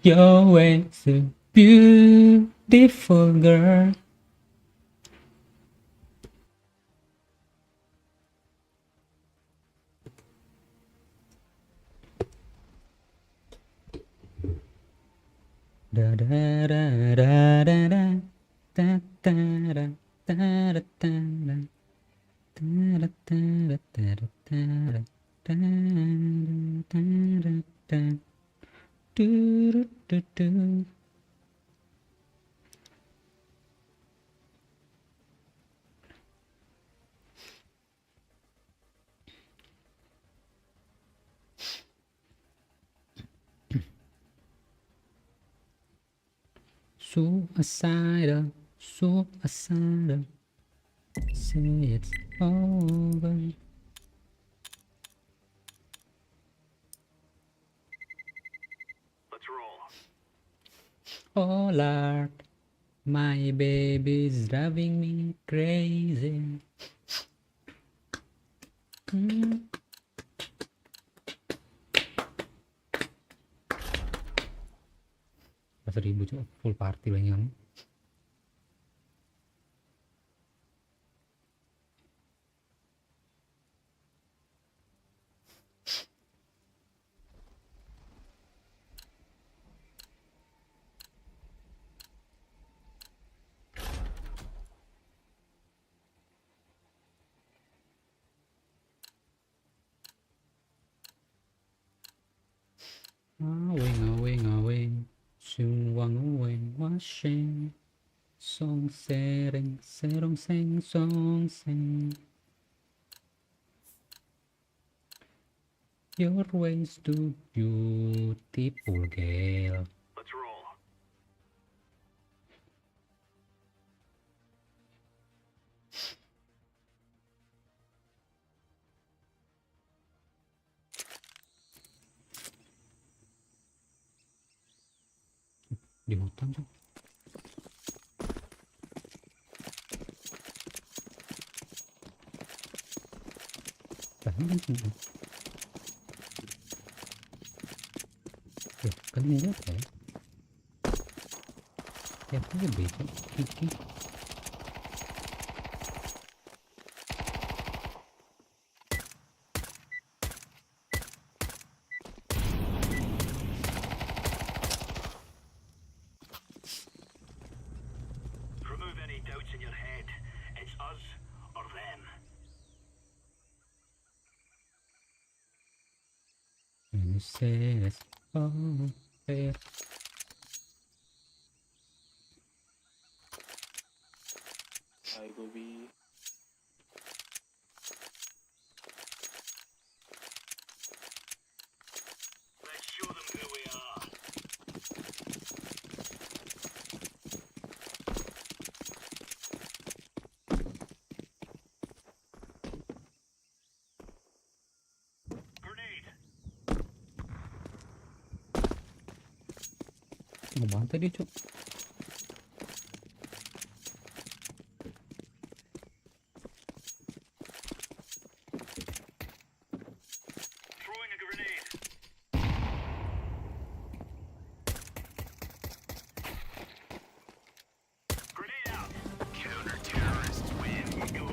You're way so beautiful, girl. Da da da da da da da da da da da da. Suicidal, suicidal. Say it's over. Let's roll. Oh Lord, my baby's driving me crazy. Pas 1000 cok, full party lah yang. Awing, sung wang awing, washing. Song sering, serong seng, song seng. Your ways too beautiful, girl. Let's roll. Di hutan cok. Kan ini apa ya? Ya punya beda Kiki. Remove any doubts in your head. It's us or them. And you say it's all fair. I go be. Let's show them who we are. Grenade. Mau bantai dia cok. Throwing a grenade. Grenade out. Counter-terrorists win. Go.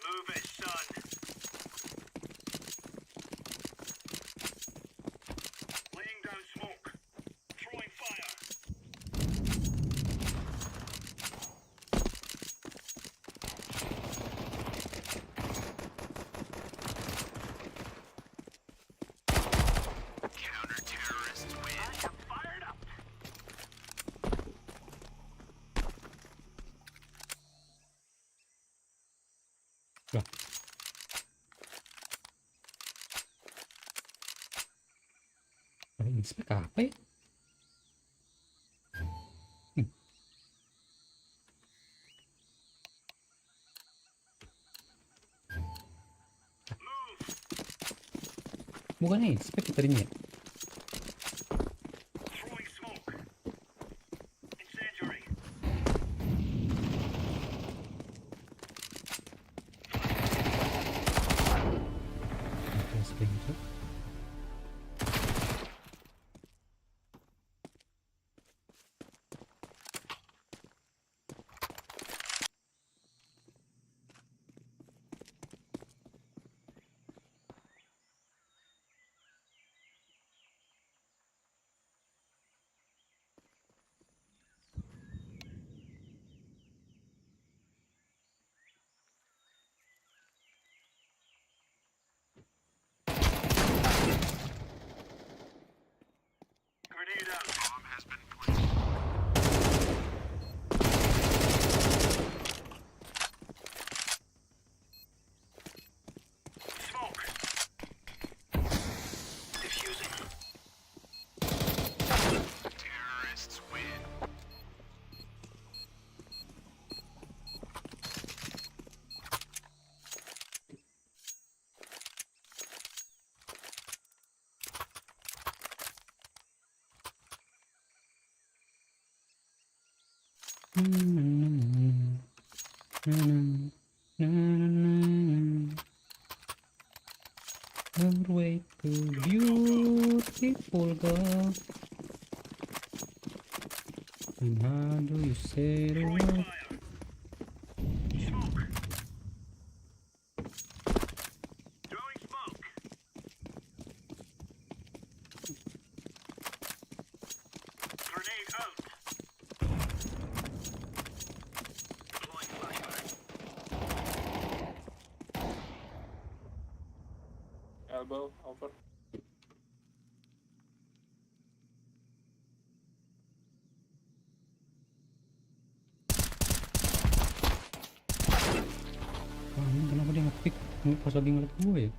Move it, son. Laying down smoke. Throwing fire. Counter-terrorists win. I am fired up. Lah. Inspek apa ya? Bukannya inspect tadinya ya? Throwing smoke. Incendiary. Flashbang itu. Grenade out. Bomb has been planted. Smoke. Diffusing. Terrorists win. Your way to beautiful girl. And how do you say the Throwing word? fire. Smoke. Throwing smoke. Grenade out. Deploying flashbang. Elbow, over. Wah, ini kenapa dia nge-pick pas lagi ngeliat gue ya?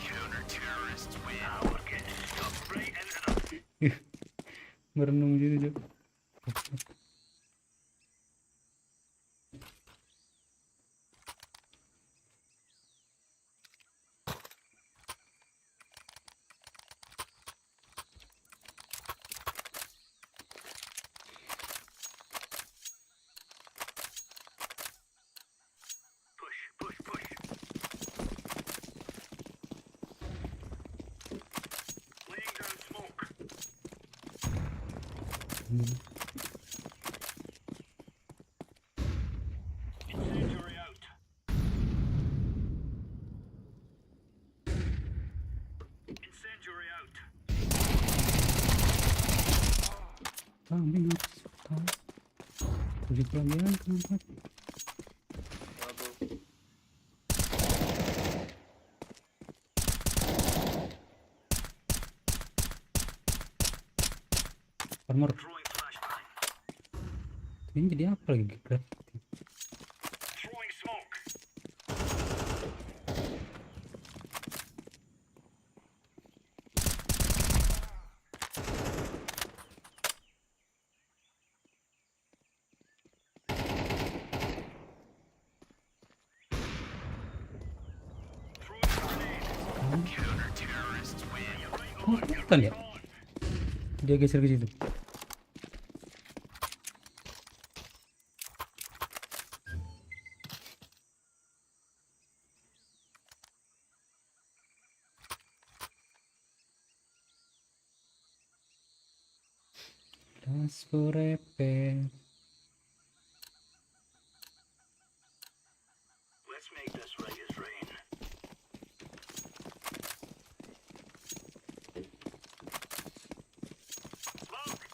Counter-terrorists win. Now we're getting stuck right into the... Merenung gitu, Cok. Push, push, push. Laying down smoke. Incendiary out. Incendiary out. Kambing apa? Tujuh pelajaran kenapa? Elbow. Armor. Throwing flashbang. Ini jadi apa lagi? Throwing smoke. Throwing grenade. Counter-terrorists win. Oh, bukan ya? Dia geser ke situ. Das repair. Let's make this right as rain. Smoke.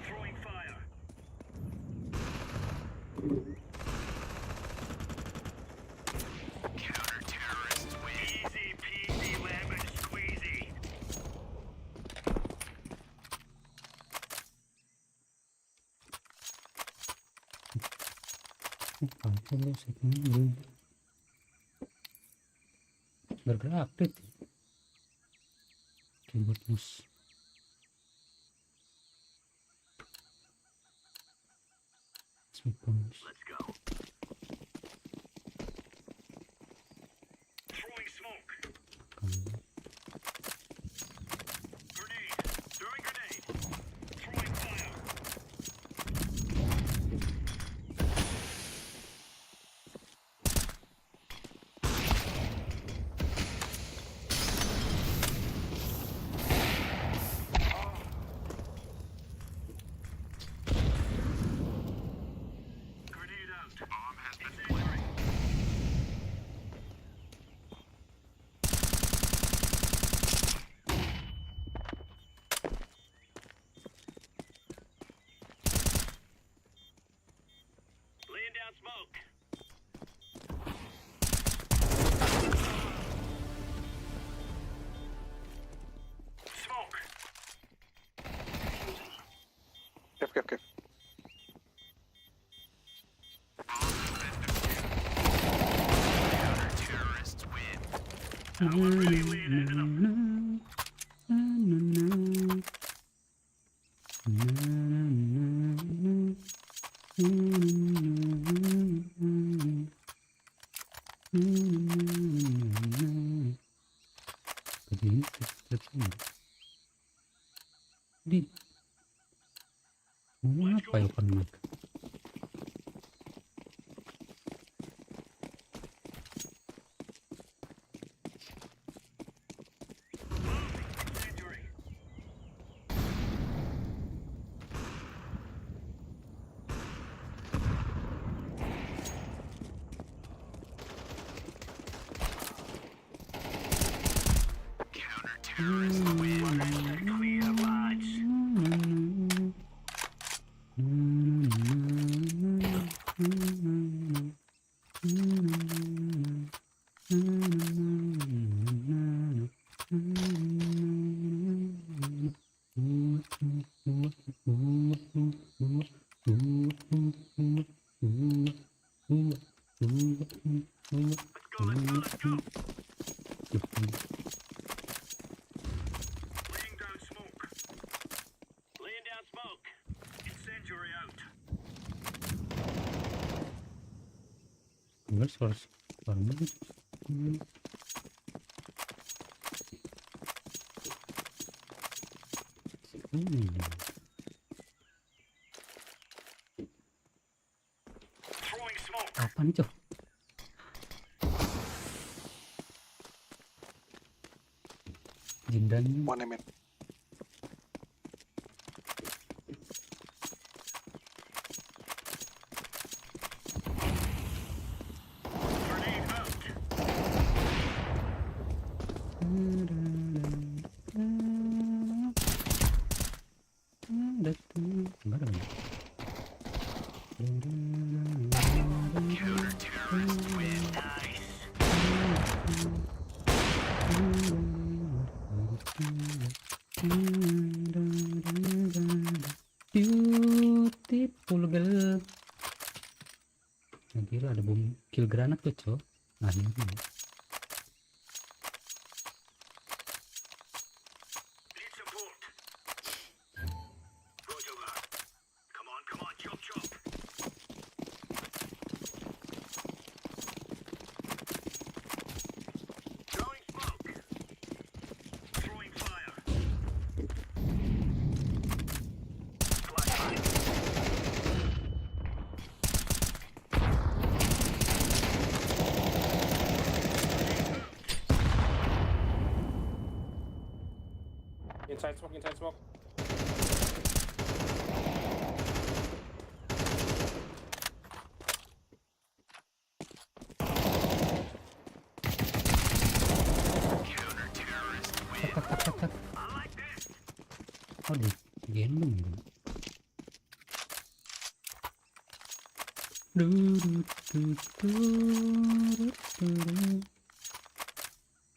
Throwing fire. Kalau segini bergerak update keyboard mouse. Smartphones. Let's go. Throwing smoke. Grenade. Throwing grenade. Throwing fire. Grenade out. Bomb has been planted. Laying down smoke. Smoke. Kep. Terrorists win. Now we're really laying into them. Begini di apa ya kan mic? Injury. Counter-terrorists win. Clear, lads. Let's go. Laying down smoke. Laying down smoke. Incendiary out. Enggak suara banget. Throwing smoke. Apaan cok? Jindan One minute. Grenade out. Enggak ada. Counter-terrorists win. Nice. Beautiful girl. Gila ada bom kill granat tuh cok. Akhirnya. Need support. Roger that. Come on, chop, chop. Throwing smoke. Throwing fire. Flashbang. Inside smoke. Counter-terrorists win. Tak. I like this. Oh di gendong.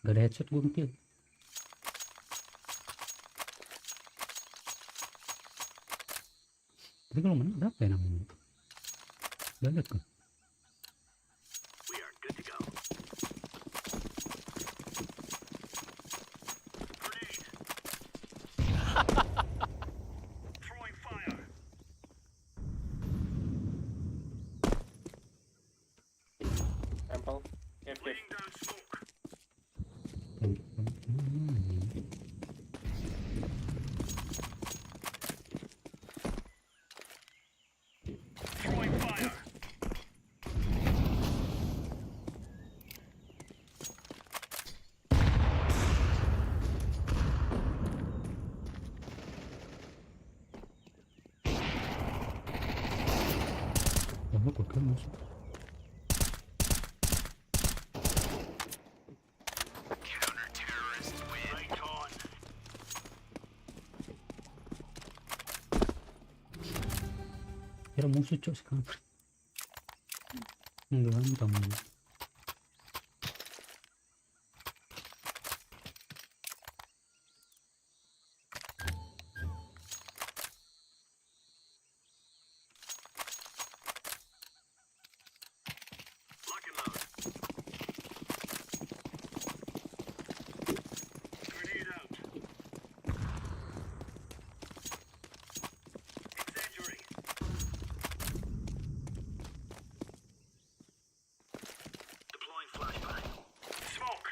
Gak ada headshot gue kill. Tapi kalau menang berapa ya namanya? Gak liat kan? tahu kok kan musuh. Right on. Kira musuh cok sekarang. Enggak hantam. Lock and load. Grenade out. Incendiary. Deploying flashbang. Smoke.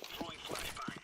Throwing flashbang.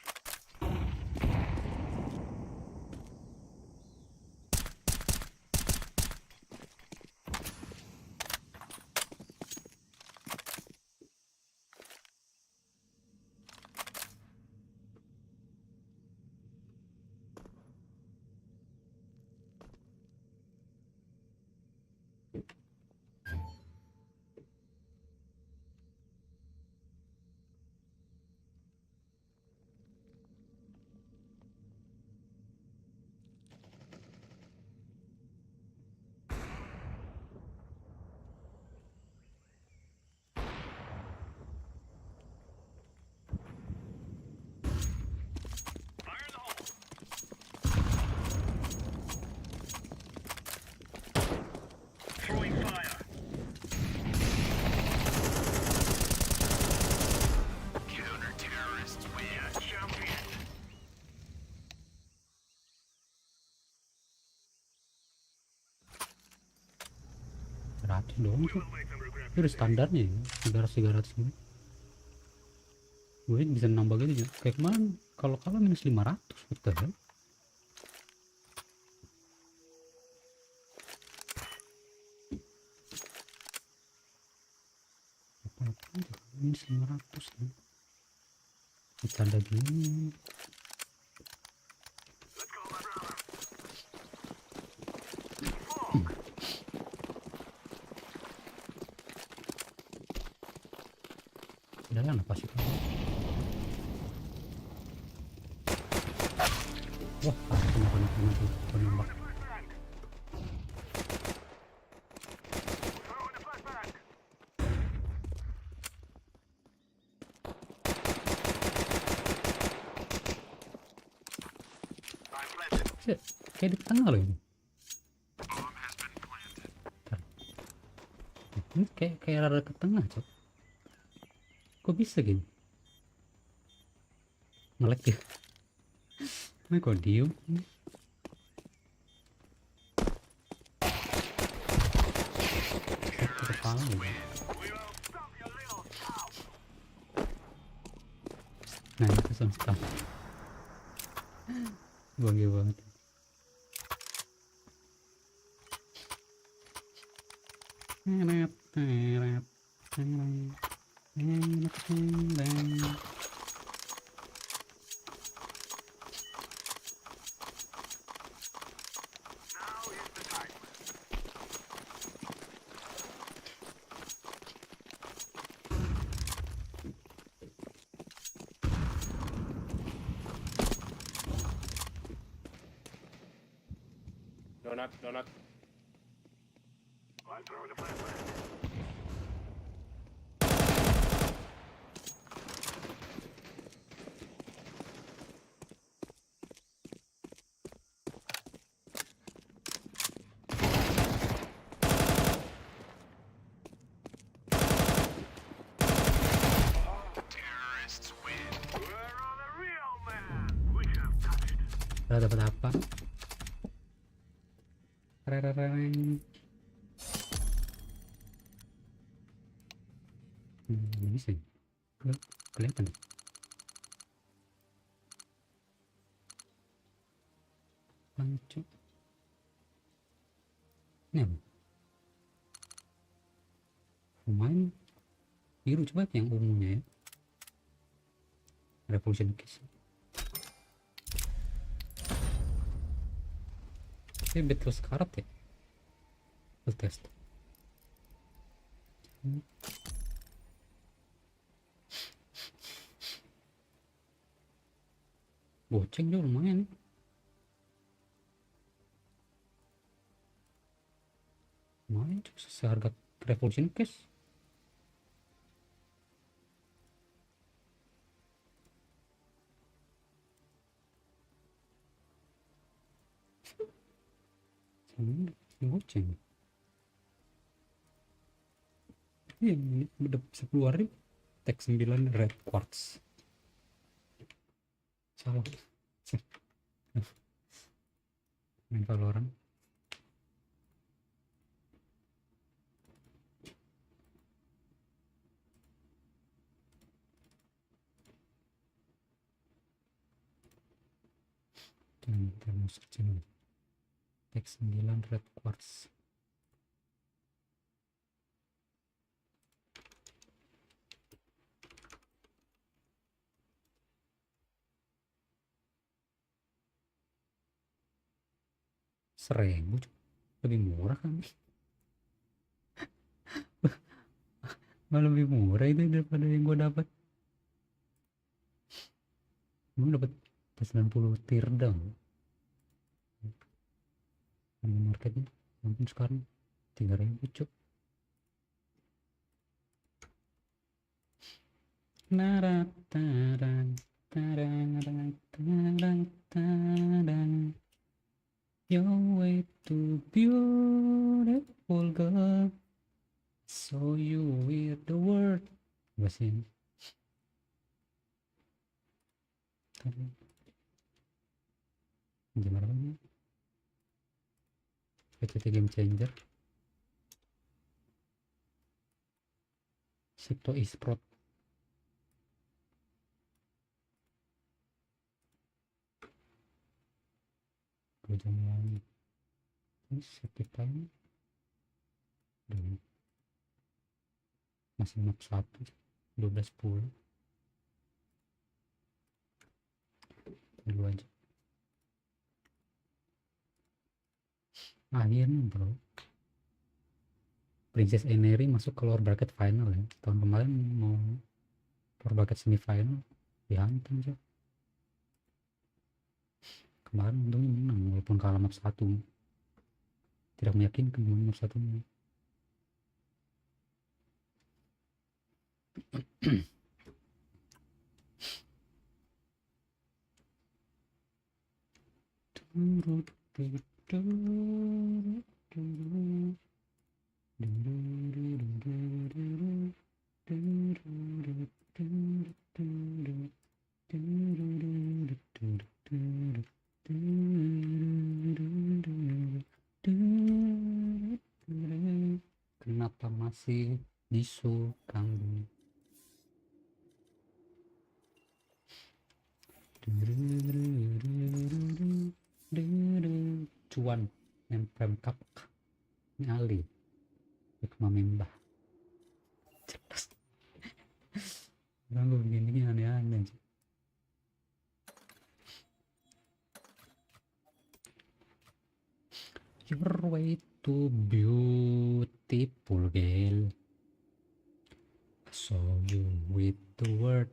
Fire in the hole. Throwing fire. Counter-terrorists win. Yeah, champion. Ratus doang We tuh. will make them regret Itu udah standarnya ya, 300 ini. Gue bisa nambah gitu juga. Kayak kemarin kalau kalah minus 500, what the hell? Apa-apa aja, minus 500 kan. Bercanda gini. Let's go, my brother. Udah lah, apa sih? Wah, penembak. Flashbang. Throwing the flashbang. I'm planted. Shit, kayak di tengah loh ini. Bentar. Ini kayak rada ke tengah, cok. Kok bisa gini? Ngelek ya? Ini kok diem? Kepala ya? We will stop your little cow. Nah itu sama stuff. Bangga banget. Teret, teret, teret, teret, teret. Now is the time. Donut, donut. I'm throwing the flashbang. Terrorists win. We're on a real man. We have done it. Udah dapat apa? Rerereng. Ini sih kelihatan. Pancu. Ini apa? Lumayan biru, coba yang ungunya ya. Revolution Case. Ini betul sekarat ya? Full test. Goceng juga lumayan. Lumayan cuma seharga Revolution Case. Ini goceng. Iya, ini udah bisa keluarin tag 9 red quartz. Salah. Main Valorant. Dan terus kecil. Tag 9 red quartz. Seribu lebih murah kan? Malah lebih murah itu daripada yang gue dapat. Gue dapat 90 teardang. Harga marketnya ampun sekarang 3.000 cuk. Narang tarang tarang tarang tarang tarang. Your way to beautiful girl. So you with the word. Bahasa ini. Gimana ini? PCT Game Changer. Sipto Esport. Jam lagi. Ini safety time. Dan masih map 1 12.10 dulu aja. Akhirnya bro, Princess Enery masuk ke lower bracket final ya. Tahun kemarin mau lower bracket semifinal dihantam aja. Kemarin untungnya menang walaupun kalah map 1. Tidak meyakinkan map 1 nya. Kenapa masih disukang? Cuan nempel kap nyali hikmah membah cerdas. Orang gue begini aneh-aneh aja. Your way to beautiful girl. I saw you with the word.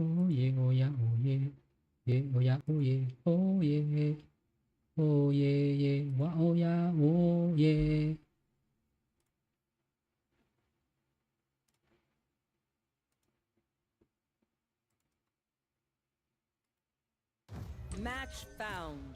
Oh yeah, oh yeah, oh yeah, yeah, oh yeah, oh yeah, oh yeah, oh yeah, yeah, wah, oh yeah, oh yeah. Match found.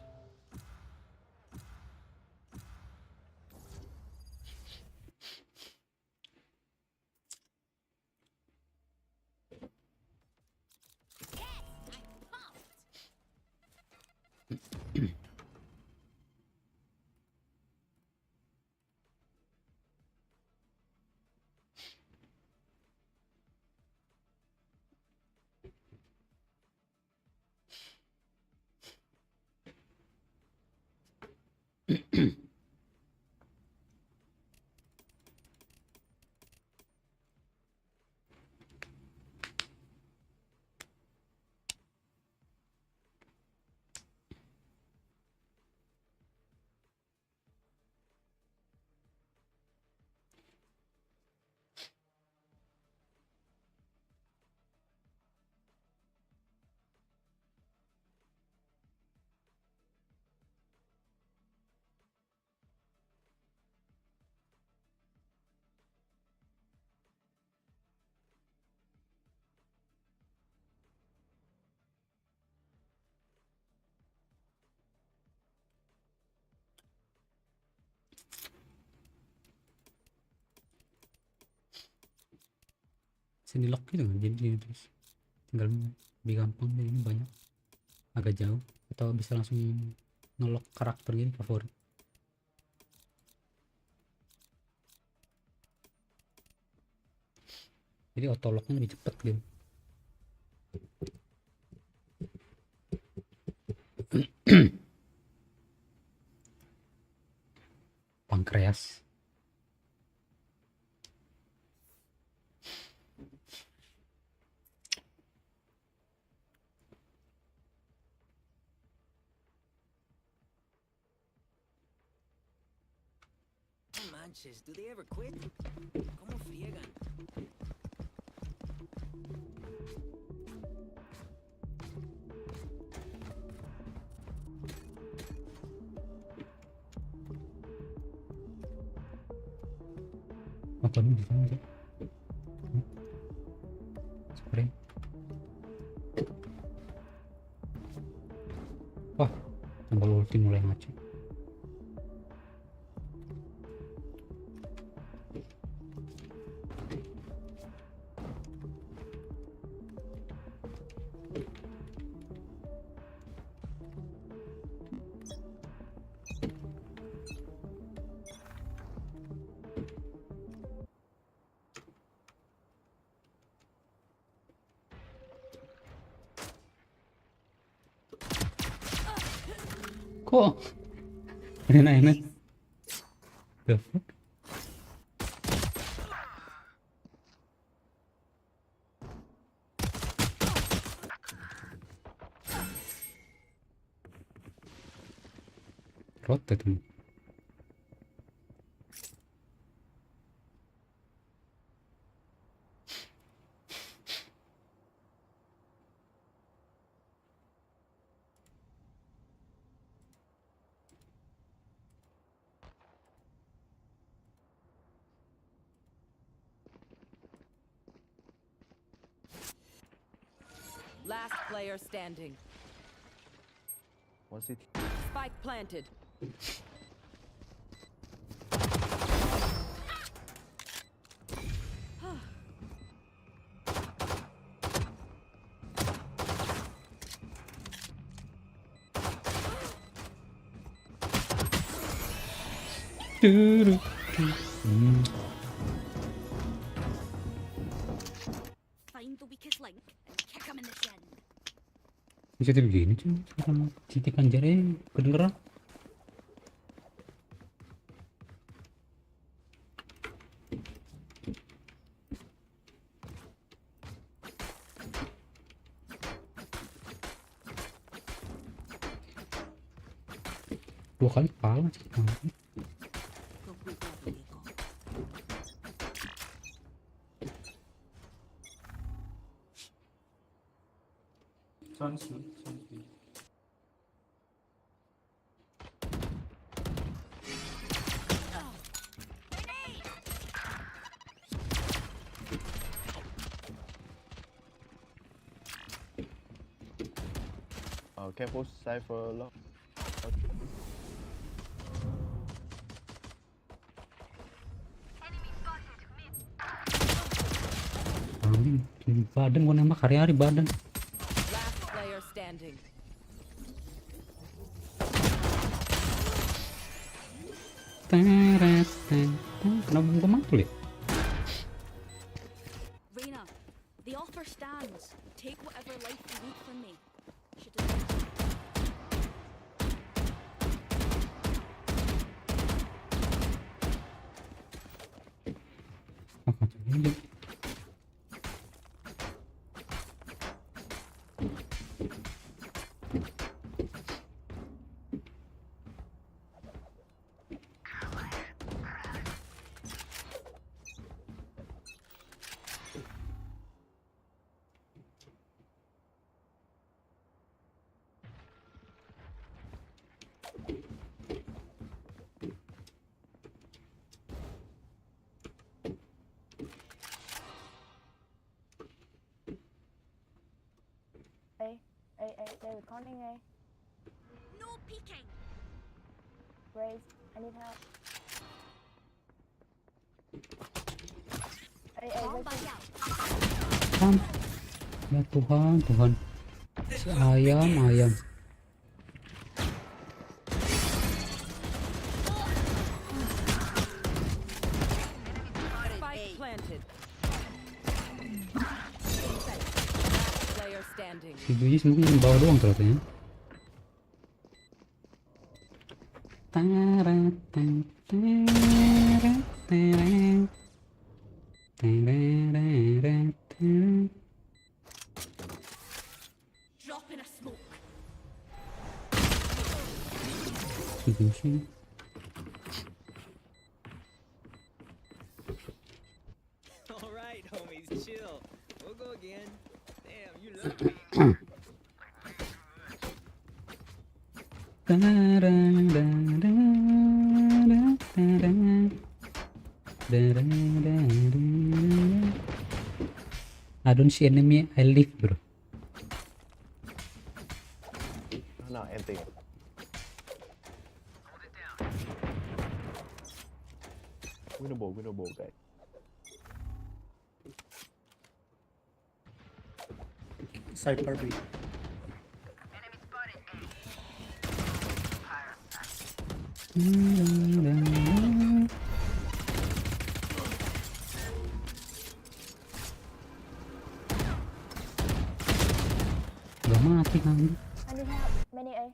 Sini lock gitu kan, jadi terus tinggal lebih gampang deh, ini banyak agak jauh atau bisa langsung ngelock karakter gitu favorit. Jadi auto locknya lebih cepet gitu. Pankreas. No manches, do they ever quit? ¿Cómo friegan? Apa nih di sana tuh? Spray. Wah, tombol ulti mulai ngaco. Kok enak-enak? The fuck? Rotate tuh. Last player standing. Was it? Spike planted. Find the weakest link and kick him in the shin. Bisa begini cuy, sama titikan jari kedengeran. Dua kali kalah sih. Sounds good. Careful, Cypher lock. Badan gua nembak hari-hari badan. Last player standing. Teret, kenapa gua mantul ya? Reina, the offer stands. Take whatever life you need from me. Should have... Apa tuh ini? David Conning, No peeking. Raise, I need help. Bomb Raise. out. Kan? Ya Tuhan, Tuhan. Si ayam. Spike planted. Last player standing. Si Biji semuanya yang bawah doang ternyata ya. Teret, teret, teret, teret. Tereret, teret. Drop in a smoke. Si Biji. All right, homies, chill. We'll go again. Damn, you lucky. I don't see enemy, I leave bro. No, anything. Winnable, guys. Cypher B. Udah mati kan. I need help. Many A.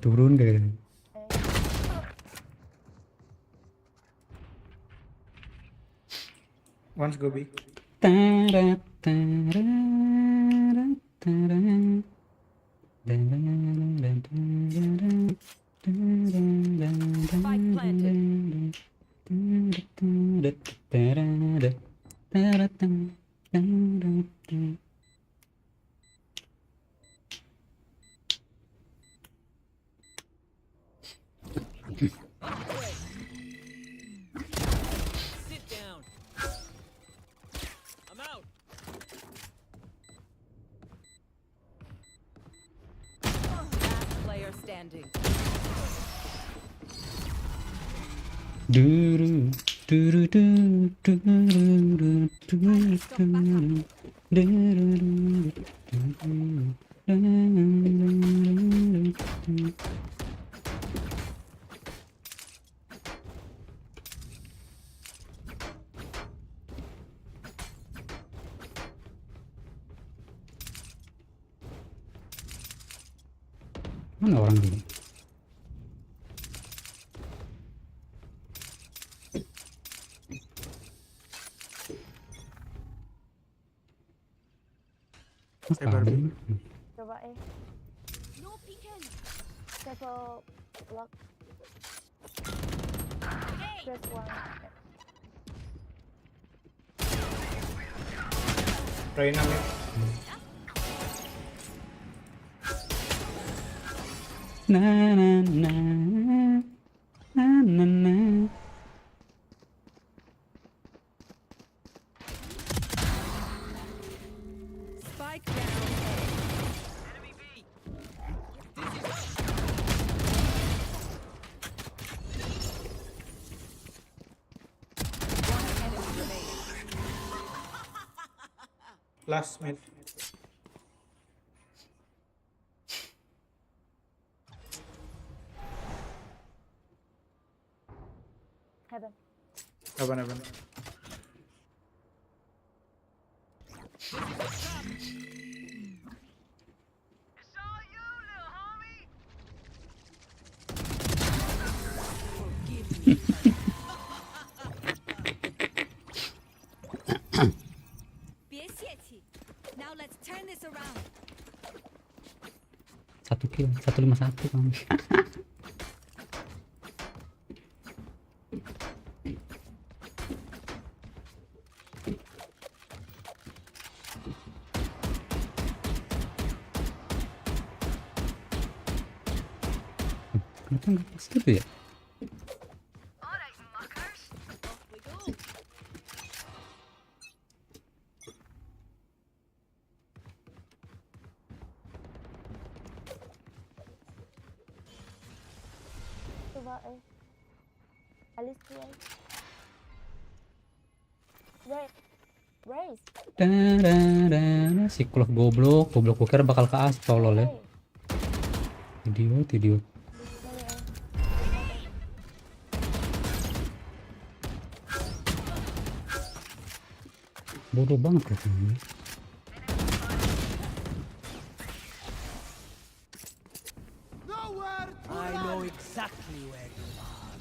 Turun gak? Once go B. Teret, teret, teret. Spike planted. Sit down. I'm out. Last player standing. Duru, duru, duru, duru, duru, duru, duru. Mana orang ini? Cypher B. Coba A. No peeking. Careful, lock. Just one. Reina mid. Na na na na na na. Spike down A. Enemy B. One enemy remaining. Last mid. Heaven. Heaven. It's all you, little homie. Now let's turn this around. 1 kill 151 kamu. Kenapa nggak pas gitu ya? All right, muckers. Off we go. Coba Alice two A. Raise. Si kulak goblok kukira bakal ke as tolol ya. Hey. Idiot. Many A. Bodoh banget loh ini. I know exactly where you are.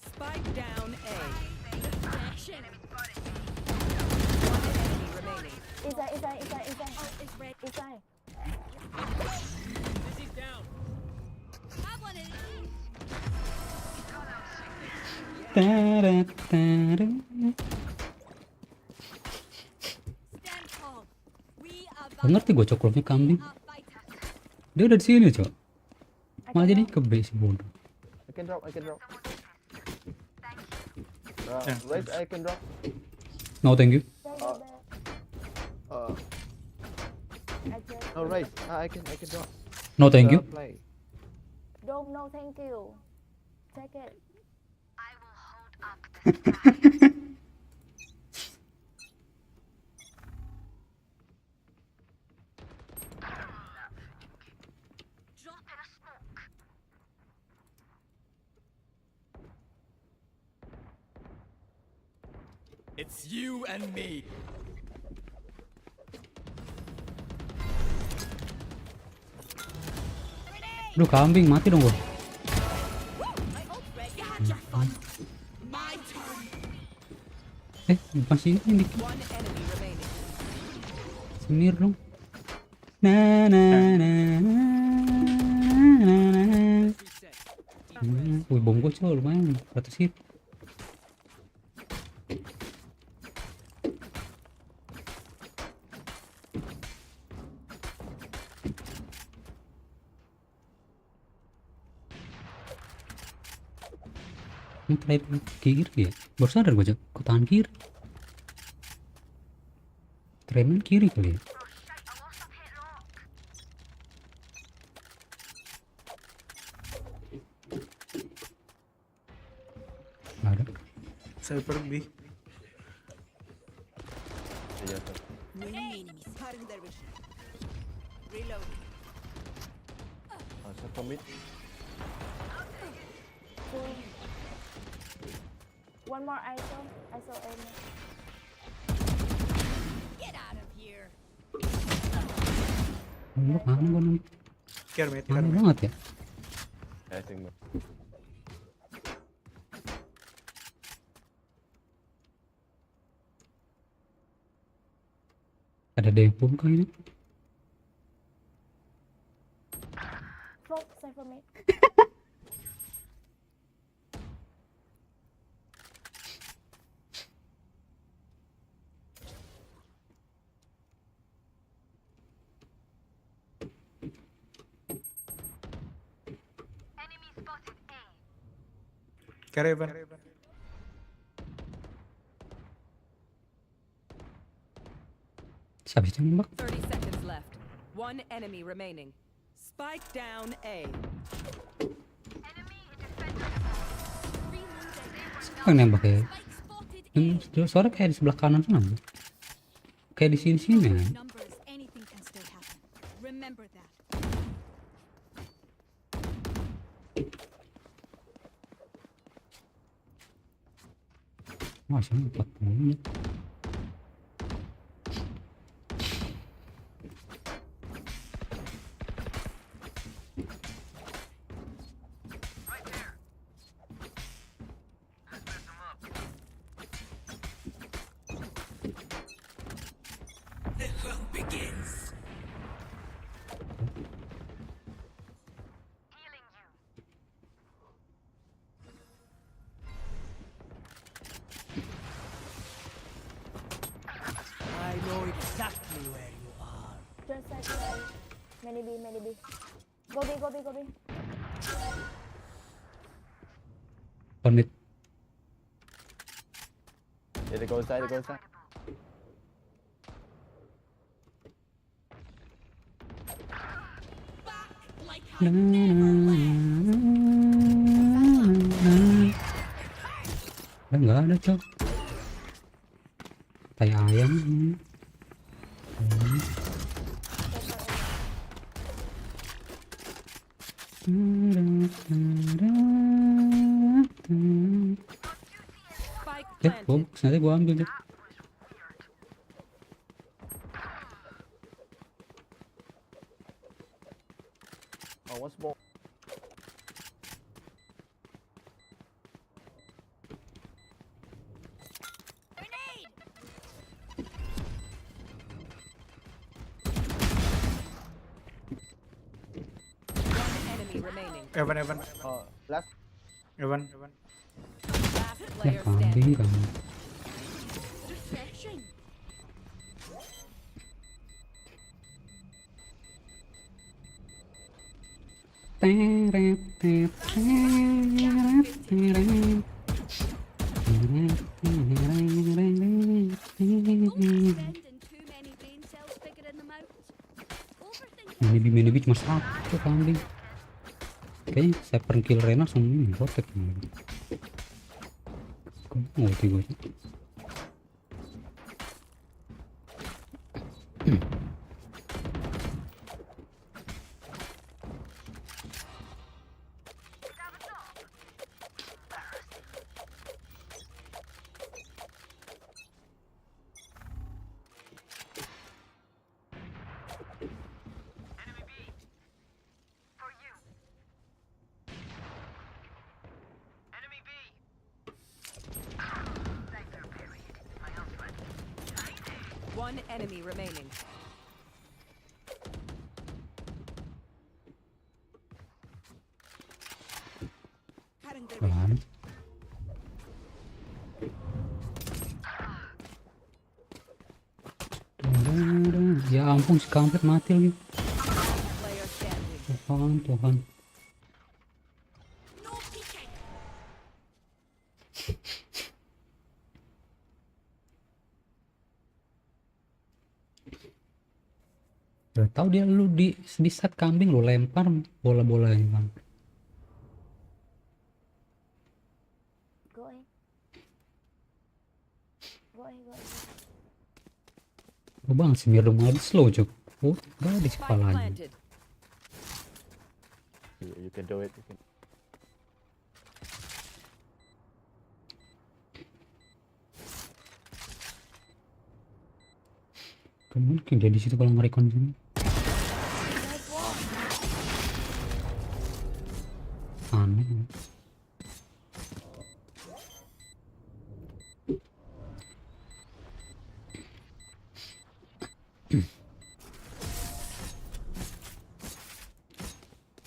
Spike down A. Dashing. One enemy remaining. Inside. It's red. Inside. Dizzy's down. Have one of these. Stand calm. We are Gak ngerti gue cokloknya kambing. our fighters. Dia udah di sini cok. I Malah can jadi drop. ke base bodoh. I can drop. Yeah. Raise, I can drop. No thank you. There. I just. No, raise. I can drop. No thank you. Play. Don't no thank you. Take it. I will hold up the sky. Drop in a smoke. It's you and me. Aduh kambing mati dong gua. My ult's ready. You had your fun. My turn. Masih ini dikit. One enemy remaining. Semir dong. Na na na na na na. Reset. Wih bom gua cok lumayan 100 hit. Ini terakhir kiri ya. Baru sadar gue cok. Kok tahan kiri. Tremen kiri kali ya. Nggak ada. Cypher B. Iya, sir. Cutting their vision. Reloading. Set for mid. Two. One more ISO. ISO aim. Get out of here. Lu mana gua nunggu. Care mid. Mana banget ya. I think mid. Ada debom kah ini? Smoke. Cypher mid. Care Heaven. Siapa sih yang nembak? 30 seconds left. One enemy remaining. Spike down A. Siapa yang nembak ya? Spike spotted A. Suara kayak di sebelah kanan sana. Kayak di sini-sini kan? Numbers, anything can still happen. Remember that. Wah, sini 40 menit. I know exactly where you are. Just like that. Many B, many B. Go B, go B, go B. Pamit. Yeah, they go inside, they go inside. Udah nggak ada cok. Tai ayam. Spike Gua planted. nanti gua ambil deh. Oh, one small. Grenade! One enemy remaining. Heaven. Last. Heaven. Last Ya player kambing standing. kan. Refreshing. Teret, teret, teret, teret. Don't spending too many brain cells figuring them out. Overthinking. Mini cuma satu kambing. Kayaknya saya kill Rena langsung ini rotek. Nggak ngerti gue sih. One enemy remaining. Pelan. Ya ampun si kampret mati lagi. Player standing. Tuhan. No peeking. Udah tahu dia lu di saat kambing lu lempar bola-bolanya bang. Go A. Go A, go A. Oh bang si Mirdo malah slow cok. Oh gak di Spike kepalanya. planted. You can do it. You can. Kan mungkin dia di situ kalau ngerekon di sini. Aneh.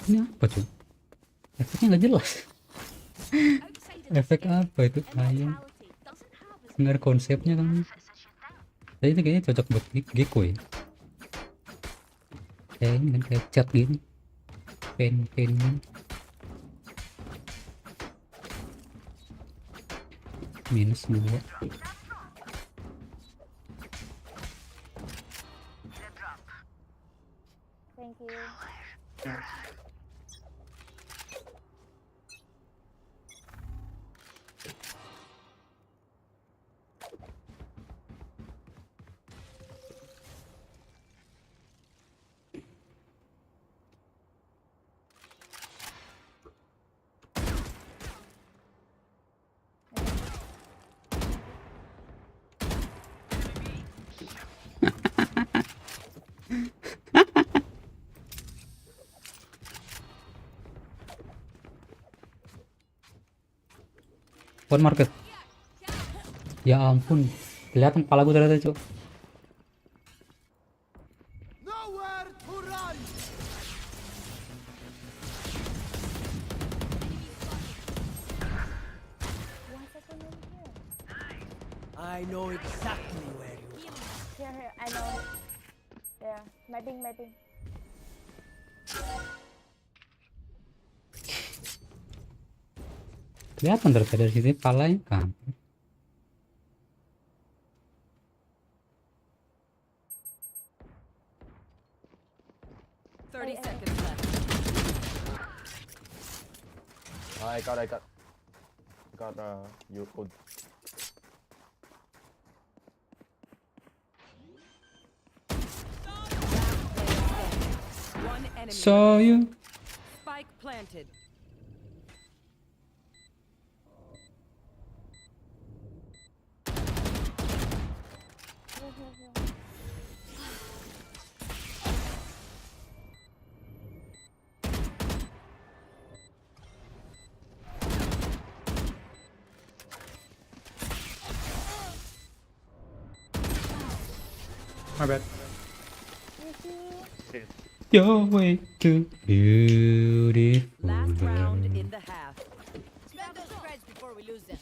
Ini apa cuy? Efeknya nggak jelas. Outside of Efek this game, apa itu? Ayam. immortality doesn't have as Dengar konsepnya kan. Tapi itu kayaknya cocok buat Gecko ya. Kayak ini kan kayak cat gini. Pen. minus 2. Thank you. One market. Ya ampun, kelihatan kepala gue ternyata cok. One second in here. I know exactly where you are. Here, I know. There. Mapping. Kelihatan dari sini kepalanya kan. Thirty seconds left. I got you could. One enemy. So remaining. you Spike planted. Here. My bad. your way to beautiful Last round world. in the half. Spend those spreads before we lose them.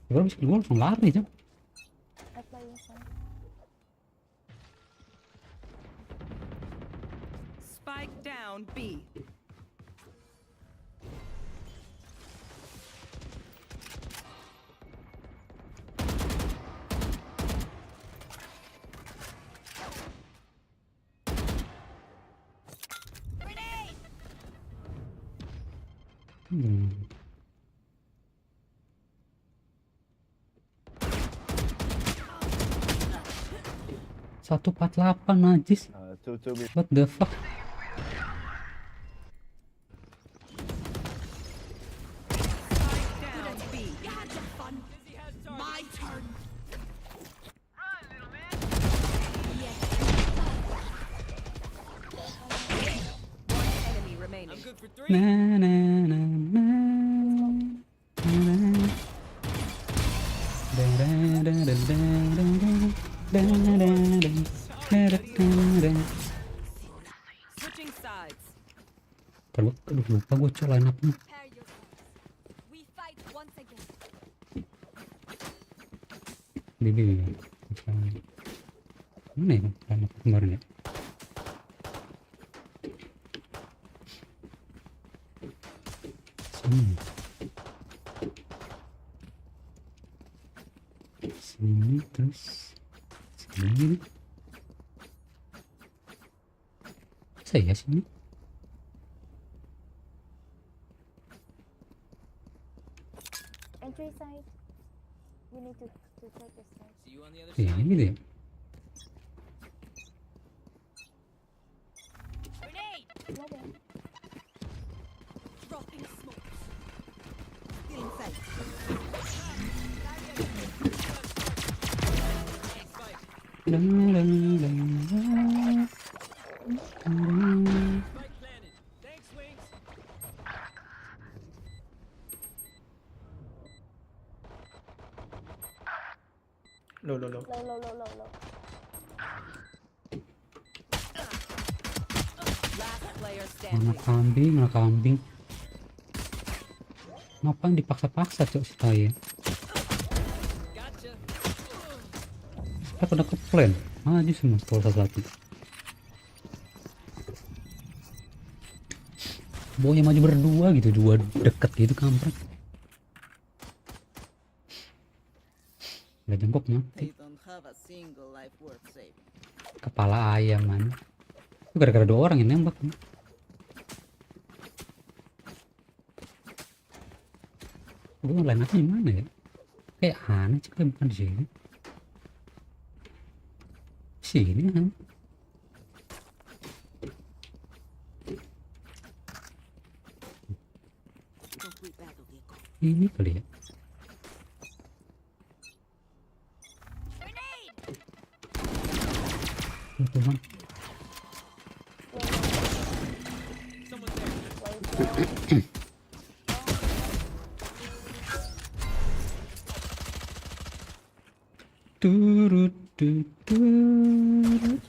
Gue langsung lari cok. I play inside. Spike down B. Hmm. Satu 48 najis. Two mid. What the fuck? Spike down B. You had some fun. My turn. One enemy remaining. I'm good for three. Na na na na. Na, na. Da, da, da, da, da, da, da. Da, da, da, da. Da, da, da, da. Switching sides. Aduh, lupa gue cok line up-nya. Prepare yourselves. We fight once again. Bibi. Mana ya line up kemarin ya? Sini. Sini terus sini. Saya sini. Entry side. We need to take this side. See you on the other Ya side. gitu ya. Grenade. Moving. Dropping smokes. Still inside. Da, da, da, da. Spike planted. Thanks, Wings. Low. Low. Last player Mana standing. kambing. Ngapain dipaksa-paksa cok si saya? Gotcha. Kita pada ke plan. Maju semua kalau satu. Bohnya maju berdua gitu, dua deket gitu kampret. Gak jongkok mati. don't have a single life worth saving. Kepala ayam man. Itu gara-gara 2 orang yang nembak. Gue line up gimana ya? Kayak aneh sih, kayak bukan di sini. Sini kan? Ini kali ya. Oh, Tuhan. Turut turut turut.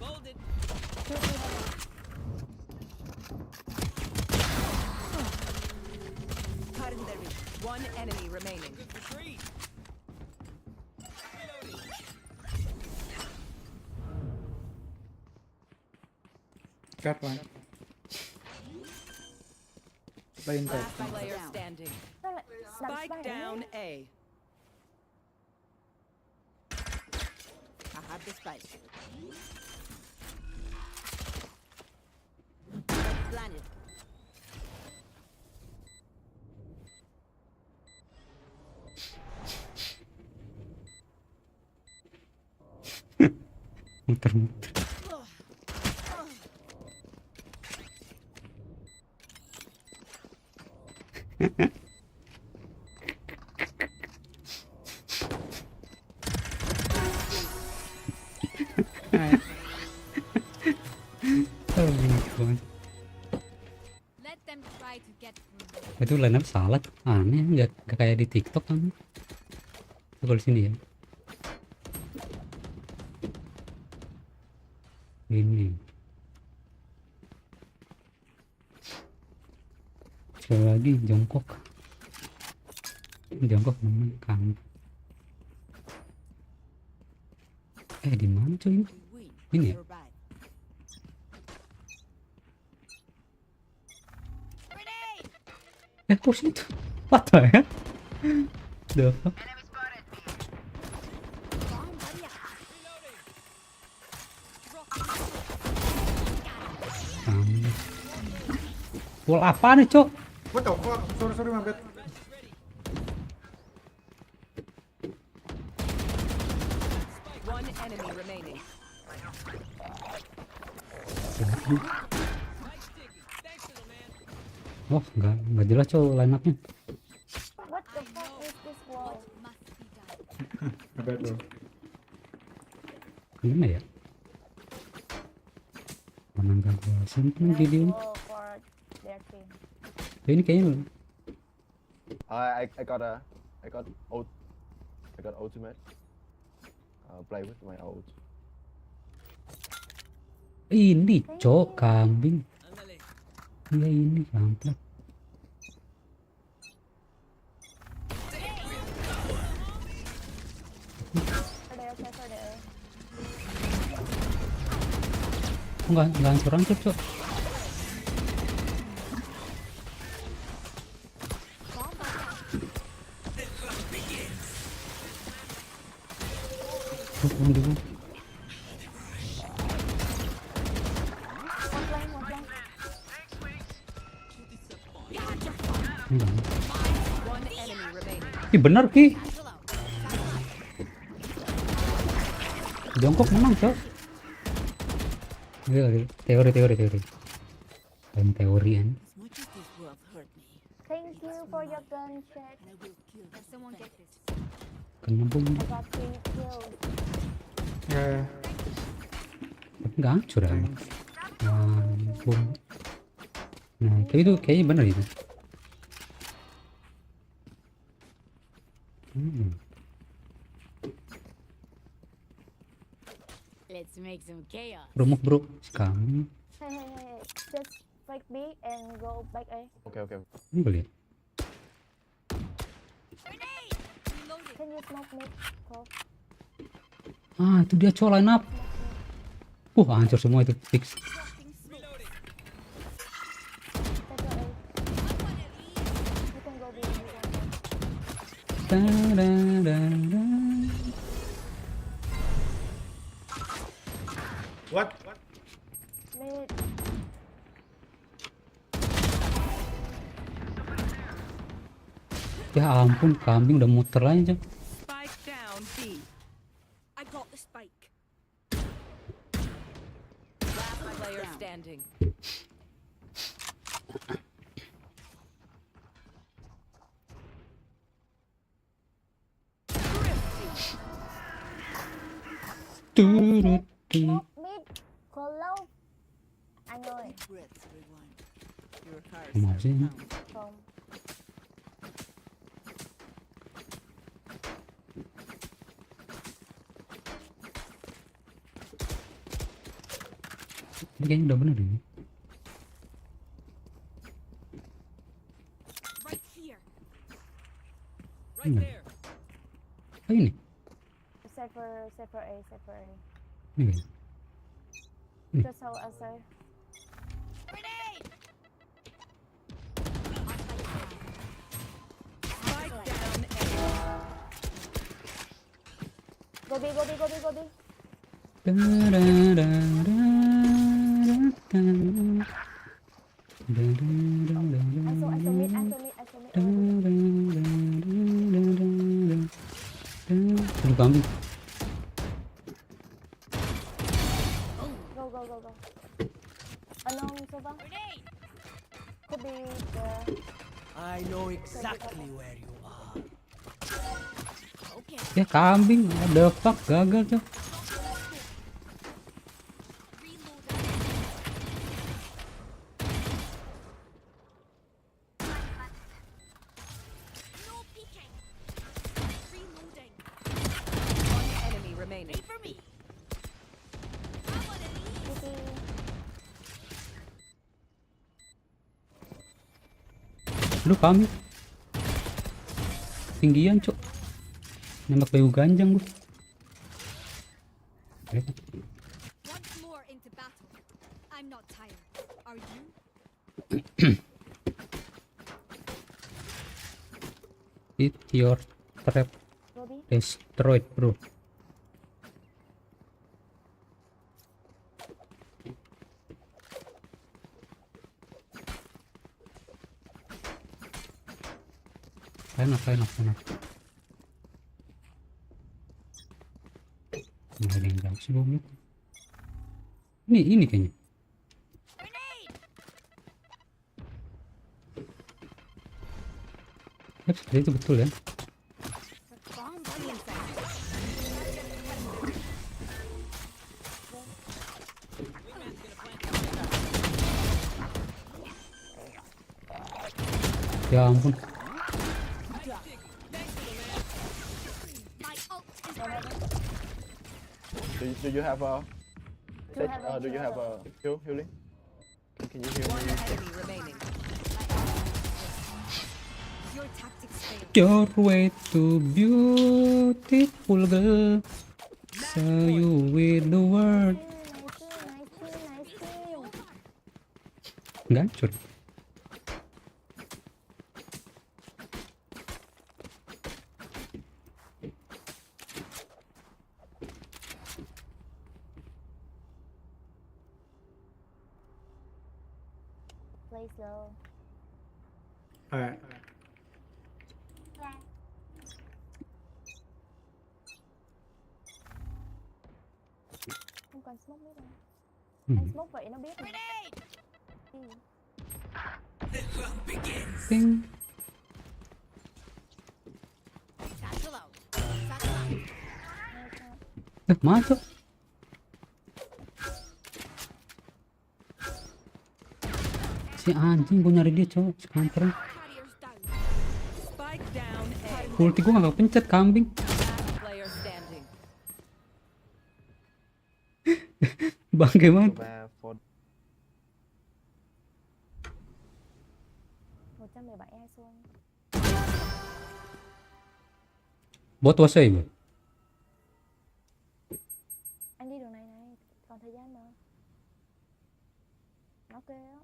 Folded. One enemy remaining. Good for 3. Got one. Playing that. Last player standing. Spike down A. I have the spike. Planet. Muter-muter. Oh my God. Let them try to get through. Itu line up salah tuh. Aneh, nggak kayak di TikTok kan. Itu kalau sini ya. Ini. Sekali lagi jongkok. Jongkok memang kan. Di mana cuy ini? Ini ya? Kok situ? What the heck? The fuck? Wall apa nih, Cok? What the fuck? Sorry, my bad. One enemy remaining. Oh, enggak jelas, Cok, line up-nya. What the fuck is this wall? Must be done. My bad, bro. Gimana ya? Mana enggak gua simpen video ini. Wall for their team. Ini kayaknya I got ultimate. Play with my ult. ini, Cok, kambing. Ándale. Iya ini kampret. For there. Kok enggak hancur-hancur, Cok? One One enemy remaining. Ih bener Ki. Jongkok menang, Cok. Teori. Dan teorian. Thank you for your gun check. Can someone get this? Kena bom. I got 3 kills. Yeah. Tapi nggak hancur ya. Nah, bom. Nah, itu kayaknya bener itu. Let's make some chaos. Rumah bro, kambing. Hey. Just fake B and go back A. Okay, okay. Ini boleh. Grenade! Reloading. Can you smoke mid? Close. Ah, itu dia cowok line up. Hancur semua itu fix. Dropping smoke. Cypher A. You can go B. You can go. Da-da-da-da. What? Mid. Ya ampun, kambing udah muter aja. Spike down B. I got the spike. Last player standing. Turut. Smoke mid. Close low. Anh ơi. Breath rewind. Your heart. Mau sih. Không. Ini kayaknya udah bener ini. Right here. Right there. Ah, ini. Cypher A. Cypher A. Ini kayaknya. Just hold us A. Grenade! Spike down A. Go B. Go B. Go B. Go B. ISO mid. ISO mid. ISO mid. Aduh kambing. Go. Unknown Sova. Grenade! Could be the. I know exactly where you are. Okay. Ya kambing, ada fuck gagal tuh. No peeking. Reloading. One enemy remaining. Wait for me. I wanna leave. City. Lu kambing. Tinggian cok. Nembak bayu ganjang gua. Once more into battle. I'm not tired. Are you? Hit your trap Go B. destroyed bro. Enak. Nggak ada yang jauh sih goblok. Ini kayaknya. Grenade! Ya, seperti itu betul ya. Bomb inside. Ya ampun. My ult is ready. Do you have a? Do Do you have a healing? Can you heal One me? enemy remaining. Your tactics failed. Your way to beautiful girl. Show you with the world. Nice team. Nggak hancur. Play slow. Alright. Không cần smoke mid đâu. Hmm. Anh smoke vậy nó biết mà. Grenade! Ting. Satchel out. Satchel out. Masuk. Si anjing gue nyari dia cowok sekantor. Carriers down. Spike down A. Ulti gue gak pencet kambing. Last player standing. Bangke banget. Nova Phone. 117 ai xuân. Bot was save. Anh đi đường này này, còn thời gian mà. Nó kêu á.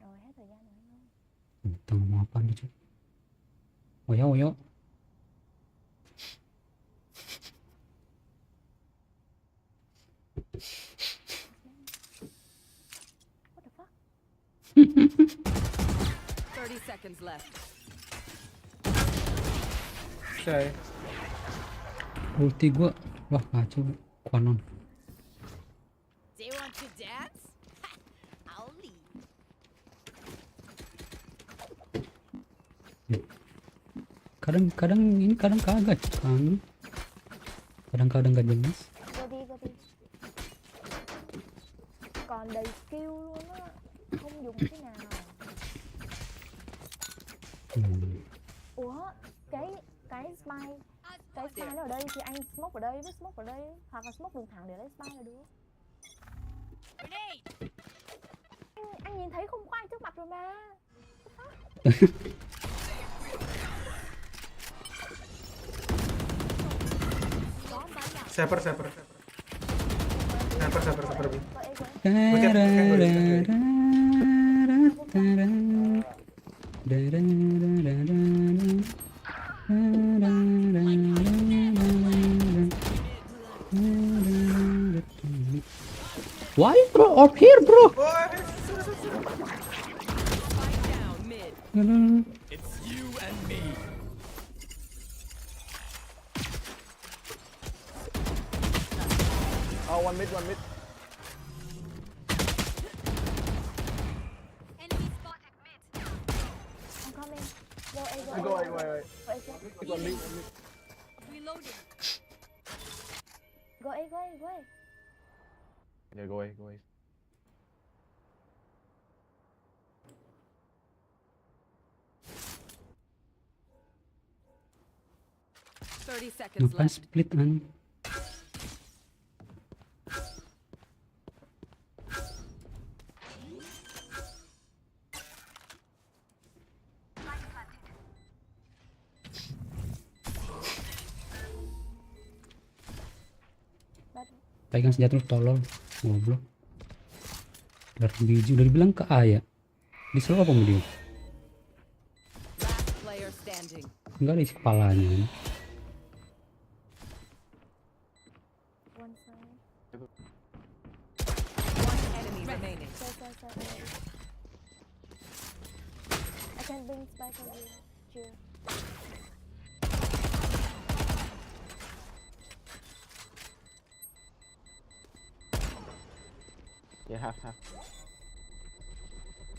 Rồi hết thời gian rồi anh ơi. Tang mau apaan nih cuy? Oyo oyo. What the fuck? 30 seconds left. Say. Ulti gua. Wah kacau. Konon. Do you want to dance? I'll lead. Kadang-kadang ini kadang kagak kan. Kadang-kadang gak jelas. Go đi. Còn đầy skill luôn á. Không dùng cái nào. Ủa, cái spy nó ở đây thì anh smoke ở đây với smoke ở đây, hoặc là smoke đường thẳng để lấy spy là được. Anh nhìn thấy không có ai trước mặt rồi mà. Saper. Saper. Có em rồi. Why bro? Up here bro. Spike down mid. Oh, one mid. I'm coming. Go A. Go away. Go A. One mid. Reloading. Go A. Yeah, go away. 30 seconds Ngapain left. split an? Pegang senjata lu tolol, goblok. Dari biji udah dibilang ke A ya. Disuruh apa sama dia? Last player standing. Enggak ada isi kepalanya. One side. One enemy remaining. Side. I can bring spike for you. Chill. Yeah, half.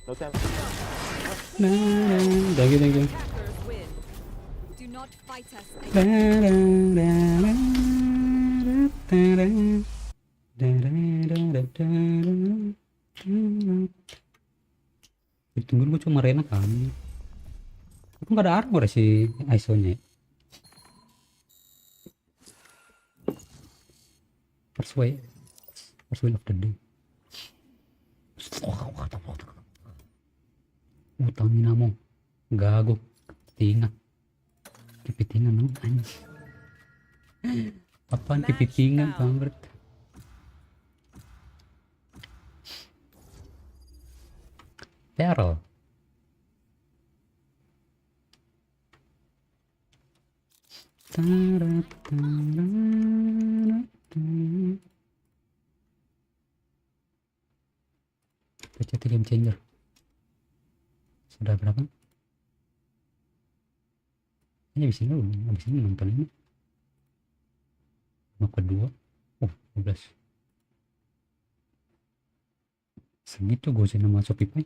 No time. Thank you. Hackers win. Do not fight us. Ditungguin gue cuma Rena kan. Itu nggak ada armor ya si ISO-nya. First way of the day. Utang minamo. Gago. Tinga. Kipitingan no anjing. Apaan kipitingan bangret. Peril. PCT game changer. Sudah berapa? Ini habis ini nonton ini. Mau kedua. Oh, 12. Segitu Gozen sama Shopify.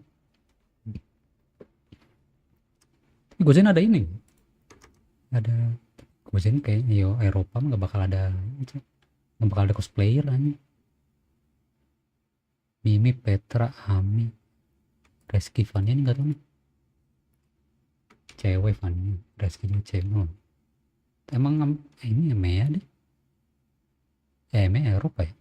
Tapi Gozen ada ini. Ada Gozen kayaknya yo Eropa nggak bakal ada itu. Nggak bakal ada cosplayer aja. Mimi, Petra, Ami, Reski, Vania ini nggak tahu nih. Cewek Vania, Reski juga cewek. Emang ini ya Mea deh. Eropa ya.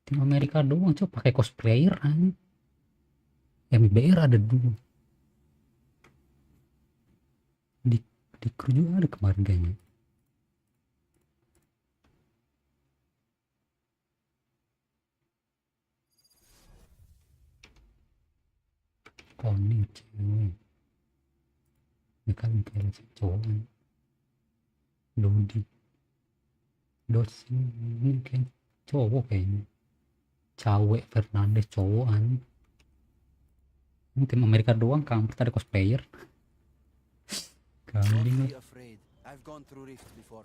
Tim Amerika doang coba pakai cosplayer aja. MBR ada 2. Di kru juga ada kemarin kayaknya. Koni cewek. Ini kan kayak cowok kan. Dosi ini kayak cowok kayaknya. Cewek Fernandes cowok kan. Ini tim Amerika doang, kampret ada cosplayer. Kambing. afraid. I've gone through rift before.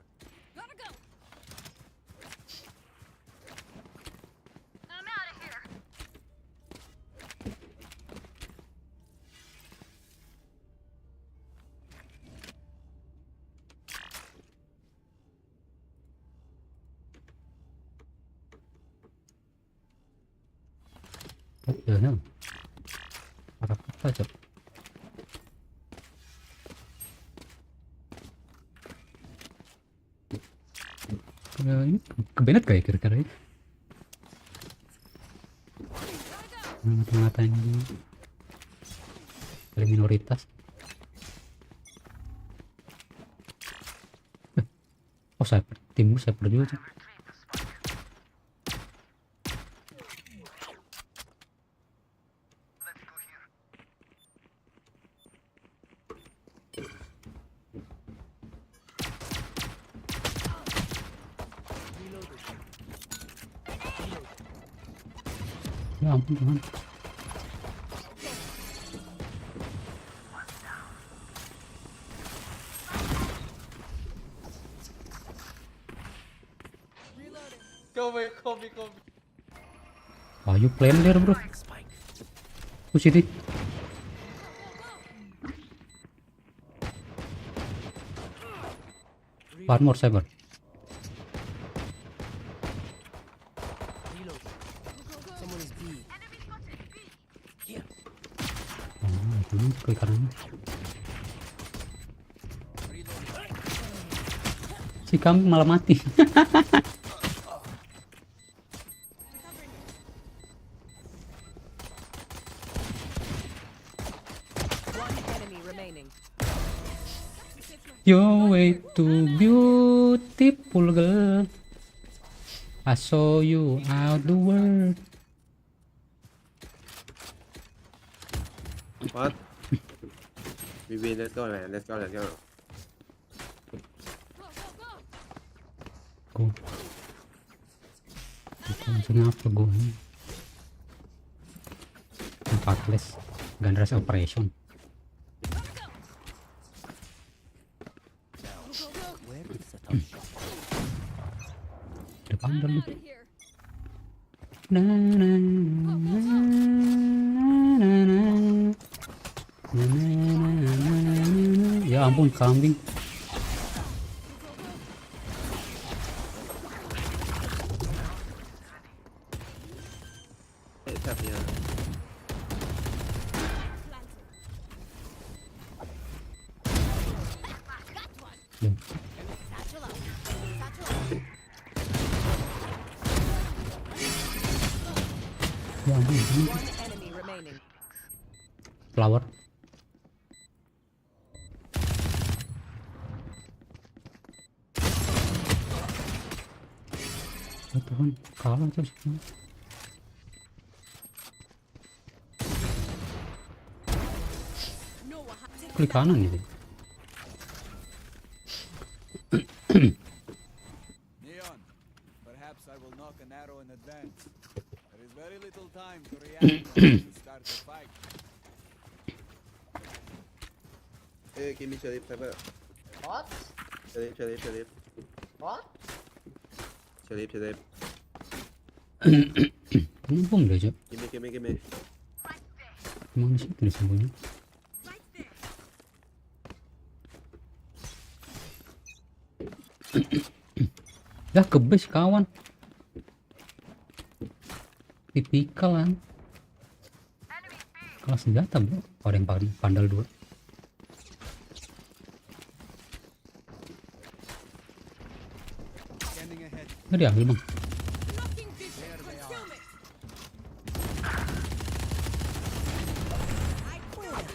Gotta go. I'm out of here. What the hell? Apa coba? Ini kebenet kayak kira-kira ini. Mata-matanya ada minoritas. Oh saya timmu saya juga. Ya ampun Tuhan. Kobe. Wah, you playing there bro? Push it. One more cyber. Someone is B. Ini ke kanan. Si kambing malah mati. One enemy remaining. Your way to beautiful girl. I saw you out the world. What? We win, let's go man, let's go. Go. Maksudnya apa go? Heartless Gunner's Operation. Where is the top? Depan dulu. Out of here. Na na na na na na. Na, na, na, na. Ya ampun kambing. Tapi ya. Loh, Satchel out. Satchel out. ya ampun kambing. One enemy remaining. Flower. Oh Tuhan, kalah terus. Klik kanan gitu. Neon, perhaps I will knock an arrow in advance. There is very little time to react to start the fight. Give me Sharif, cyber. What? Sharif. What? Sharif. Bom deh Cok. Give me. Emang di situ disembunyi. Ya kebes kawan. Tipikal kan. Kalau senjata bro, orang yang paling pandal dua. Scanning ahead. Nggak diambil bang. Blocking vision. Concealment. I quit.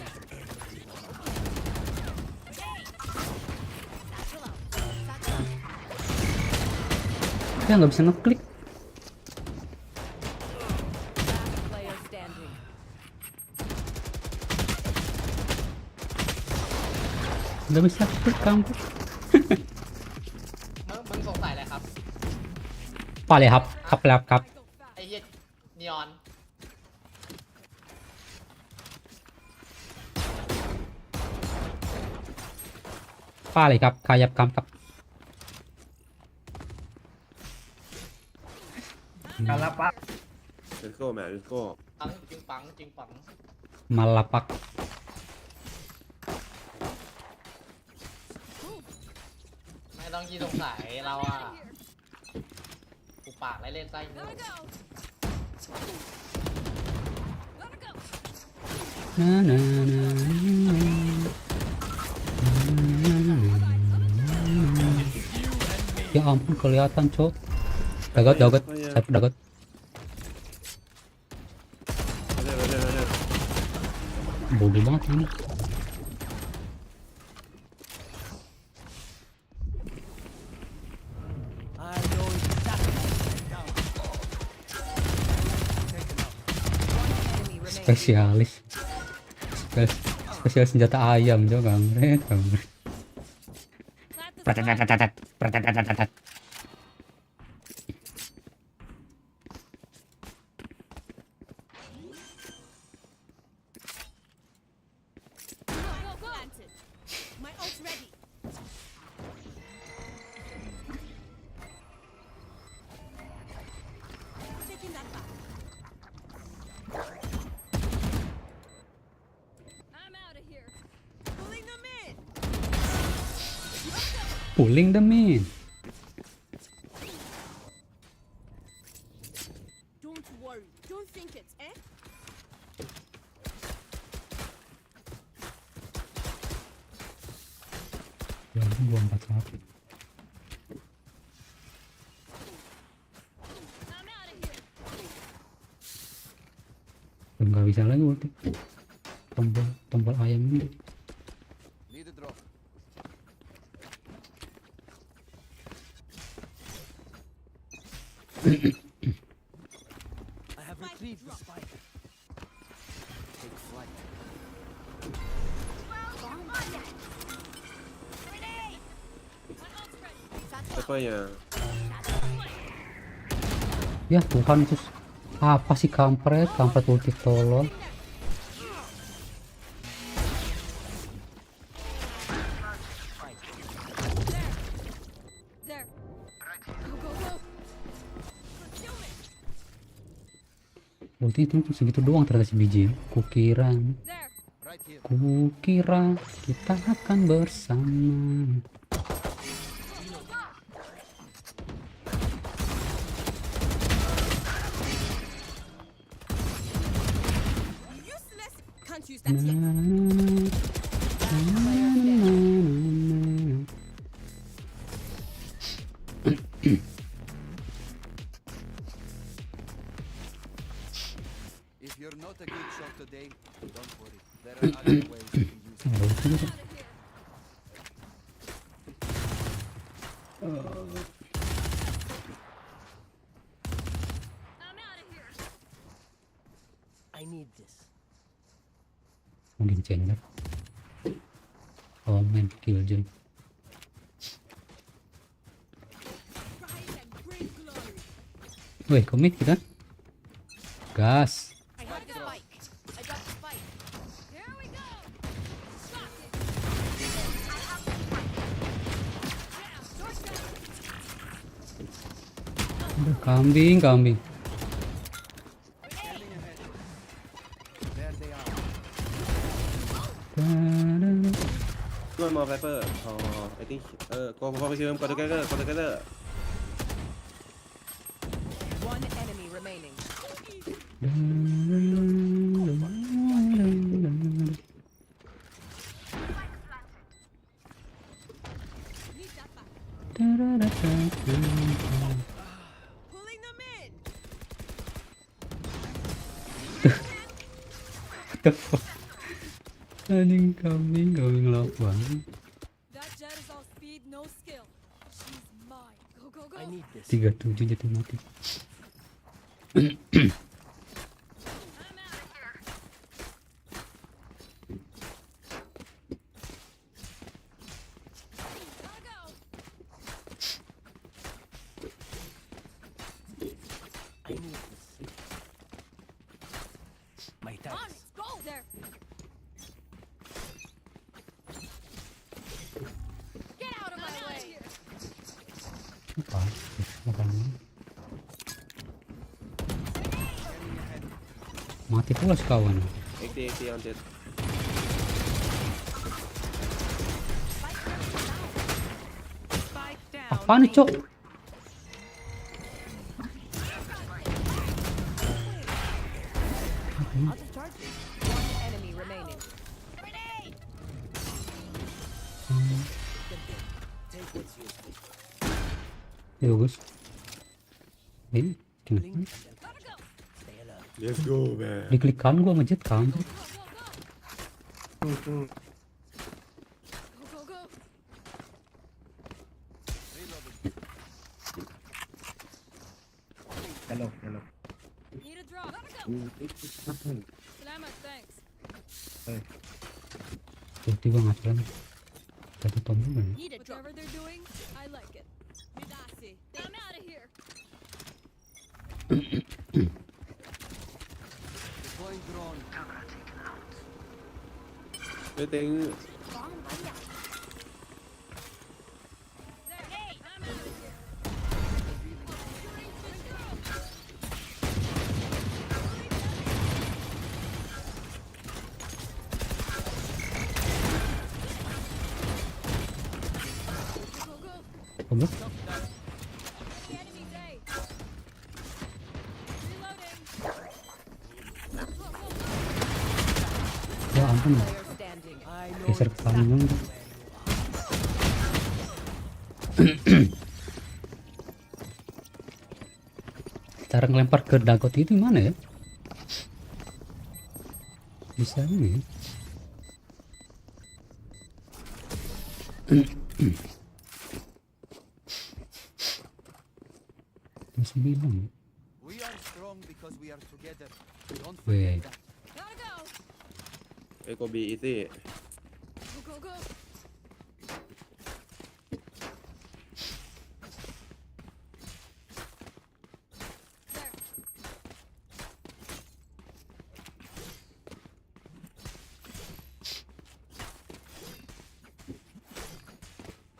Ya nggak bisa ngeklik. Last player standing. Nggak bisa klik kampus. มึงสงสัยอะไรครับ ปาเลยครับครับแล้วครับ ไอ้เหี้ยนีออน ปาเลยครับขยับคำครับ Let's go man, let's go. ปังจึงปังจึงปัง มาลาปัก ไม่ต้องขี้สงสัยเราอ่ะกูปากไรเล่นไส้งู นะนะนะya ampun kelihatan cok. Dagot dagot saya dagot. Bodoh banget ini. Spesialis spesialis senjata ayam juga nggak ngeret. Pratatatat. My ult's ready. Taking that back. I'm out of here. Pulling them in. Pulling them in. Don't worry. Don't think it's Ya, 24 I'm out of here. nggak bisa lagi ulti. Tombol ayam ini. Need a drop. I have retrieved the spike. Take flight. Apanya? Ya Tuhan Yesus. Apa sih kampret ulti tolol. There. Go, go, go. Concealment. Ulti itu segitu doang ternyata si biji. Kukira There. Right here. Kukira kita akan bersama. Useless. Can't use that Na, yet. na, na, na, na, na. If you're not a good shot today, don't worry. There are other ways you can use it. Ada ulti gitu. I'm out of here. I need this. Mungkin cender. Oh man, killjoy. Rise and bring glory. Weh, komit kita. Gas. I got the spike. I got the spike. Here we go. Stop it. Down. Doors down. Aduh, kambing. There they are. One more Viper. Oh, I think. Go together. One enemy remaining. Need that back. Pulling them in. What the fuck? Anjing kambing lock banget. That jet is all speed, no skill. She's mine. Go, go, go. 37 jatuh mati. On it, go there. Get out of my way. Apa? Makanya. Mati pula sekawan. 80 on dead. Spike down. Apaan nih, Cok? I'll just charge you. One enemy remaining. Ya bagus. Ini gimana? Let's go, man. Diklik kan gua ngejet kan. Go, go, go. Hello. Need a drop. Salamat, thanks. Tiba-tiba ngacuran. Satu tombol kan? Need a drop. Whatever they're doing, I like it. Midasi. I'm out of here. Deploying drone. I think Hey, I'm out of here. Go, go. Tombol? The enemy's A. Reloading. Ya ampun. Player standing. Geser ke kanan. Cara ngelempar ke dagot itu mana ya? Bisa ini. Sembilan. We are strong because we are together. Don't Weh. forget that. Gotta go. Eko be easy. Go, go, go. There.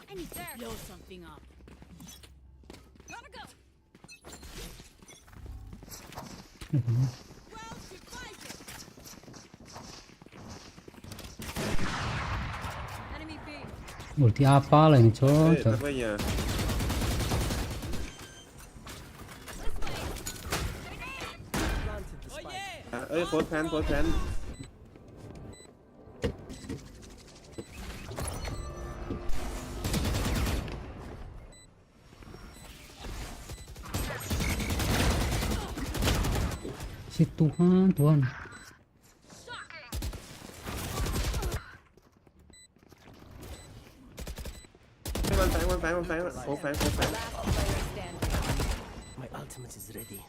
I need to blow something up. Gotta go. Well, she fight it. Enemy B. Ulti apa lah ini, Cok? Apa ya? Close plan. Si Tuhan. One fang. Last player standing. My ultimate is ready.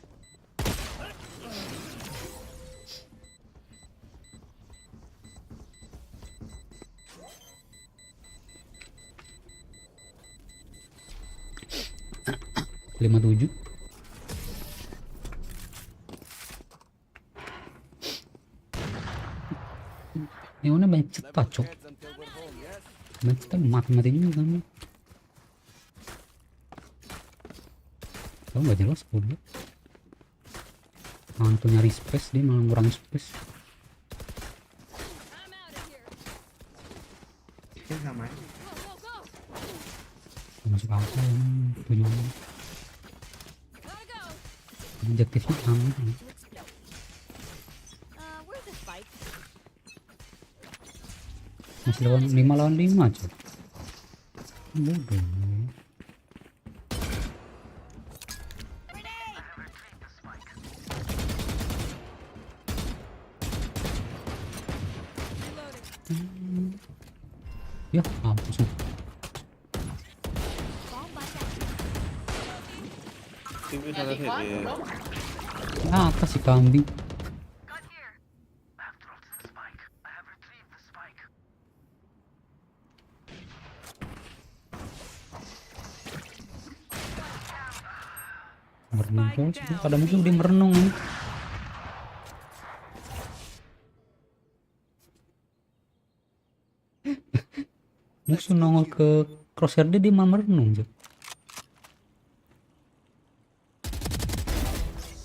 Lima 7. Ini mana banyak cepat, Cok. Heads until we're home, yes? Banyak cepat mati juga kan. Tahu nggak jelas bodoh. Mantu nyari space dia malah ngurangin space. I'm out of here. Kan sama. Go, go, go. Masuk apa tujuannya? Gotta go. Objektifnya aman. To explode. Where's the spike? Masih lawan 5 lawan 5, Cok. Bodoh. Think we เนี่ย can ดีกว่า hit เนาะ Apa sih kambing? Merenung terus, pada musuh dia merenung nih. Musuh nongol ke crosshair dia malah merenung. Jok.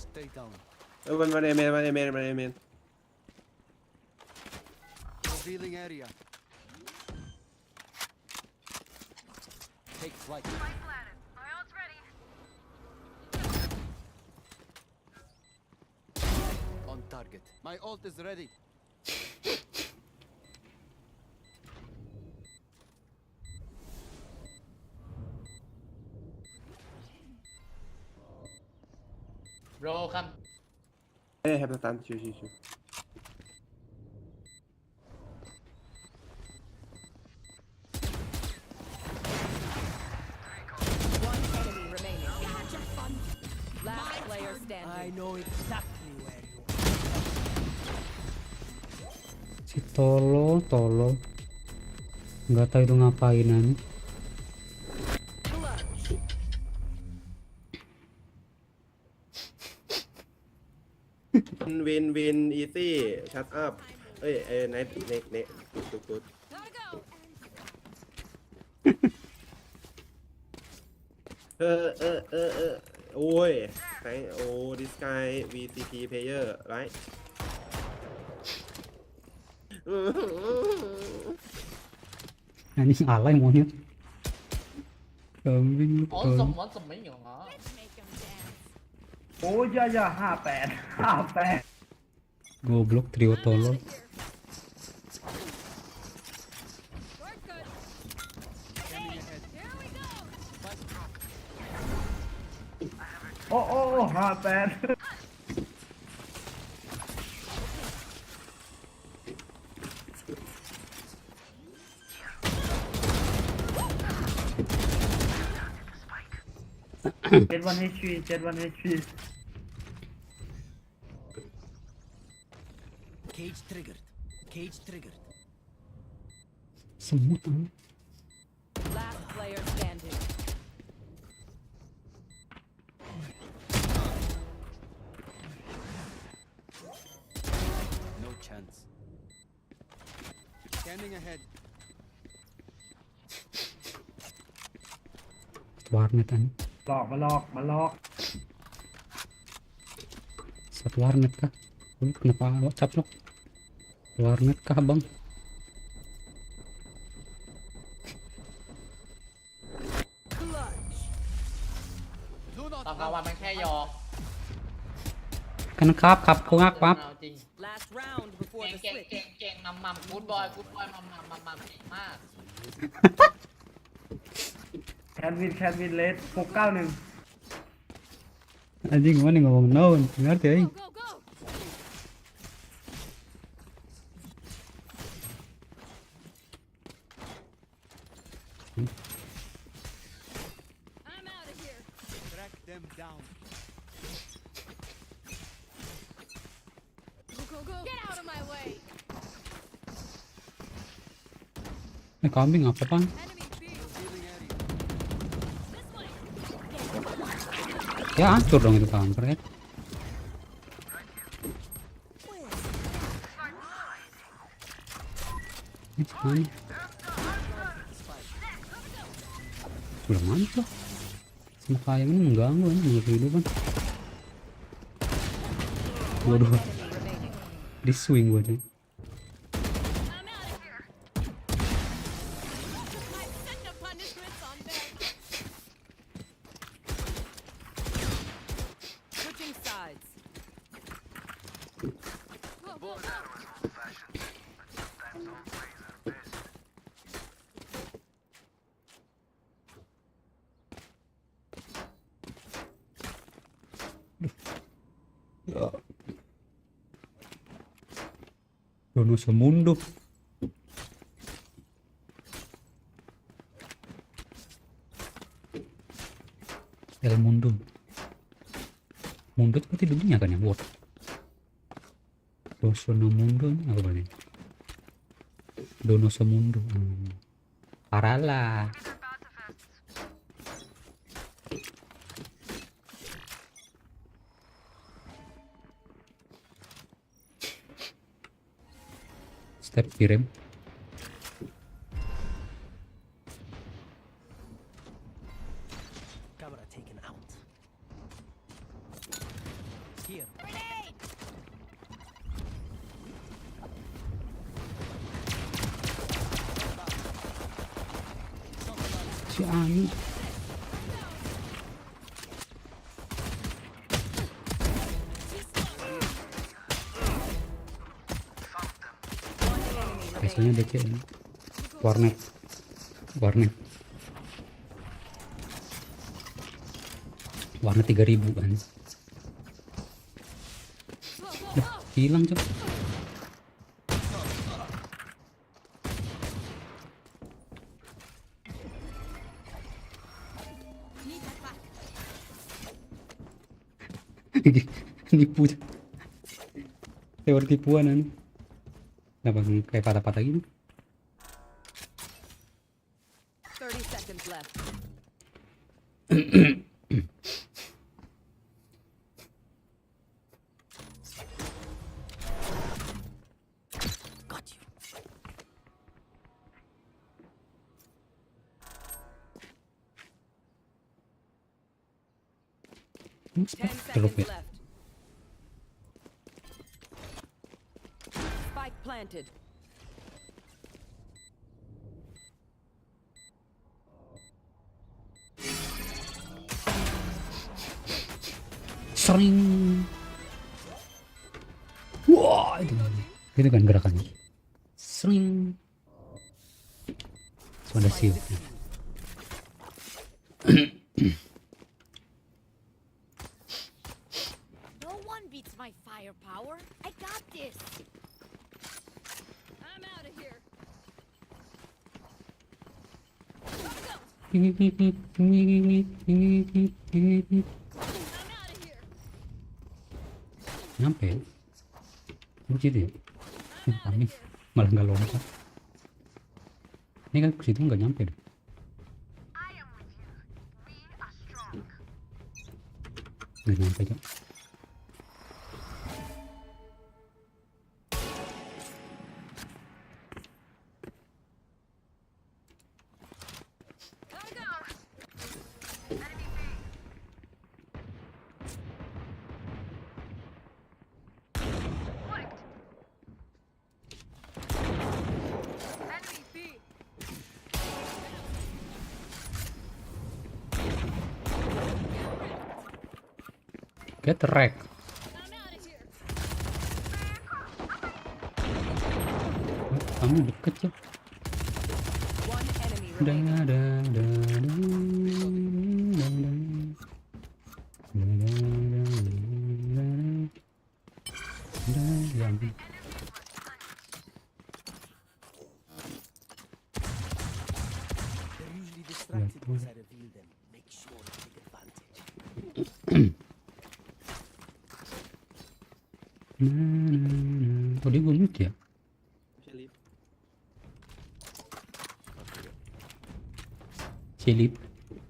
Stay down. One amen. Revealing area. Take flight. On target. My ult is ready. bro come Hey, have the time. Chill. One enemy remaining. Last player standing. I know exactly where you Si tolol. Nggak tahu itu ngapain nih. Win easy. Shut up. Nice. Good. Gotta go. Ôi, this guy VCT player, right? Anjing alay monyet. Kambing lu อ๋อ tolol. สมไม่เหรอ Make them dance. โอ้ยอย่า58 Goblok trio tolol. We're good. Hey, here we go. โอ้58 71 HP. Cage triggered. Semut ah. Last player standing. No chance. Scanning ahead. Warnet an. มาลอก Satu warnet kah? Lu kenapa caplok? Warnet kah bang? Do not ตอนกลางวันมันแค่หยอก Kan kap kungak pap. เอาจริง Last round before the เก่ง switch. เก่งมัมกูดบอยมัมเก่งมาก แคนวินเลส691 Anjing mana ngomong naon? Ngerti Go, aing. go, go. I'm out of here. track them down. Go, go, go. Get out of my way. Kambing apa bang? Enemy B. Revealing area. This way. Ya hancur dong itu kampret. Ini mana? Sudah mantap. Sama kayak ini mengganggu ini mengganggu kehidupan. Waduh, Enemy remaining. di swing gue nih. I'm out of here. I set the punishments on them. Switching sides. Go, go, go. Dono semundo. El mundo. Mundo itu berarti dunia kan ya, word. Dosono mundo ini apa berarti? Donoso mundo. Parala. Step kirim. Camera taken out. Here. Si Ani. Biasanya DC ini. Warnet. Warnet 3000 kan. Hilang cok. Nipu. Teori tipuan kan. Kenapa kayak patah-patah gitu? 30 seconds left. Got you. Terus ya. Left. Spike planted. Sering. Wah, itu kan gerakannya. Sering. Ada shield. No one beats my firepower. I got this. I'm out of here. Nyampe begitu ya. Kami malah nggak lompat. Ini kan ke situ nggak nyampe deh. Nggak nyampe kan. Get wrecked. Kamu deket ya. One enemy Da remaining. da da da ya ampun. They're usually distracted once I reveal them. Make sure to take advantage. Oh dia belum mute ya?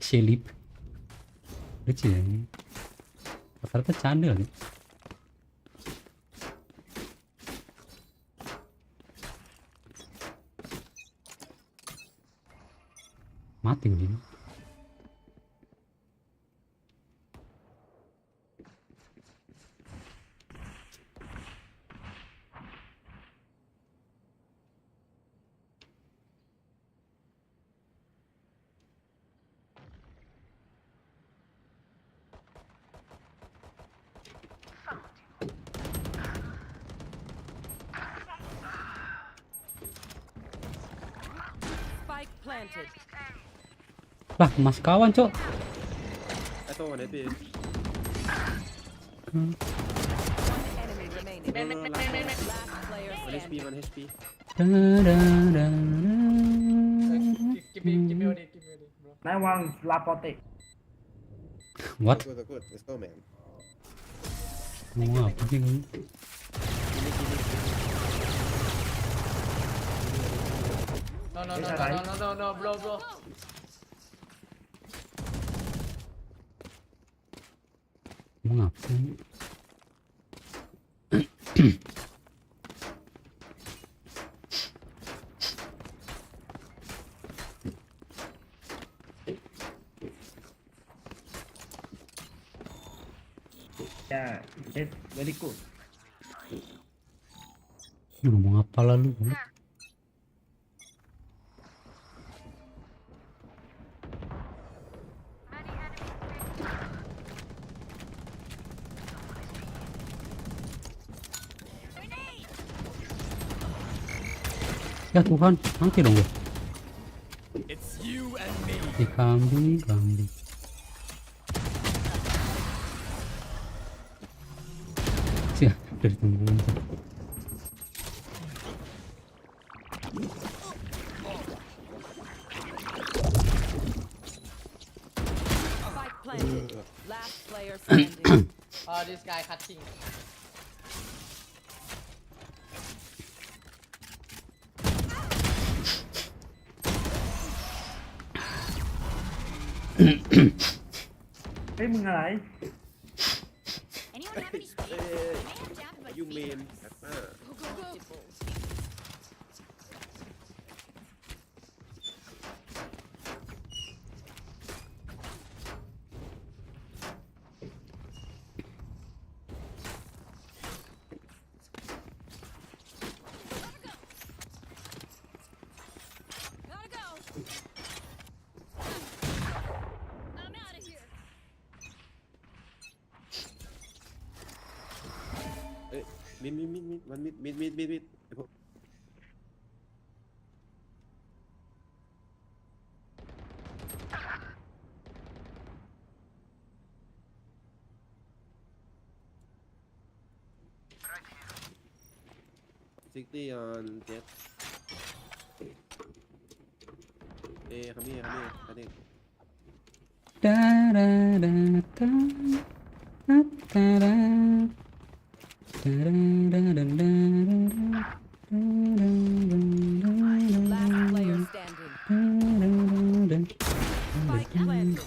Selip lucu ya. Rata-rata canda kan? Mati begini. Spike planted. Lah mas kawan cok. Atau one HP. One enemy remaining. Last player One HP, standing. one HP. Da, da, da, da. Keep me on it, bro. Nine one Lapote. What? Good, good. Let's go, man. Ngomong apa sih kamu? No, bro. Ngomong apa sih? Yeah, it's very good. Ngomong apa lalu? Ya Tuhan, mati dong gue. It's you and me. Kambing. Siap, dari tungguin tuh. Spike planted. Last player standing. Oh, this guy cutting. Ê,มึงอะไร Anyone have any space? I am jabbed by ยูเม feet. นแอปเปอร์ Go, go, go. Gotta go. I'm out of here. เอ้ยมิดมันมิดไอ้พวก60 on jet คัมมี่คันนี้ Da da da da da da da Last player standing. Spike planted.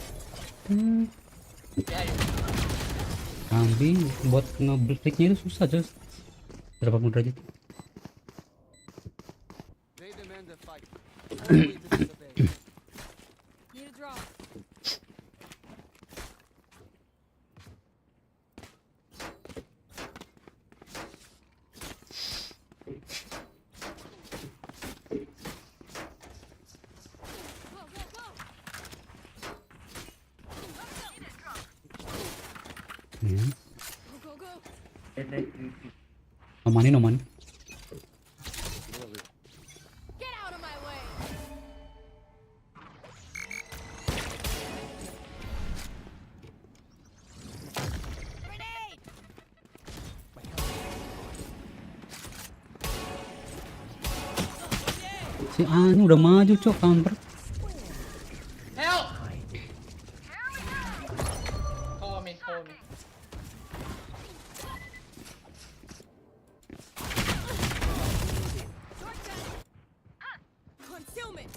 Kambing buat nge-breaknya itu susah Jos. Berapa pun derajat. They demand a fight. Only to disobey. Need a drop. Go, go, go. Ya. Go, go, go. เอ็ดเอ็ด No money. Get out of my way. Grenade. Si Anu udah maju cok kampret. Help! Cover me. Concealment.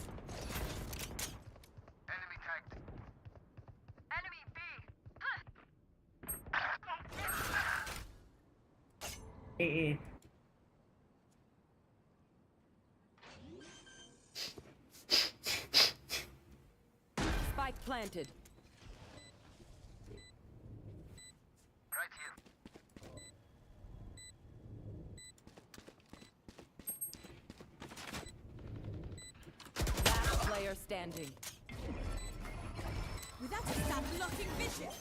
Enemy tagged. Enemy B. เอเอ Spike planted. Right here. Last player standing. Without a stop blocking vision.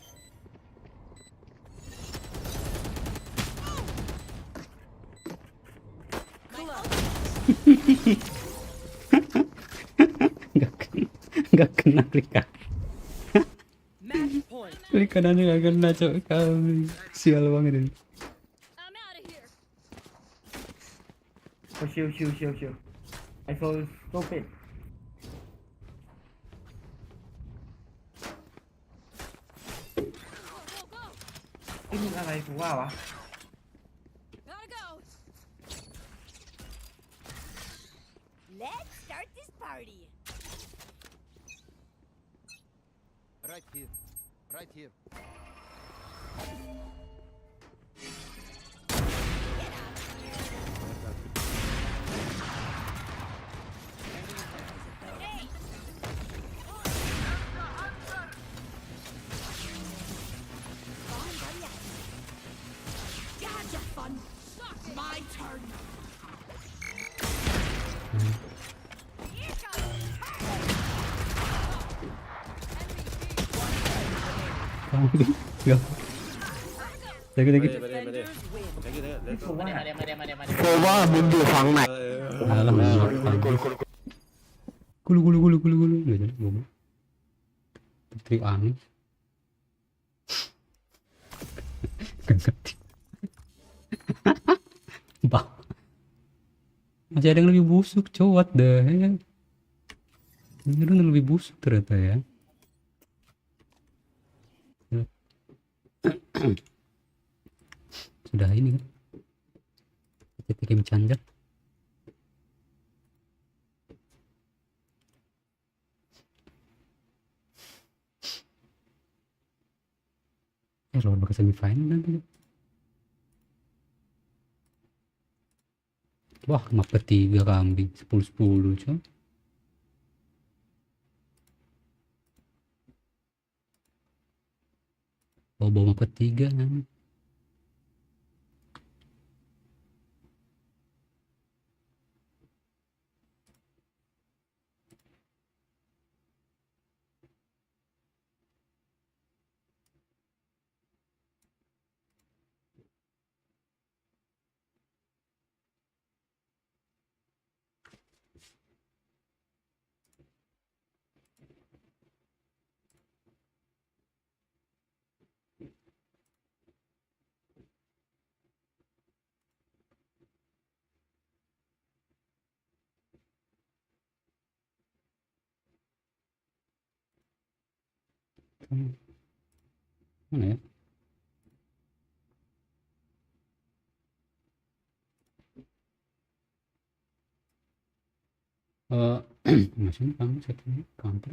Gak kena klik Match point. klik kanannya gak kena cok kambing. Sial banget ini. I'm out of here. โอ้ชิวไอโฟนโซเป็ด Go, go, go. นี่มึงอะไรกูว่าวะ party. Right here. Right here. Gotcha, fun. My turn. Không biết được. Đây cái Mày đi, mày đi, mày đi. Đấy cái đấy, let's go. มาเดี๋ยวมาเดี๋ยวมาเดี๋ยวมาเดี๋ยวมาเดี๋ยว เพราะว่ามึงอยู่ฝั่งไหน à là mình culu culu culu culu culu người ta ngủ triệt án cần cất bảo masih ada yang lebih busuk cowok, what the hell ini ada yang lebih busuk ternyata ya. Sudah ini kan kita game changer. Lawan ke semifinal nanti. Wah, map ketiga kambing 10-10 coy. Bawa map ketiga kan. Mana ya? Masih kamu setnya counter.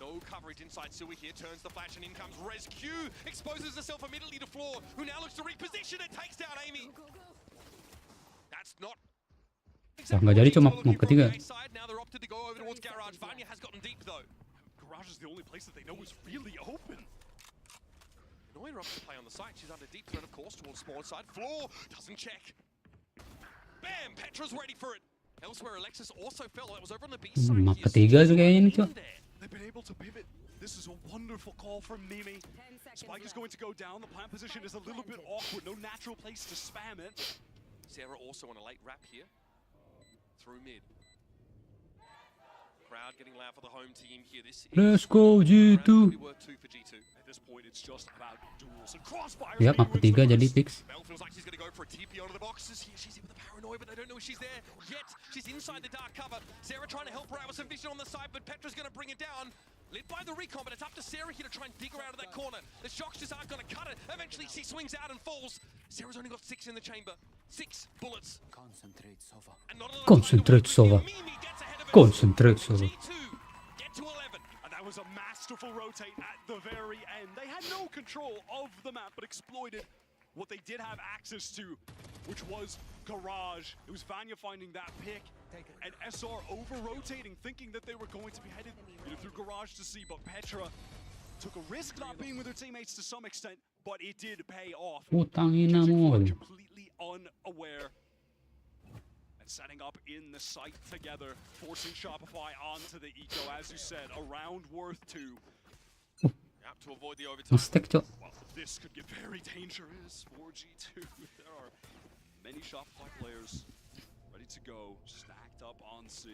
No coverage inside Sui here, turns the flash and in comes Rescue, exposes herself immediately to Floor, who now looks to reposition and takes down Amy. That's not Nggak jadi cuma map ketiga. Now they're opted to go over towards Garage. Vanya has gotten deep though. Garage is the only place that they know is really open. Noira up to play on the site. She's under deep threat, of course, towards spawn side. Floor doesn't check. Bam! Petra's ready for it. Elsewhere, Alexis also fell. That was over on the B side. Map ketiga tuh kayaknya nih coy. They've been able to pivot. This is a wonderful call from Mimi. Spike is going to go down. The plant position is a little bit awkward. No natural place to spam it. Sarah also on a late wrap here. Through mid. Crowd getting loud for the home team here. This is Let's go G2. worth 2 for G2. At this point, it's just about duels and crossfires. Ya map ketiga jadi fix. Bell feels like she's going to go for a TP onto the boxes here. She's in with the paranoia, but they don't know she's there yet. She's inside the dark cover. Sarah trying to help her out with some vision on the side, but Petra's going to bring it down. Led by the recon, but it's up to Sarah here to try and dig her out of that corner. The shocks just aren't going to cut it. Eventually, she swings out and falls. Sarah's only got 6 in the chamber. 6 bullets. Concentrate, Sova. And not a lot of Concentrate, time to Sova. work with. Mimi gets ahead of it. Concentrate, Sova. G2 get to 11. And that was a masterful rotate at the very end. They had no control of the map, but exploited what they did have access to, which was Garage. It was Vanya finding that pick, and SR over-rotating, thinking that they were going to be headed through Garage to C, but Petra took a risk not being with her teammates to some extent, but it did pay off. Putangin na mo. Completely unaware. And setting up in the site together, forcing Shopify onto the eco, as you said, a round worth 2. Out to avoid the overtime. Mistake coy. Well, this could get very dangerous for G2. There are many Shopify players ready to go, stacked up on C.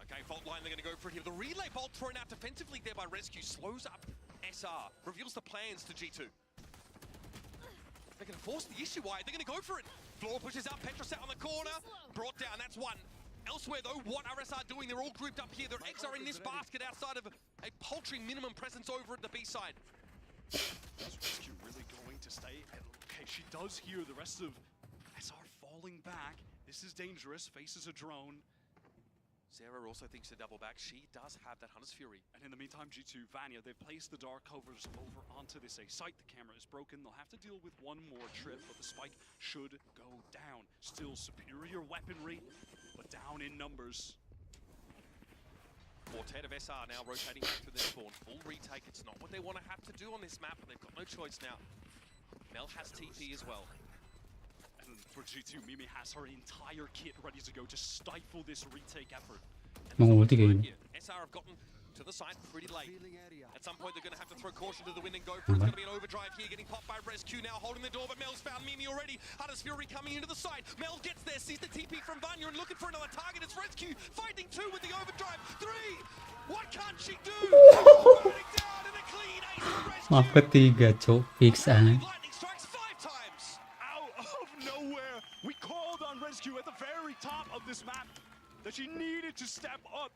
Okay, fault line, they're going to go for it here. The relay bolt thrown out defensively there by Rescue slows up SR, reveals the plans to G2. They're going to force the issue wide. They're going to go for it. Floor pushes up, Petra sat on the corner, brought down, that's 1. Elsewhere though, what are SR doing? They're all grouped up here. Their eggs are in this basket outside of a paltry minimum presence over at the B side. Is Rescue really going to stay? Okay, she does hear the rest of SR falling back. This is dangerous. Faces a drone. Sarah also thinks to double back. She does have that Hunter's Fury. And in the meantime, G2, Vanya, they've placed the dark covers over onto this A site. The camera is broken. They'll have to deal with one more trip, but the spike should go down. Still superior weaponry, but down in numbers. Quartet of SR now rotating back to their spawn. Full retake. It's not what they want to have to do on this map, but they've got no choice now. Mel has TP as well. And for G2, Mimi has her entire kit ready to go to stifle this retake effort. Mang ulti kìa. SR have gotten to the side pretty late. At some point, they're going to have to throw caution to the wind and go for it. It's going to be an overdrive here, getting popped by Rescue now, holding the door, but Mel's found Mimi already. Hunter's Fury coming into the side. Mel gets there, sees the TP from Vanya and looking for another target. It's Rescue fighting two with the overdrive. 3! What can't she do? Burning down and a clean ace for Rescue. Off ketiga, cok. Fix aja. Lightning strikes 5 times. Out of nowhere, we called on Rescue at the very top of this map that she needed to step up.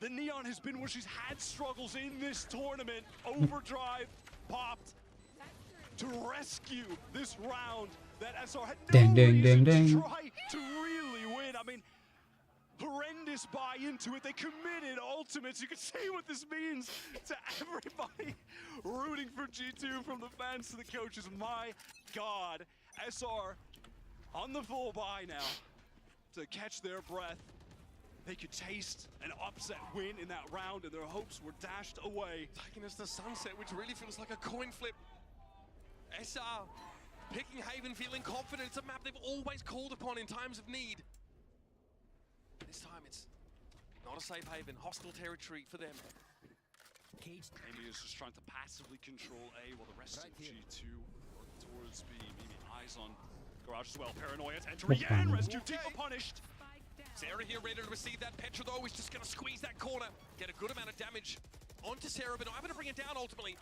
The Neon has been where she's had struggles in this tournament. Overdrive popped to rescue this round that SR had no reason to try to really win. I mean, horrendous buy into it. They committed ultimates. You can see what this means to everybody rooting for G2, from the fans to the coaches. My God, SR on the full buy now to catch their breath. They could taste an upset win in that round, and their hopes were dashed away. Taking us to sunset, which really feels like a coin flip. SR picking Haven, feeling confident. It's a map they've always called upon in times of need. This time it's not a safe haven, hostile territory for them. Amy is just trying to passively control A while the rest of G2 work towards B. Mimi eyes on Garage as well. Paranoia to enter again. Rescue Tifa punished. Sarah here ready to receive that. Petra though is just going to squeeze that corner, get a good amount of damage onto Sarah, but I'm going to bring it down ultimately.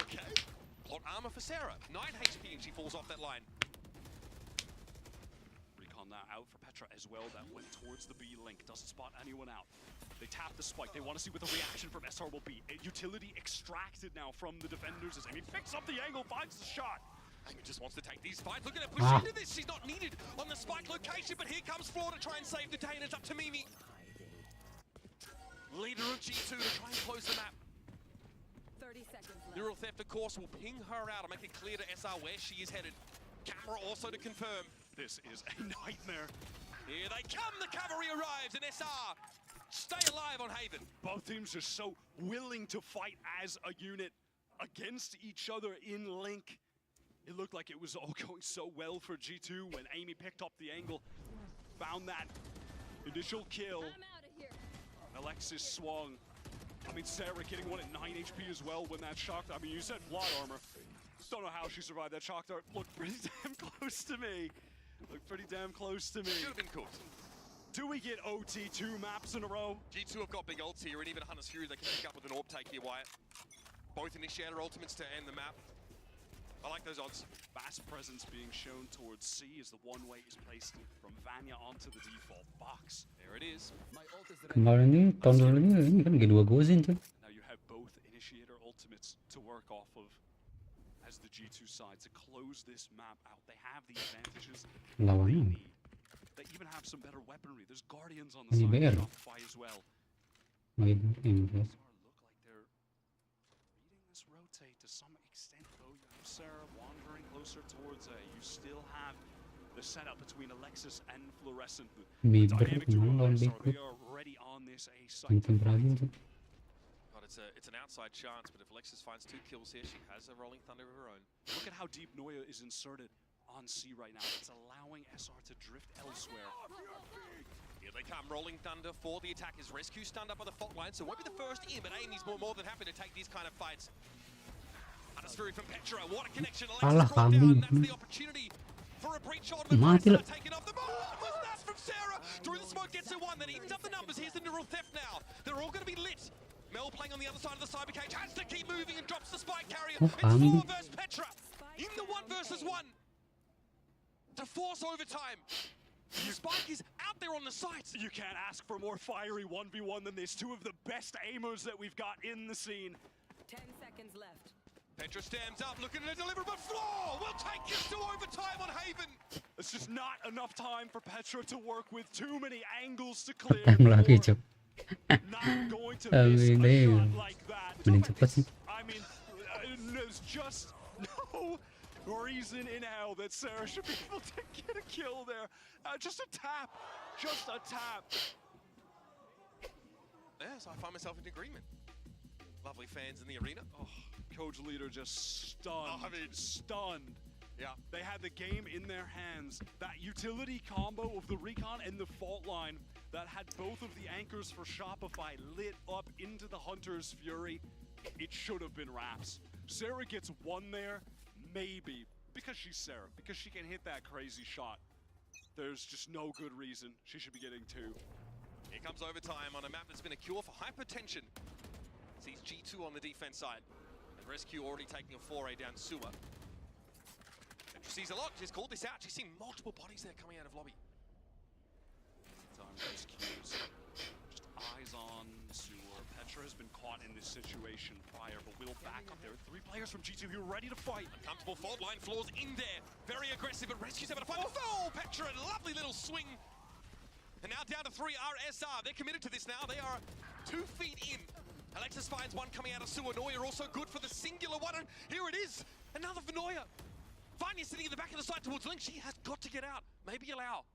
Okay. Plot armor for Sarah. 9 HP and she falls off that line. Recon now out for Petra as well. That went towards the B link. Doesn't spot anyone out. They tap the spike. They want to see what the reaction from SR will be. Utility extracted now from the defenders as Amy picks up the angle, finds the shot. Amy just wants to take these fights. Look at her push into this. She's not needed on the spike location, but here comes Floor to try and save the day, and it's up to Mimi. Leader of G2 to try and close the map. 30 seconds left. Neural Theft, of course, will ping her out and make it clear to SR where she is headed. Camera also to confirm. This is a nightmare. Here they come. The cavalry arrives, and SR stay alive on Haven. Both teams are so willing to fight as a unit against each other in Link. It looked like it was all going so well for G2 when Amy picked up the angle, found that initial kill. I'm out of here. Alexis swung. I mean, Sarah getting one at 9 HP as well when that shock. I mean, you said plot armor. Don't know how she survived that shock dart. Looked pretty damn close to me. Looked pretty damn close to me. Should have been cooked. Do we get OT 2 maps in a row? G2 have got big ults here, and even Hunter's Fury they can pick up with an AWP take here, Wyatt. Both initiator ultimates to end the map. I like those odds. Fast presence being shown towards C as the one-way is placed from Vanya onto the default box. There it is. Kemarin ini tahun lalu ini kan G2 Gozin tuh. Now you have both initiator ultimates to work off of as the G2 side to close this map out. They have the advantages they Lawannya. need. They even have some better weaponry. There's Guardians on the side IBR. of Shopify as well. Main SR look like they're reading this rotate to some extent, though. You have Sarah wandering closer towards A. You still have the setup between Alexis and Fluorescent. Bieber Dynamic duo lawan of SR, Bieber. they are already on this A site. Mungkin Brazil tuh. God, it's an outside chance, but if Alexis finds 2 kills here, she has a Rolling Thunder of her own. Look at how deep Noya is inserted on C right now. It's allowing SR to drift elsewhere. Here they come, Rolling Thunder for the attackers. Rescue stunned up on the fault line, so it won't be the first in, but Amy's more than happy to take these kind of fights. Hunter's Fury from Petra, what a connection. Alexis brought down, that's the opportunity for a breach ornament. Mati lah. Taking off the ball. That's from Sarah. Through the smoke gets it one, then evens up the numbers. Here's the Neural Theft now. They're all going to be lit. Mel playing on the other side of the cyber cage, has to keep moving and drops the spike carrier. It's Floor versus Petra. In the 1 versus 1. To force overtime. Spike is out there on the site. You can't ask for more fiery 1v1 than this. Two of the best aimers that we've got in the scene. 10 seconds left. Petra stands up, looking to deliver, but Floor will take this to overtime on Haven. It's just not enough time for Petra to work with. Too many angles to clear. Đang lo kìa chụp. Not going to Ờ, miss a đây shot like that. mình định chụp quá xí. I mean, there's just no reason in hell that Sarah should be able to get a kill there. Just a tap. Just a tap. Yes, I find myself in agreement. Lovely fans in the arena. Oh, Coach Leader just stunned. I mean, stunned. Yeah. They had the game in their hands. That utility combo of the Recon and the Fault Line that had both of the anchors for Shopify lit up into the Hunter's Fury. It should have been Raps. Sarah gets one there, maybe, because she's Sarah, because she can hit that crazy shot. There's just no good reason she should be getting two. Here comes overtime on a map that's been a cure for hypertension. Sees G2 on the defense side. And Rescue already taking a foray down sewer. Petra sees a lot. She's called this out. She's seen multiple bodies there coming out of lobby. Time Rescues. Just eyes on sewer. Petra has been caught in this situation prior, but will back up there. Three players from G2 who are ready to fight. Comfortable fault line floors in there. Very aggressive, but Rescue's able to fight. Oh, Petra, a lovely little swing. And now down to 3 RSR. They're committed to this now. They are 2 feet in. Alexis finds one coming out of sewer. Noya also good for the singular one. And here it is. Another for Noya. Vanya sitting in the back of the site towards Link. She has got to get out. Maybe allow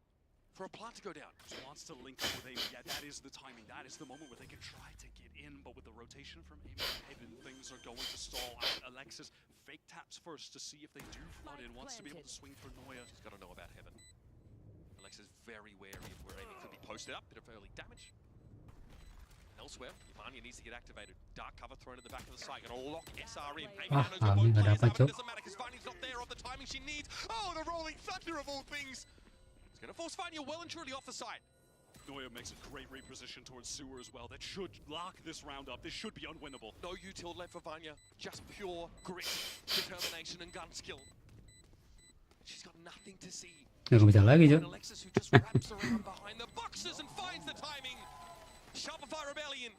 for a plant to go down. Just wants to link up with Amy. Yeah, that is the timing. That is the moment where they can try to get in. But with the rotation from Amy and Haven, things are going to stall out. Alexis fake taps first to see if they do flood in. Wants to be able to swing for Noya. She's got to know about Heaven. Alexis very wary of where Amy could be posted up. Bit of early damage. Elsewhere, Vanya needs to get activated. Dark cover thrown at the back of the site. Gonna lock SR in. Amy knows where both players are, but it doesn't matter because Vanya's not there on the timing she needs. Oh, the rolling thunder of all things. It's gonna force Vanya well and truly off the site. Noya makes a great reposition towards sewer as well. That should lock this round up. This should be unwinnable. No util left for Vanya. Just pure grit, determination, and gun skill. She's got nothing to see. Không trả lagi chứ. Alexis who just wraps around behind the boxes and finds the timing. Shopify Rebellion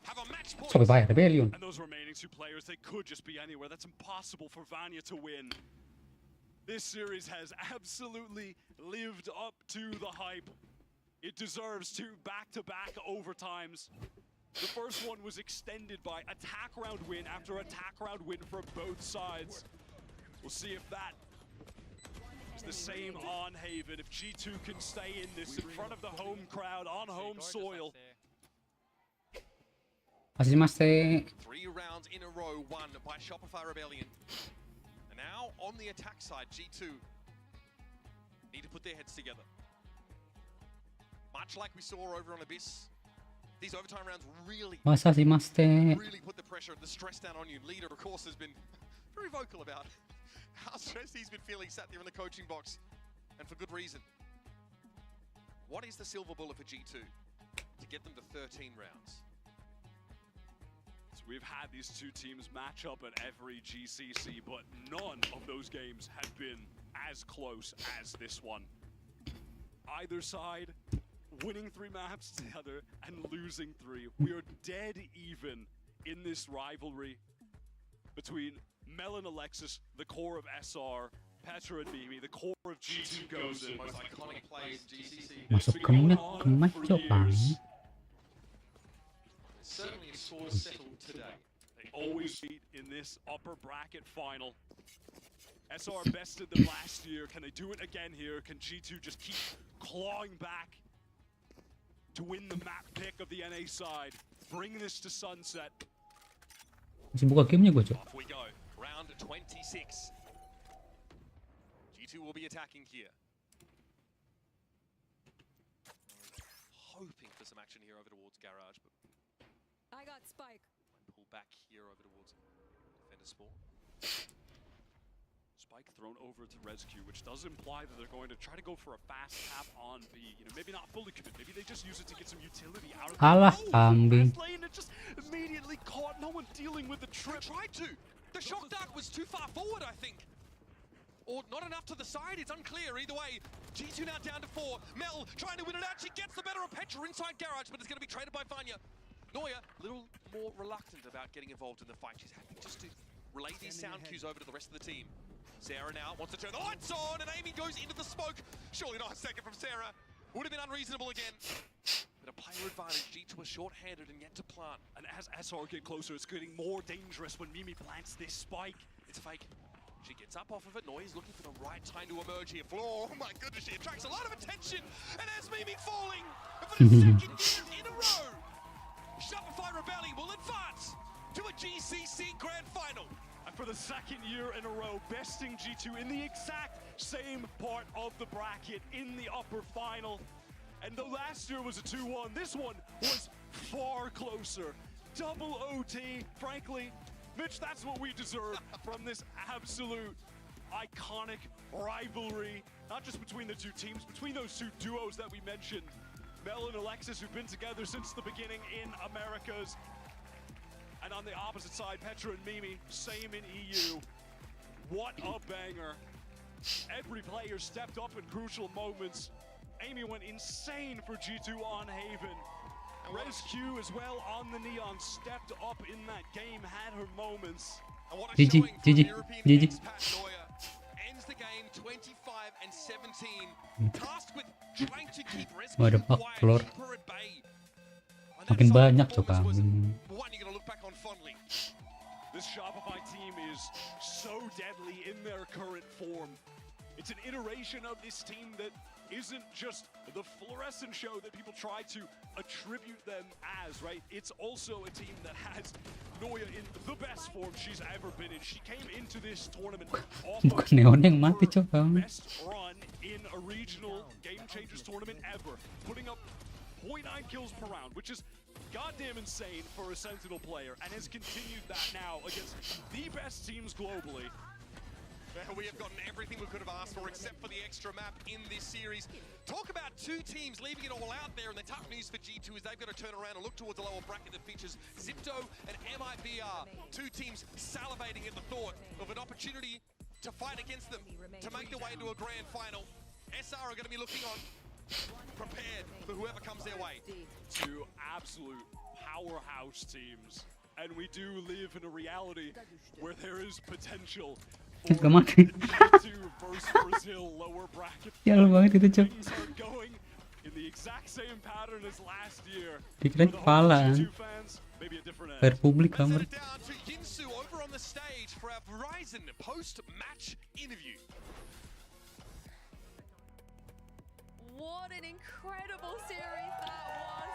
have a match point. Shopify Rebellion. And those remaining 2 players, they could just be anywhere. That's impossible for Vanya to win. This series has absolutely lived up to the hype. It deserves 2 back-to-back overtimes. The first one was extended by attack round win after attack round win for both sides. We'll see if that is the same on Haven. If G2 can stay in this in front of the home crowd on home soil. 走りまして。 3 rounds in a row won by Shopify Rebellion. And now on the attack side, G2 need to put their heads together. Much like we saw over on Abyss, these overtime rounds really put the pressure and the stress down on you. Leader, of course, has been very vocal about how stressed he's been feeling sat there in the coaching box, and for good reason. What is the silver bullet for G2 to get them to 13 rounds? So we've had these 2 teams match up at every GCC, but none of those games have been as close as this one. Either side winning 3 maps to the other and losing 3. We are dead even in this rivalry between Mel and Alexis, the core of SR, Petra and Mimi, the core of G2 goes in. Most iconic plays GCC. Masuk ke match bang. Certainly a score settled today. They always meet in this upper bracket final. SR bested them last year. Can they do it again here? Can G2 just keep clawing back to win the map pick of the NA side? Bring this to sunset. Masih buka gamenya gue, Cok. Off we go. Round 26. G2 will be attacking here. Hoping for some action here over towards Garage, but I got Spike. might pull back here over towards Defender Spawn. Spike thrown over to Rescue, which does imply that they're going to try to go for a fast tap on B. You know, maybe not fully commit. Maybe they just use it to get some utility out of it. Alah, kambing. Fast lane, it just immediately caught. No one dealing with the trip. Tried to. The shock dark was too far forward, I think. or not enough to the side. It's unclear either way. G2 now down to 4. Mel trying to win it out. She gets the better of Petra inside Garage, but it's going to be traded by Vanya. Noya, a little more reluctant about getting involved in the fight. She's happy just to relay these sound cues over to the rest of the team. Sarah now wants to turn the lights on, and Amy goes into the smoke. Surely not a second from Sarah. Would have been unreasonable again. But a player advantage, G2 are short-handed and yet to plant. And as SR get closer, it's getting more dangerous when Mimi plants this spike. It's a fake. She gets up off of it. Noya's looking for the right time to emerge here. Floor, oh my goodness, she attracts a lot of attention. And as Mimi falling for the second year in a row, Shopify Rebellion will advance to a GCC Grand Final. And for the second year in a row, besting G2 in the exact same part of the bracket in the upper final. And the last year was a 2-1. This one was far closer. Double OT, frankly. Mitch, that's what we deserve from this absolute iconic rivalry, not just between the two teams, between those two duos that we mentioned. Mel and Alexis, who've been together since the beginning in Americas. And on the opposite side, Petra and Mimi, same in EU. What a banger. Every player stepped up in crucial moments. Amy went insane for G2 on Haven. Rescue as well on the Neon, stepped up in that game, had her moments. And what a GG, showing from GG, European GG. expat Noya. Ends the game 25-17. Tasked with trying to keep Rescue Waduh, quiet, Floor. keep her at bay. And that Makin side banyak tuh performance was kambing. one you're gonna look back on fondly. This Shopify team is so deadly in their current form. It's an iteration of this team that isn't just the fluorescent show that people try to attribute them as, right? It's also a team that has Noya in the best form she's ever been in. She came into this tournament off of Bukan Neon yang mati her coba. best run in a regional Game Changers tournament ever, putting up 0.9 kills per round, which is goddamn insane for a Sentinel player, and has continued that now against the best teams globally. Well, we have gotten everything we could have asked for except for the extra map in this series. Talk about two teams leaving it all out there, and the tough news for G2 is they've got to turn around and look towards the lower bracket that features Zipto and MIBR. Two teams salivating at the thought of an opportunity to fight against them, to make their way into a grand final. SR are going to be looking on, prepared for whoever comes their way. Two absolute powerhouse teams. And we do live in a reality where there is potential for Gak mati. G2 versus Brazil lower bracket. Sial banget itu cok. Things are going in the exact same pattern as last year. Dikirain For the kepala. G2 fans, maybe a different end. Republik Let's kamar. head it down to Yinsu over on the stage for our Verizon post-match interview. What an incredible series that was.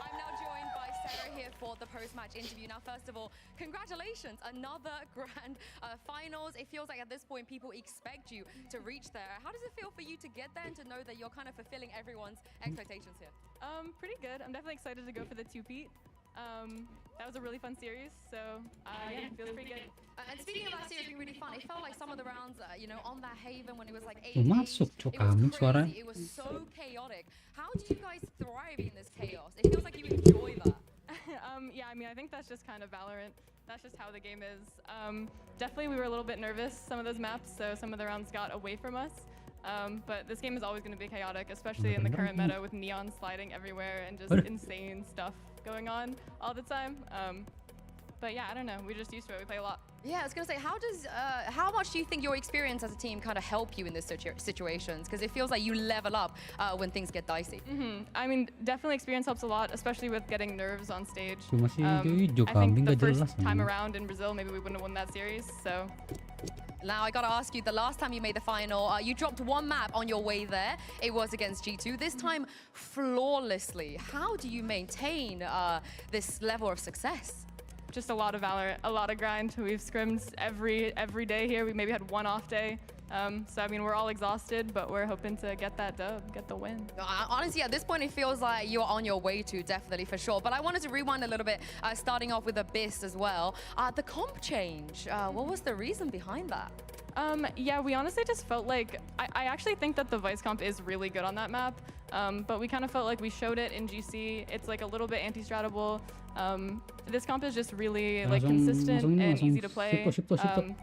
I'm now joined by Sarah here for the post-match interview. Now, first of all, congratulations, another grand finals. It feels like at this point people expect you to reach there. How does it feel for you to get there and to know that you're kind of fulfilling everyone's expectations here? Pretty good. I'm definitely excited to go for the two-peat. That was a really fun series, so yeah, it feels pretty good. And speaking of that series being really fun, it felt like some of the rounds, you know, on that Haven when it was like 8 Oh, games, masuk, cok, it was kambing suara. crazy. It was so chaotic. How do you guys thrive in this chaos? It feels like you enjoy that. Yeah, I mean, I think that's just kind of Valorant. That's just how the game is. Definitely, we were a little bit nervous some of those maps, so some of the rounds got away from us. But this game is always going to be chaotic, especially in the current meta with Neon sliding everywhere and just insane stuff going on all the time. But yeah, I don't know. We're just used to it. We play a lot. Yeah, I was gonna say, how much do you think your experience as a team kind of help you in this situations? Because it feels like you level up when things get dicey. I mean, definitely experience helps a lot, especially with getting nerves on stage. Cuma si hijau I kambing think the gak first jelas. time namanya. around in Brazil, maybe we wouldn't have won that series. So Now I gotta ask you, the last time you made the final, you dropped one map on your way there. It was against G2. This time, flawlessly. How do you maintain this level of success? just a lot of Valorant, a lot of grind. We've scrimmed every day here. We maybe had one off day. So I mean, we're all exhausted, but we're hoping to get that dub, get the win. Honestly, at this point, it feels like you're on your way to, definitely, for sure. But I wanted to rewind a little bit, starting off with Abyss as well. The comp change, what was the reason behind that? Yeah, we honestly just felt like, I actually think that the Vice comp is really good on that map, but we kind of felt like we showed it in GC. It's like a little bit anti-stratable. This comp is just really like consistent and easy to play.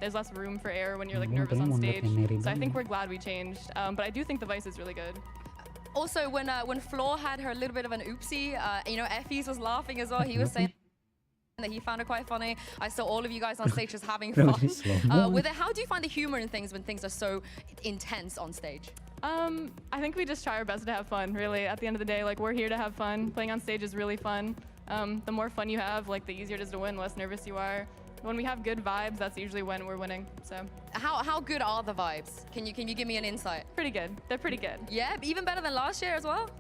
There's less room for error when you're like nervous on stage. So I think we're glad we changed, but I do think the Vice is really good. Also, when Floor had her little bit of an oopsie, you know, Effie's was laughing as well. He was saying that he found it quite funny. I saw all of you guys on stage just having fun with it. How do you find the humor in things when things are so intense on stage? I think we just try our best to have fun, really. At the end of the day, like, we're here to have fun. Playing on stage is really fun. The more fun you have, like, the easier it is to win, less nervous you are. When we have good vibes, that's usually when we're winning, so. How good are the vibes? Can you give me an insight? Pretty good. They're pretty good. Yeah, even better than last year as well?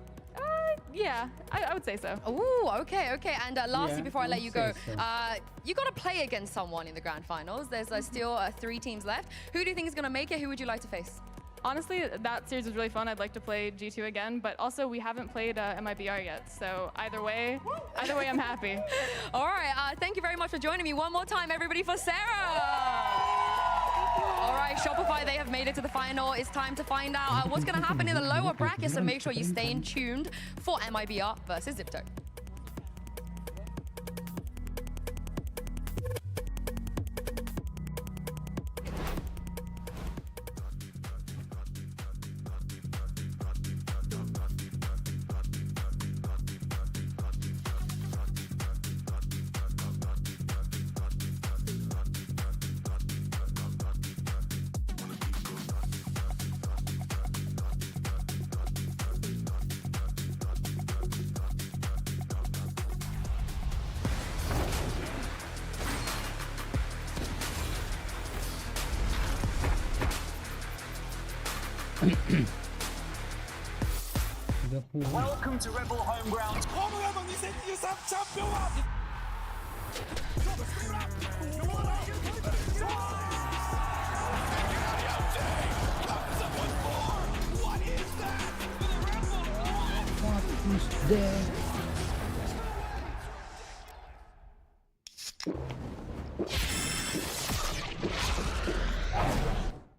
Yeah, I would say so. Ooh, okay. And lastly, before I let you go, you got to play against someone in the grand finals. There's still 3 teams left. Who do you think is going to make it? Who would you like to face? Honestly, that series was really fun. I'd like to play G2 again, but also we haven't played MIBR yet. So either way, I'm happy. All right, thank you very much for joining me one more time, everybody, for Sarah. All right, Shopify, they have made it to the final. It's time to find out what's going to happen in the lower bracket, so make sure you stay in tuned for MIBR versus Zipto. Welcome to Rebel Homegrounds.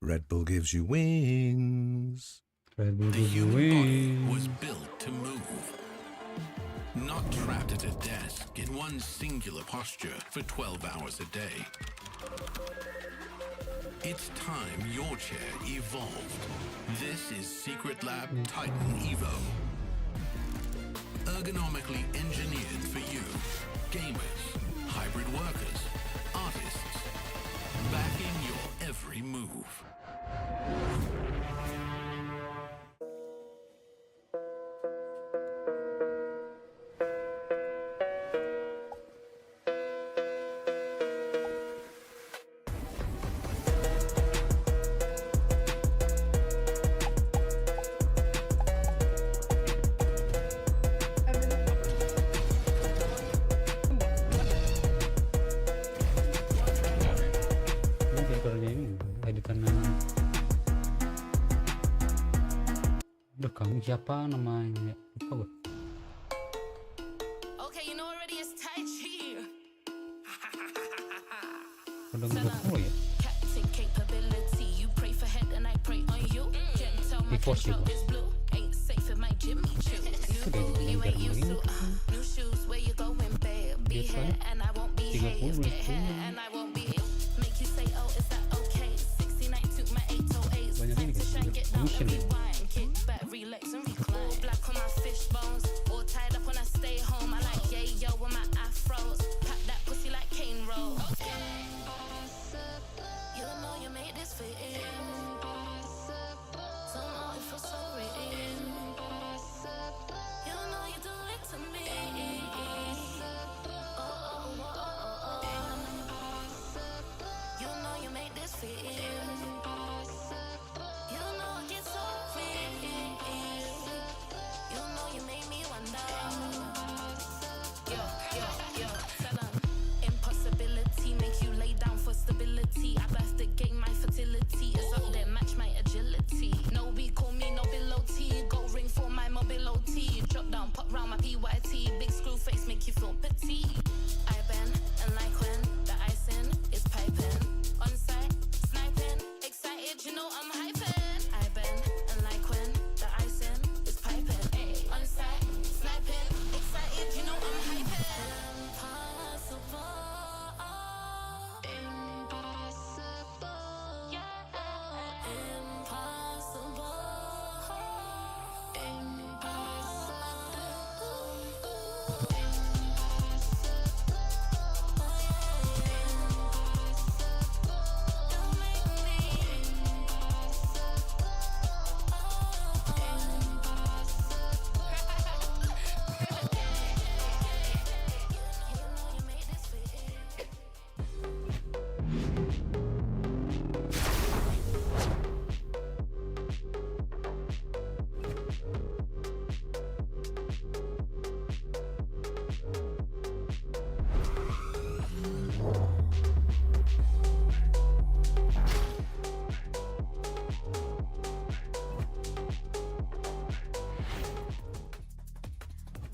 Red Bull gives you wings. Red Bull The gives you human body wings. was built to move, not trapped at a desk in one singular posture for 12 hours a day. It's time your chair evolved. This is Secret Lab Titan Evo. Ergonomically engineered for you, gamers, hybrid workers, artists, backing your every move. Kamu siapa namanya? Lupa gue. Okay, you know already it's Tai Chi. Udah gue ya. Captain capability, you pray for head and I pray on you. Can't tell my control is blue. Ain't safe in my Jimmy Choo. New boo, you ain't used to. New shoes, where you going, babe? Be here and I won't be here. Get here and I won't be here. Make you say, oh, is that okay? 69 took my 808s. Time to shine, get down and rewind. Kick back, relax and recline. Black on my fish bones, all tied up when I stay home. I like yayo with my afros. Pack that pussy like cane roll. You know you made this fit in. Don't know if you're so written. You know you do it to me. You know you made this fit in. You know I get so free.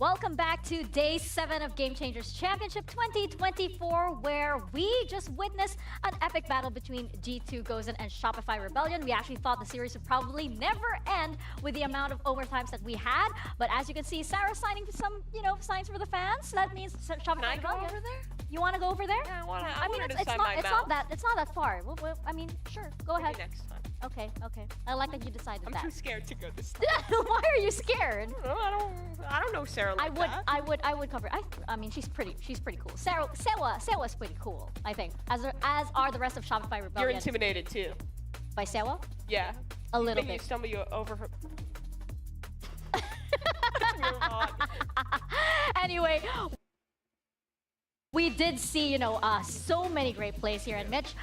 Welcome back to Day 7 of Game Changers Championship 2024, where we just witnessed an epic battle between G2 Gozen and Shopify Rebellion. We actually thought the series would probably never end with the amount of overtimes that we had, but as you can see, Sarah's signing some, signs for the fans. That means Shopify Rebellion. Over there? You want to go over there? Yeah, I want to. I mean, it's not that far. I mean, sure, go ahead. Maybe next time. Okay. I like that you decided I'm that. too scared to go this time. Why are you scared? I don't know Sarah like that. I would cover. I mean, she's pretty cool. Sewa's pretty cool, I think. As are the rest of Shopify Rebellion. You're intimidated too. By Sewa? Yeah. A little Maybe bit. you stumble over her. Anyway, we did see, so many great plays here, and Mitch,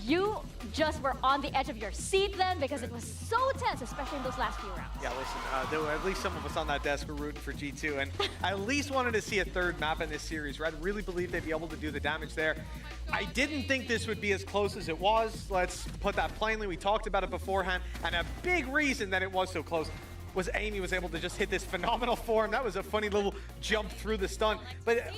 you just were on the edge of your seat then because it was so tense, especially in those last few rounds. Yeah, listen, there were at least some of us on that desk were rooting for G2, and I at least wanted to see a third map in this series. Red really believed they'd be able to do the damage there. I didn't think this would be as close as it was. Let's put that plainly. We talked about it beforehand, and a big reason that it was so close was Amy was able to just hit this phenomenal form. That was a funny little jump through the stun. But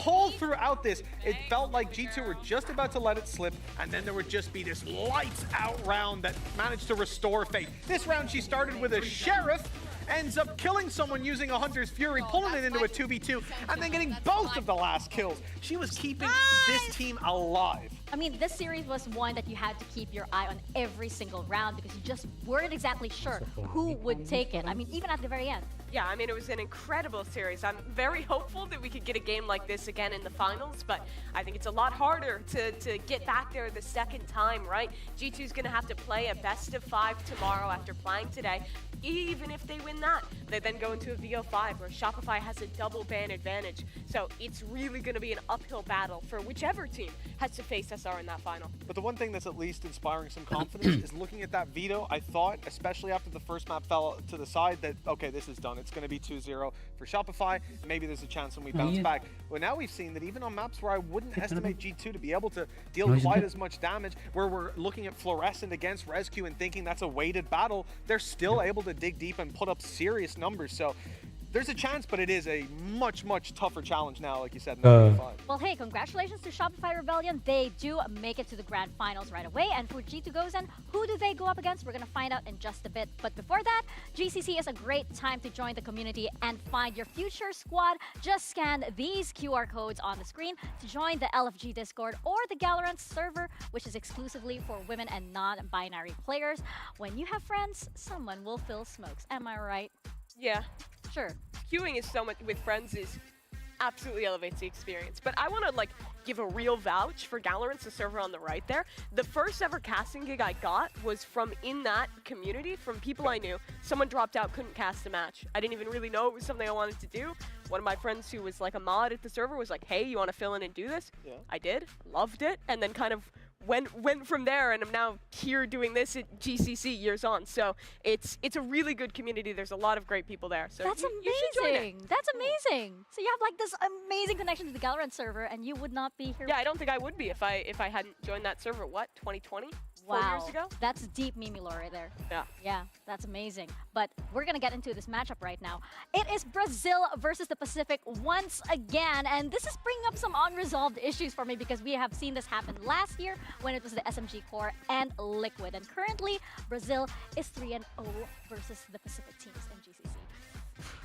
all throughout this, it felt like G2 were just about to let it slip, and then there would just be this lights out round that managed to restore Fate. This round she started with a Sheriff, ends up killing someone using a Hunter's Fury, pulling it into a 2v2, and then getting both of the last kills. She was keeping this team alive. I mean, this series was one that you had to keep your eye on every single round because you just weren't exactly sure who would take it. I mean, even at the very end. Yeah, I mean, it was an incredible series. I'm very hopeful that we could get a game like this again in the finals, but I think it's a lot harder to get back there the second time, right? G2's going to have to play a best of 5 tomorrow after playing today. Even if they win that, they then go into a VO5 where Shopify has a double ban advantage. So it's really going to be an uphill battle for whichever team has to face SR in that final. But the one thing that's at least inspiring some confidence is looking at that veto. I thought, especially after the first map fell to the side, that, okay, this is done. It's going to be 2-0 for Shopify. Maybe there's a chance when we bounce back. Well, now we've seen that even on maps where I wouldn't estimate G2 to be able to deal quite as much damage, where we're looking at Fluorescent against Rescue and thinking that's a weighted battle, they're still able to dig deep and put up serious numbers. So there's a chance, but it is a much, much tougher challenge now, like you said, in the VO5. Well, hey, congratulations to Shopify Rebellion. They do make it to the grand finals right away. And for G2 Gozen, who do they go up against? We're going to find out in just a bit. But before that, GCC is a great time to join the community and find your future squad. Just scan these QR codes on the screen to join the LFG Discord or the Galorant server, which is exclusively for women and non-binary players. When you have friends, someone will fill smokes. Am I right? Yeah. Sure. Queuing is so much with friends is absolutely elevates the experience. But I want to give a real vouch for Galorant's, the server on the right there. The first ever casting gig I got was from in that community, from people I knew. Someone dropped out, couldn't cast a match. I didn't even really know it was something I wanted to do. One of my friends who was like a mod at the server was like, hey, you want to fill in and do this? Yeah. I did, loved it, and then kind of went from there, and I'm now here doing this at GCC years on. So it's a really good community. There's a lot of great people there. So that's you should join it. That's amazing. So you have this amazing connection to the Galorant server, and you would not be here. Yeah, I don't think I would be if I hadn't joined that server. What, 2020? 4 years ago? That's deep Mimi lore right there. Yeah. Yeah, that's amazing. But we're gonna get into this matchup right now. It is Brazil versus the Pacific once again, and this is bringing up some unresolved issues for me because we have seen this happen last year when it was the SMG Core and Liquid. And currently, Brazil is 3-0 versus the Pacific teams in GCC.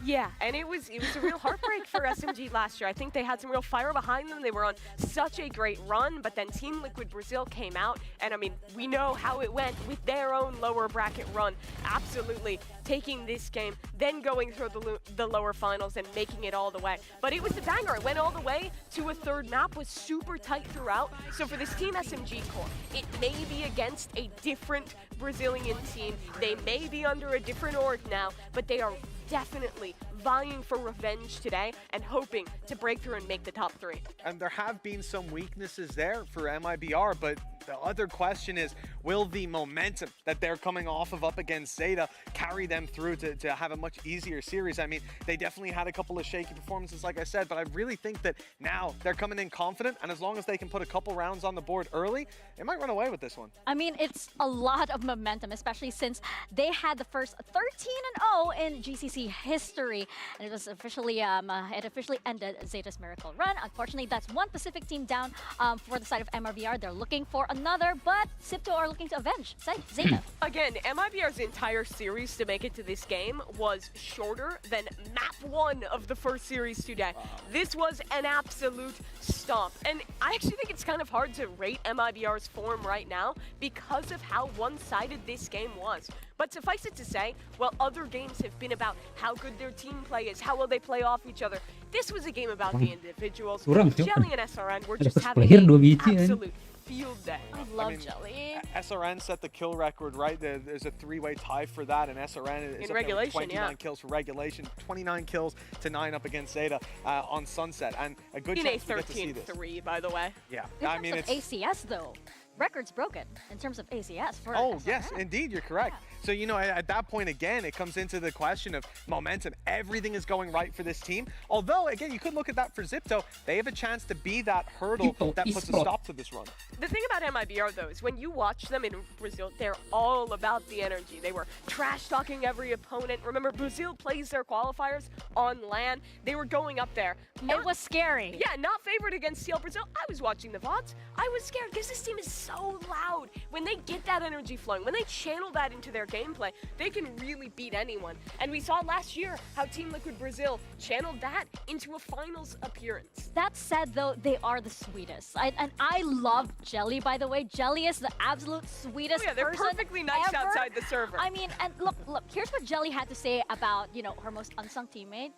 Yeah, and it was a real heartbreak for SMG last year. I think they had some real fire behind them. They were on such a great run, but then Team Liquid Brazil came out, and I mean, we know how it went with their own lower bracket run. Absolutely taking this game, then going through the lower finals and making it all the way. But it was a banger. It went all the way to a third map, was super tight throughout. So for this Team SMG Core, it may be against a different Brazilian team. They may be under a different org now, but they are definitely vying for revenge today and hoping to break through and make the top 3. And there have been some weaknesses there for MIBR, but The other question is, will the momentum that they're coming off of up against Zeta carry them through to have a much easier series? I mean, they definitely had a couple of shaky performances, like I said, but I really think that now they're coming in confident, and as long as they can put a couple rounds on the board early, they might run away with this one. I mean, it's a lot of momentum, especially since they had the first 13-0 in GCC history, and it was officially it officially ended Zeta's miracle run. Unfortunately, that's one Pacific team down for the side of MIBR. They're looking for another, but Sipto are looking to avenge Zeta. Again, MIBR's entire series to make it to this game was shorter than map 1 of the first series today. This was an absolute stomp, and I actually think it's kind of hard to rate MIBR's form right now because of how one-sided this game was. But suffice it to say, while other games have been about how good their team play is, how well they play off each other, this was a game about the individuals. Jelly and SRN were just having an absolute field day. I love Jelly. SRN set the kill record, right? There's a 3-way tie for that, and SRN is in regulation, 29 kills for regulation, 29 kills to 9 up against Zeta on Sunset, and a good chance to get to see this. 13-3, by the way. Yeah, I mean, it's ACS though. Record's broken in terms of ACS for SRN. Yes, indeed, you're correct. Yeah. So, you know, at that point, again, it comes into the question of momentum. Everything is going right for this team. Although, again, you could look at that for Zipto. They have a chance to be that hurdle that puts a stop to this run. The thing about MIBR, though, is when you watch them in Brazil, they're all about the energy. They were trash-talking every opponent. Remember, Brazil plays their qualifiers on LAN. They were going up there. It was scary. Yeah, not favored against CL Brazil. I was watching the VODs. I was scared because this team is so loud. When they get that energy flowing, when they channel that into their gameplay, they can really beat anyone. And we saw last year how Team Liquid Brazil channeled that into a finals appearance. That said, though, they are the sweetest. And I love Jelly, by the way. Jelly is the absolute sweetest person. They're perfectly nice ever. Outside the server. I mean, and look, here's what Jelly had to say about, you know, her most unsung teammate,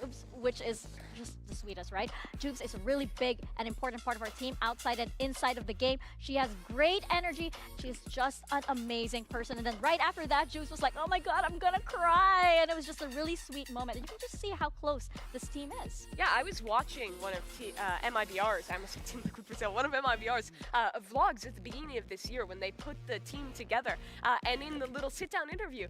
Jubes, which is just the sweetest, right? Jubes is a really big and important part of our team outside and inside of the game. She has great energy. She's just an amazing person. And then right after that, Jubes was like, oh my God, I'm gonna cry. And it was just a really sweet moment. And you can just see how close this team is. Yeah, I was watching one of MIBR's, I almost said Team Liquid Brazil, one of MIBR's vlogs at the beginning of this year when they put the team together. And in the little sit-down interview,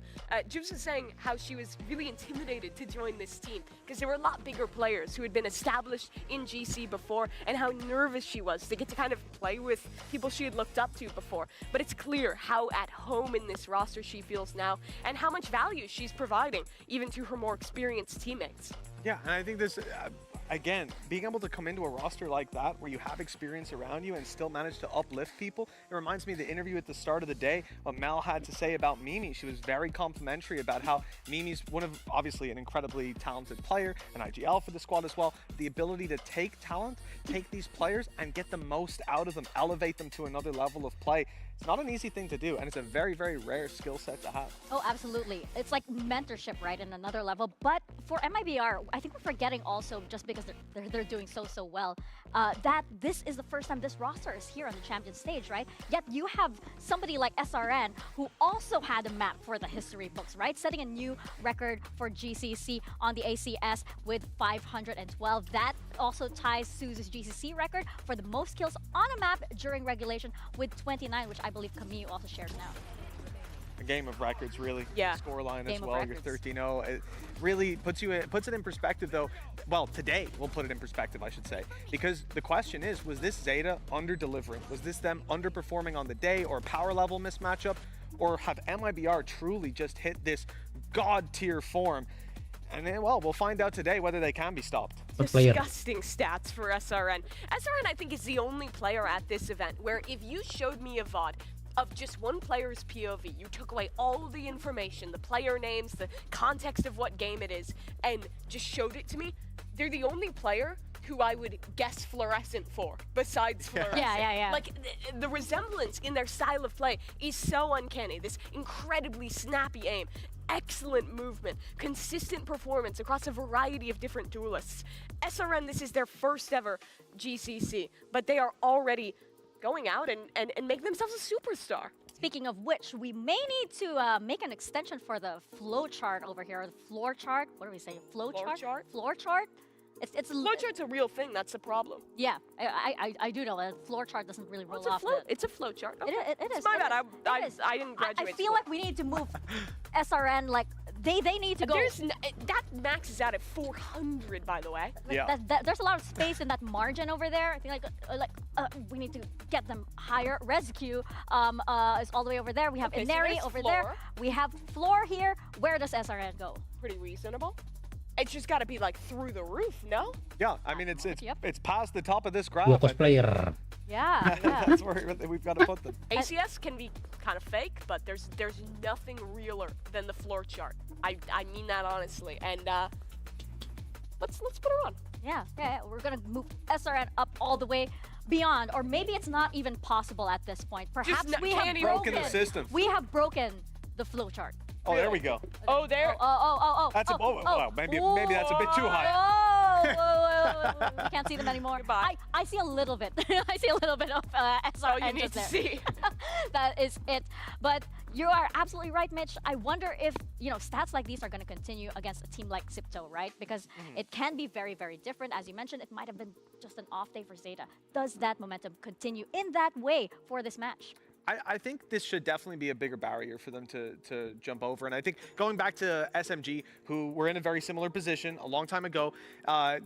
Jubes was saying how she was really intimidated to join this team because there were a lot bigger players who had been established in GC before, and how nervous she was to get to kind of play with people she had looked up to before. But it's clear how at home in this roster she feels now, and how much value she's providing, even to her more experienced teammates. Yeah, and I think this, again, being able to come into a roster like that, where you have experience around you and still manage to uplift people, it reminds me of the interview at the start of the day, what Mel had to say about Mimi. She was very complimentary about how Mimi's obviously an incredibly talented player, an IGL for the squad as well. The ability to take talent, take these players, and get the most out of them, elevate them to another level of play. It's not an easy thing to do, and it's a very, very rare skill set to have. Oh, absolutely. It's like mentorship, right, in another level. But for MIBR, I think we're forgetting also, just because they're doing so well, that this is the first time this roster is here on the champion stage, right? Yet you have somebody like SRN who also had a map for the history books, right? Setting a new record for GCC on the ACS with 512. That also ties Suzu's GCC record for the most kills on a map during regulation with 29, which I believe Camus also shares now. A game of records, really. Yeah. Scoreline as well. You're 13-0. It really puts it in perspective, though. Well, today we'll put it in perspective, I should say, because the question is: was this Zeta under-delivering? Was this them underperforming on the day, or power level mismatchup, or have MIBR truly just hit this god-tier form? And then, well, we'll find out today whether they can be stopped. Disgusting stats for SRN. SRN, I think, is the only player at this event where if you showed me a VOD of just one player's POV, you took away all the information, the player names, the context of what game it is, and just showed it to me, they're the only player who I would guess Fluorescent for, besides Fluorescent. Yeah. Like, the resemblance in their style of play is so uncanny. This incredibly snappy aim, excellent movement, consistent performance across a variety of different duelists. SRN, this is their first ever GCC, but they are already going out and make themselves a superstar. Speaking of which, we may need to make an extension for the flow chart over here, or the floor chart. What do we say? Floor chart? Floor chart? It's Flowchart's a real thing. That's the problem. Yeah, I do know that floor chart doesn't really roll off. It's a flowchart. Okay. It is. It's my bad. It is. I didn't graduate. I feel like we need to move SRN. Like they need to go. That maxes out at 400, by the way. Yeah. There's a lot of space in that margin over there. I think we need to get them higher. Rescue is all the way over there. We have Inari over there. We have floor here. Where does SRN go? Pretty reasonable. It's just got to be like through the roof, no? Yeah, I mean it's past the top of this graph. Duo cosplayer. Yeah. That's where we've got to put them. ACS can be kind of fake, but there's nothing realer than the floor chart. I mean that honestly. And let's put her on. Yeah, we're gonna move SRN up all the way beyond, or maybe it's not even possible at this point. Perhaps we have broken the system. We have broken the flow chart. Oh, there we go. Oh, there. That's maybe that's a bit too high. Oh, we can't see them anymore. I see a little bit. I see a little bit of SRN. You need to see. That is it. But you are absolutely right, Mitch. I wonder if stats like these are going to continue against a team like Sipto, right? Because it can be very, very different. As you mentioned, it might have been just an off day for Zeta. Does that momentum continue in that way for this match? I think this should definitely be a bigger barrier for them to jump over. And I think going back to SMG, who were in a very similar position a long time ago,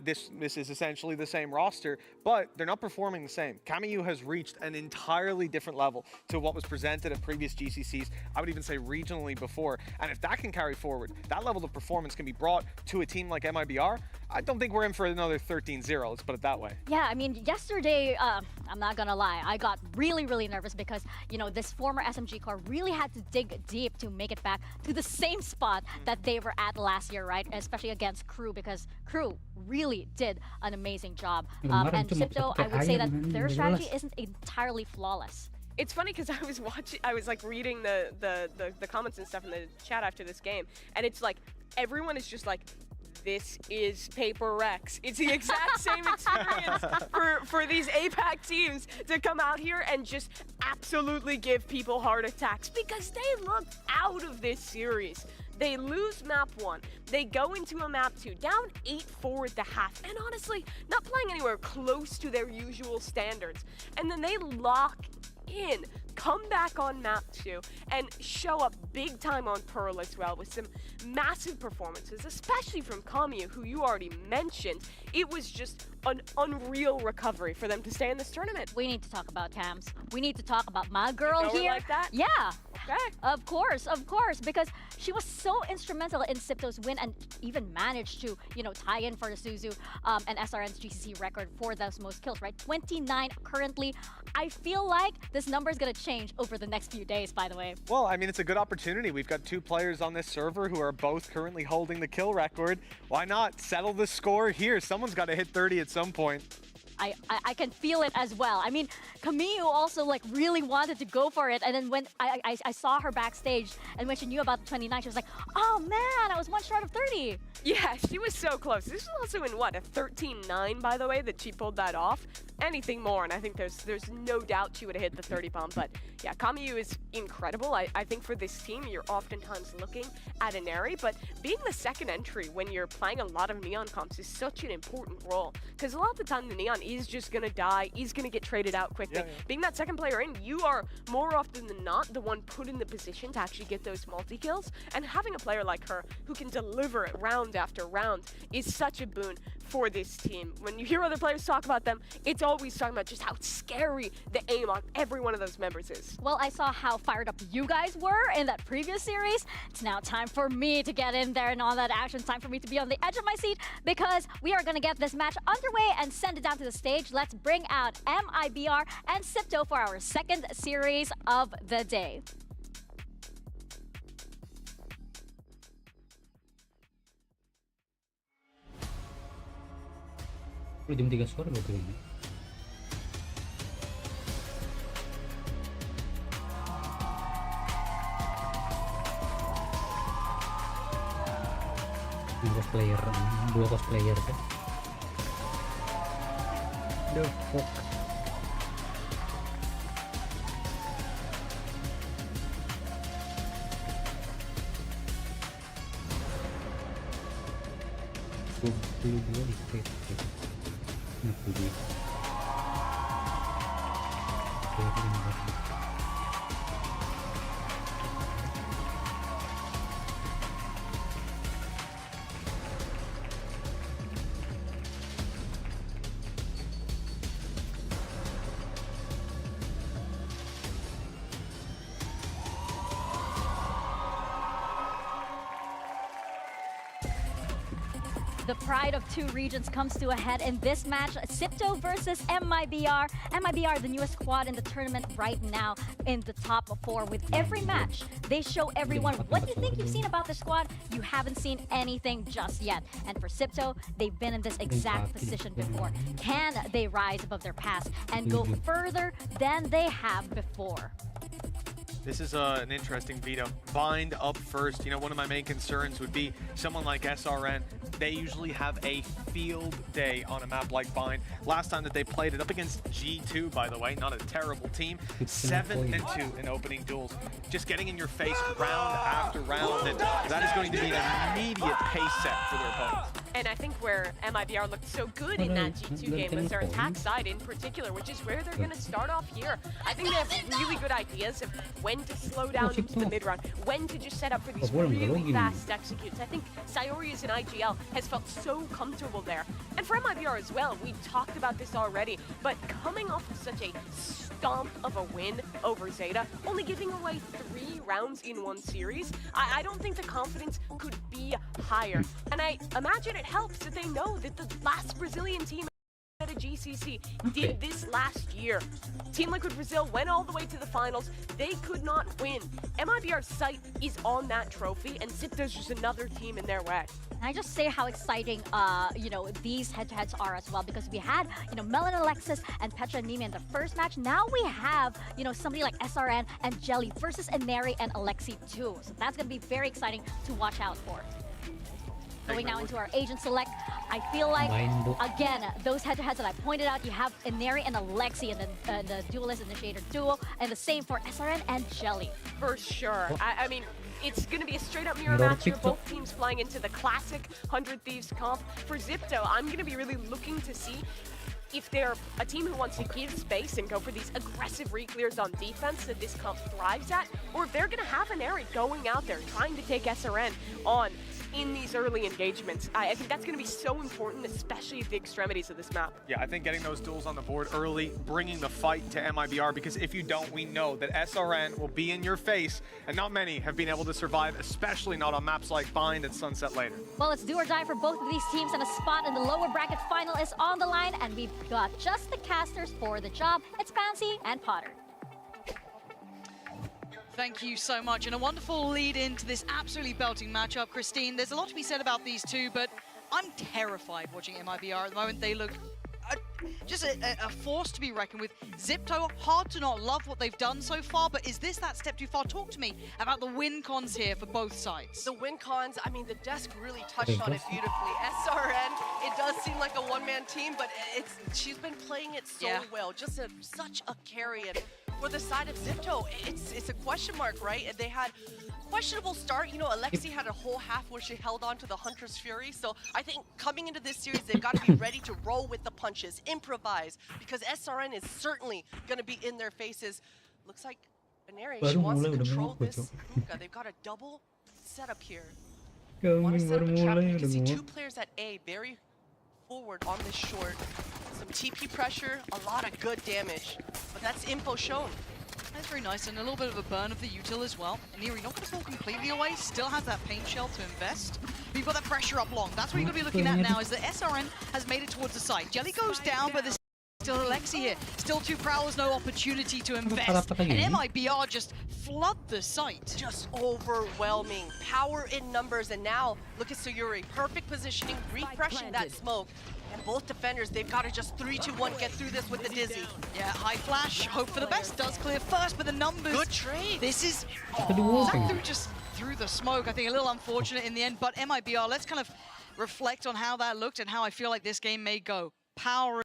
this is essentially the same roster, but they're not performing the same. Kamiyu has reached an entirely different level to what was presented at previous GCCs, I would even say regionally before. And if that can carry forward, that level of performance can be brought to a team like MIBR, I don't think we're in for another 13-0, let's put it that way. Yeah, I mean, yesterday, I'm not gonna lie, I got really, really nervous because, this former SMG core really had to dig deep to make it back to the same spot that they were at last year, right? Especially against Crew, because Crew really did an amazing job. And Sipto, I would say that their strategy isn't entirely flawless. It's funny because I was like reading the comments and stuff in the chat after this game, and it's like everyone is just like, this is Paper Rex. It's the exact same experience for these APAC teams to come out here and just absolutely give people heart attacks because they look out of this series. They lose map 1. They go into a map 2, down 8-4 at the half, and honestly, not playing anywhere close to their usual standards. And then they lock in, come back on map 2, and show up big time on Pearl as well with some massive performances, especially from Kamiyu, who you already mentioned. It was just an unreal recovery for them to stay in this tournament. We need to talk about Cams. We need to talk about my girl here. Like that? Yeah. Okay. Of course, because she was so instrumental in Sipto's win and even managed to, tie in for the Suzu and SRN's GCC record for those most kills, right? 29 currently. I feel like this number is going to change over the next few days, by the way. Well, I mean, it's a good opportunity. We've got 2 players on this server who are both currently holding the kill record. Why not settle the score here? Someone's got to hit 30 at some point. I can feel it as well. I mean, Kamiyu also really wanted to go for it, and then when I saw her backstage, and when she knew about the 29, she was like, oh man, I was one short of 30. Yeah, she was so close. This was also in what, a 13-9, by the way, that she pulled that off. Anything more, and I think there's no doubt she would have hit the 30 bomb. But yeah, Kamiyu is incredible. I think for this team, you're oftentimes looking at Inari, but being the second entry when you're playing a lot of Neon comps is such an important role, because a lot of the time the Neon is just gonna die, is gonna get traded out quickly. Yeah. Being that second player in, you are more often than not the one put in the position to actually get those multi-kills, and having a player like her who can deliver it round after round is such a boon for this team. When you hear other players talk about them, it's always talking about just how scary the aim on every one of those members is. Well, I saw how fired up you guys were in that previous series. It's now time for me to get in there and all that action. Time for me to be on the edge of my seat because we are going to get this match underway and send it down to the stage. Let's bring out MIBR and Sipto for our second series of the day. Jam 3 sore lo kayaknya. Dua cosplayer kan. The fuck. Dulu di state. Nah, dulu. The pride of two regions comes to a head in this match. Sipto versus MIBR. MIBR, the newest squad in the tournament right now, in the top 4. With every match, they show everyone what you think you've seen about the squad. You haven't seen anything just yet. And for Sipto, they've been in this exact position before. Can they rise above their past and go further than they have before? This is an interesting veto. Bind up first. You know, one of my main concerns would be someone like SRN. They usually have a field day on a map like Bind. Last time that they played it up against G2, by the way, not a terrible team. 7-2 in opening duels. Just getting in your face round after round, and that is going to be an immediate pace set for their opponents. And I think where MIBR looked so good in that G2 game was their attack side in particular, which is where they're going to start off here. I think they have really good ideas of when to slow down into the mid-round, when to just set up for these really fast executes. I think Sayori's in IGL has felt so comfortable there. And for MIBR as well, we talked about this already, but coming off of such a stomp of a win over Zeta, only giving away 3 rounds in one series, I don't think the confidence could be higher. And I imagine it helps that they know that the last Brazilian team at a GCC did this last year. Team Liquid Brazil went all the way to the finals. They could not win. MIBR's sight is on that trophy, and Sipto's just another team in their way. And I just say how exciting, you know, these head-to-heads are as well, because we had, you know, Melon Alexis and Petra and Mimi in the first match. Now we have, you know, somebody like SRN and Jelly versus Ineri and Alexi too. So that's going to be very exciting to watch out for. Going now into our Agent Select, I feel like, again, those head-to-heads that I pointed out, you have Ineri and Alexi in the Duelist Initiator duo, and the same for SRN and Jelly. For sure. I mean, it's going to be a straight-up mirror match here. Both teams flying into the classic 100 Thieves comp. For Zipto, I'm going to be really looking to see if they're a team who wants to give space and go for these aggressive re-clears on defense that this comp thrives at, or if they're going to have Ineri going out there trying to take SRN on in these early engagements. I think that's going to be so important, especially at the extremities of this map. Yeah, I think getting those duels on the board early, bringing the fight to MIBR, because if you don't, we know that SRN will be in your face, and not many have been able to survive, especially not on maps like Bind and Sunset later. Well, it's do or die for both of these teams, and a spot in the lower bracket final is on the line, and we've got just the casters for the job. It's Pansy and Potter. Thank you so much, and a wonderful lead into this absolutely belting matchup, Christine. There's a lot to be said about these two, but I'm terrified watching MIBR at the moment. They look just a force to be reckoned with. Zipto, hard to not love what they've done so far, but is this that step too far? Talk to me about the win cons here for both sides. The win cons, I mean, the desk really touched on it beautifully. SRN, it does seem like a one-man team, but she's been playing it so well. Just such a carry. And for the side of Zipto, it's a question mark, right? And they had questionable start. You know, Alexi had a whole half where she held on to the Hunter's Fury. So I think coming into this series, they've got to be ready to roll with the punches, improvise, because SRN is certainly going to be in their faces. Looks like Ineri, she wants to control this hookah. They've got a double setup here. Want to set up a trap. You can see 2 players at A, very forward on this short. Some TP pressure, a lot of good damage, but that's info shown. That's very nice, and a little bit of a burn of the util as well. Ineri not going to fall completely away, still has that paint shell to invest. But you've got that pressure up long. That's what you've got to be looking at now, is that SRN has made it towards the site. Jelly goes down, but there's still Alexi here. Still 2 Prowlers, no opportunity to invest. And MIBR just flood the site. Just overwhelming. Power in numbers, and now look at Sayori. Perfect positioning, refreshing that smoke. And both defenders, they've got to just 3-2-1 get through this with the Dizzy. Yeah, high flash, hope for the best, does clear first, but the numbers. Good trade. This is just through the smoke. I think a little unfortunate in the end, but MIBR, let's kind of reflect on how that looked and how I feel like this game may go. Power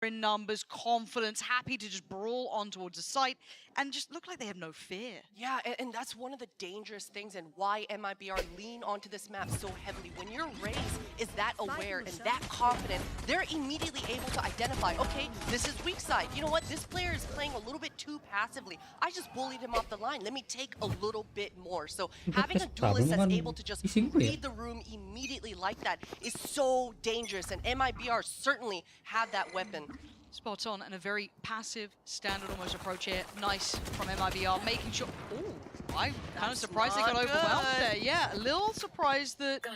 in numbers, confidence, happy to just brawl on towards the site, and just look like they have no fear. Yeah, and that's one of the dangerous things and why MIBR lean onto this map so heavily. When your Raze is that aware and that confident, they're immediately able to identify, okay, this is weak side. You know what? This player is playing a little bit too passively. I just bullied him off the line. Let me take a little bit more. So having a duelist that's able to just read the room immediately like that is so dangerous, and MIBR certainly have that weapon. Spot on, and a very passive, standard almost approach here. Nice from MIBR, making sure... Ooh, I'm kind of surprised they got overwhelmed there. Yeah, a little surprised that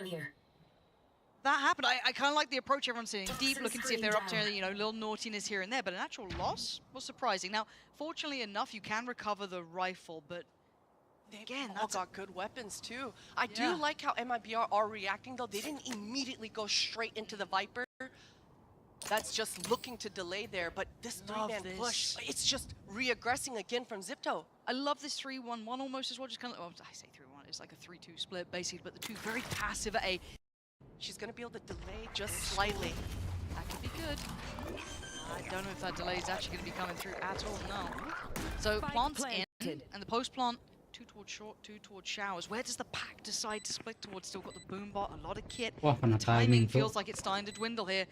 that happened. I kind of like the approach everyone's seeing. Deep, looking to see if they're up to, you know, a little naughtiness here and there, but an actual loss was surprising. Now, fortunately enough, you can recover the rifle, but again, that's got good weapons too. I do like how MIBR are reacting though. They didn't immediately go straight into the Viper. That's just looking to delay there, but this three-man push, it's just re-aggressing again from Zipto. I love this 3-1-1 almost as well, just kind of, I say 3-1, it's like a 3-2 split basically, but the two very passive at A. She's gonna be able to delay just slightly. That could be good. I don't know if that delay is actually gonna be coming through at all, no. So plants in, and the post-plant, 2 towards short, 2 towards showers. Where does the pack decide to split towards? Still got the boom bot, a lot of kit. The timing feels like it's starting to dwindle here.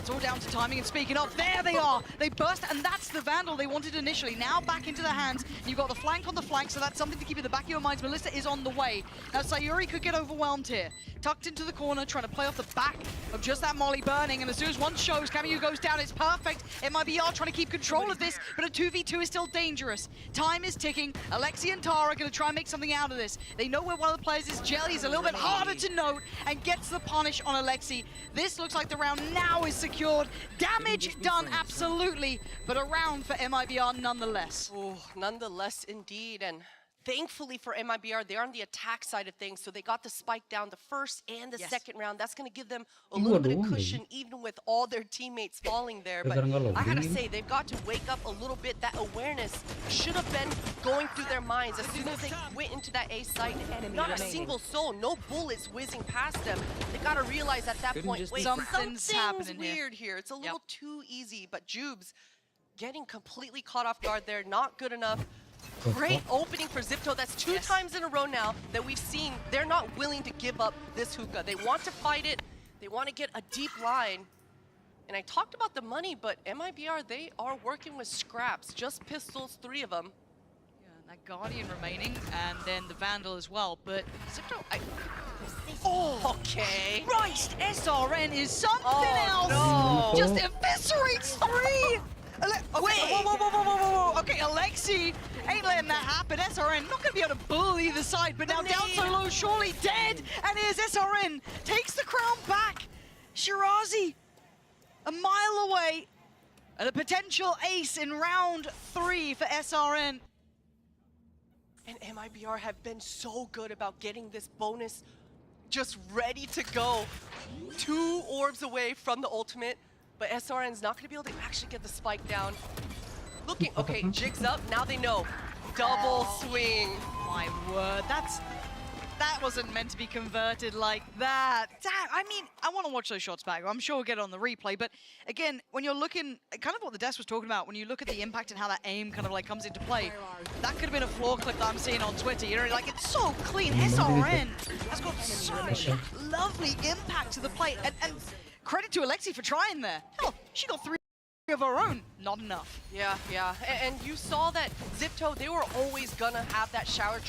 It's all down to timing, and speaking of, there they are! They burst, and that's the Vandal they wanted initially. Now back into their hands. You've got the flank on the flank, so that's something to keep in the back of your minds. Melissa is on the way. Now Sayuri could get overwhelmed here. Tucked into the corner, trying to play off the back of just that molly burning, and as soon as one shows, Camus goes down, it's perfect. MIBR trying to keep control of this, but a 2v2 is still dangerous. Time is ticking. Alexi and Tara are going to try and make something out of this. They know where one of the players is. Jelly is a little bit harder to note and gets the punish on Alexi. This looks like the round now is secured. Damage done, absolutely, but a round for MIBR nonetheless. Oh, nonetheless indeed, and thankfully for MIBR, they're on the attack side of things, so they got the spike down the first and the second round. That's going to give them a little bit of cushion, even with all their teammates falling there. But I gotta say, they've got to wake up a little bit. That awareness should have been going through their minds as soon as they went into that A site. Not a single soul, no bullets whizzing past them. They got to realize at that point, wait, something's happening weird here. It's a little too easy, but Jubes getting completely caught off guard there, not good enough. Great opening for Zipto. That's 2 times in a row now that we've seen they're not willing to give up this hookah. They want to fight it. They want to get a deep line. And I talked about the money, but MIBR, they are working with scraps. Just pistols, 3 of them. Yeah, and that Guardian remaining, and then the Vandal as well. But Zipto, oh, okay. Christ, SRN is something else. No. Just eviscerates 3. Okay, whoa. Okay, Alexi ain't letting that happen. SRN not going to be able to bully the side, but now down so low, surely dead. And here's SRN, takes the crown back. Shirazi, a mile away. And a potential ace in round 3 for SRN. And MIBR have been so good about getting this bonus just ready to go. 2 orbs away from the ultimate. But SRN's not going to be able to actually get the spike down. Looking, okay, jigs up, now they know. Double swing. My word, that wasn't meant to be converted like that. Damn, I mean, I want to watch those shots back. I'm sure we'll get it on the replay, but again, when you're looking, kind of what the Des was talking about, when you look at the impact and how that aim kind of like comes into play, that could have been a floor clip that I'm seeing on Twitter. You know, like it's so clean. SRN has got such lovely impact to the plate, and credit to Alexi for trying there. Hell, she got 3 of her own. Not enough. Yeah. And you saw that Zipto, they were always gonna have that shower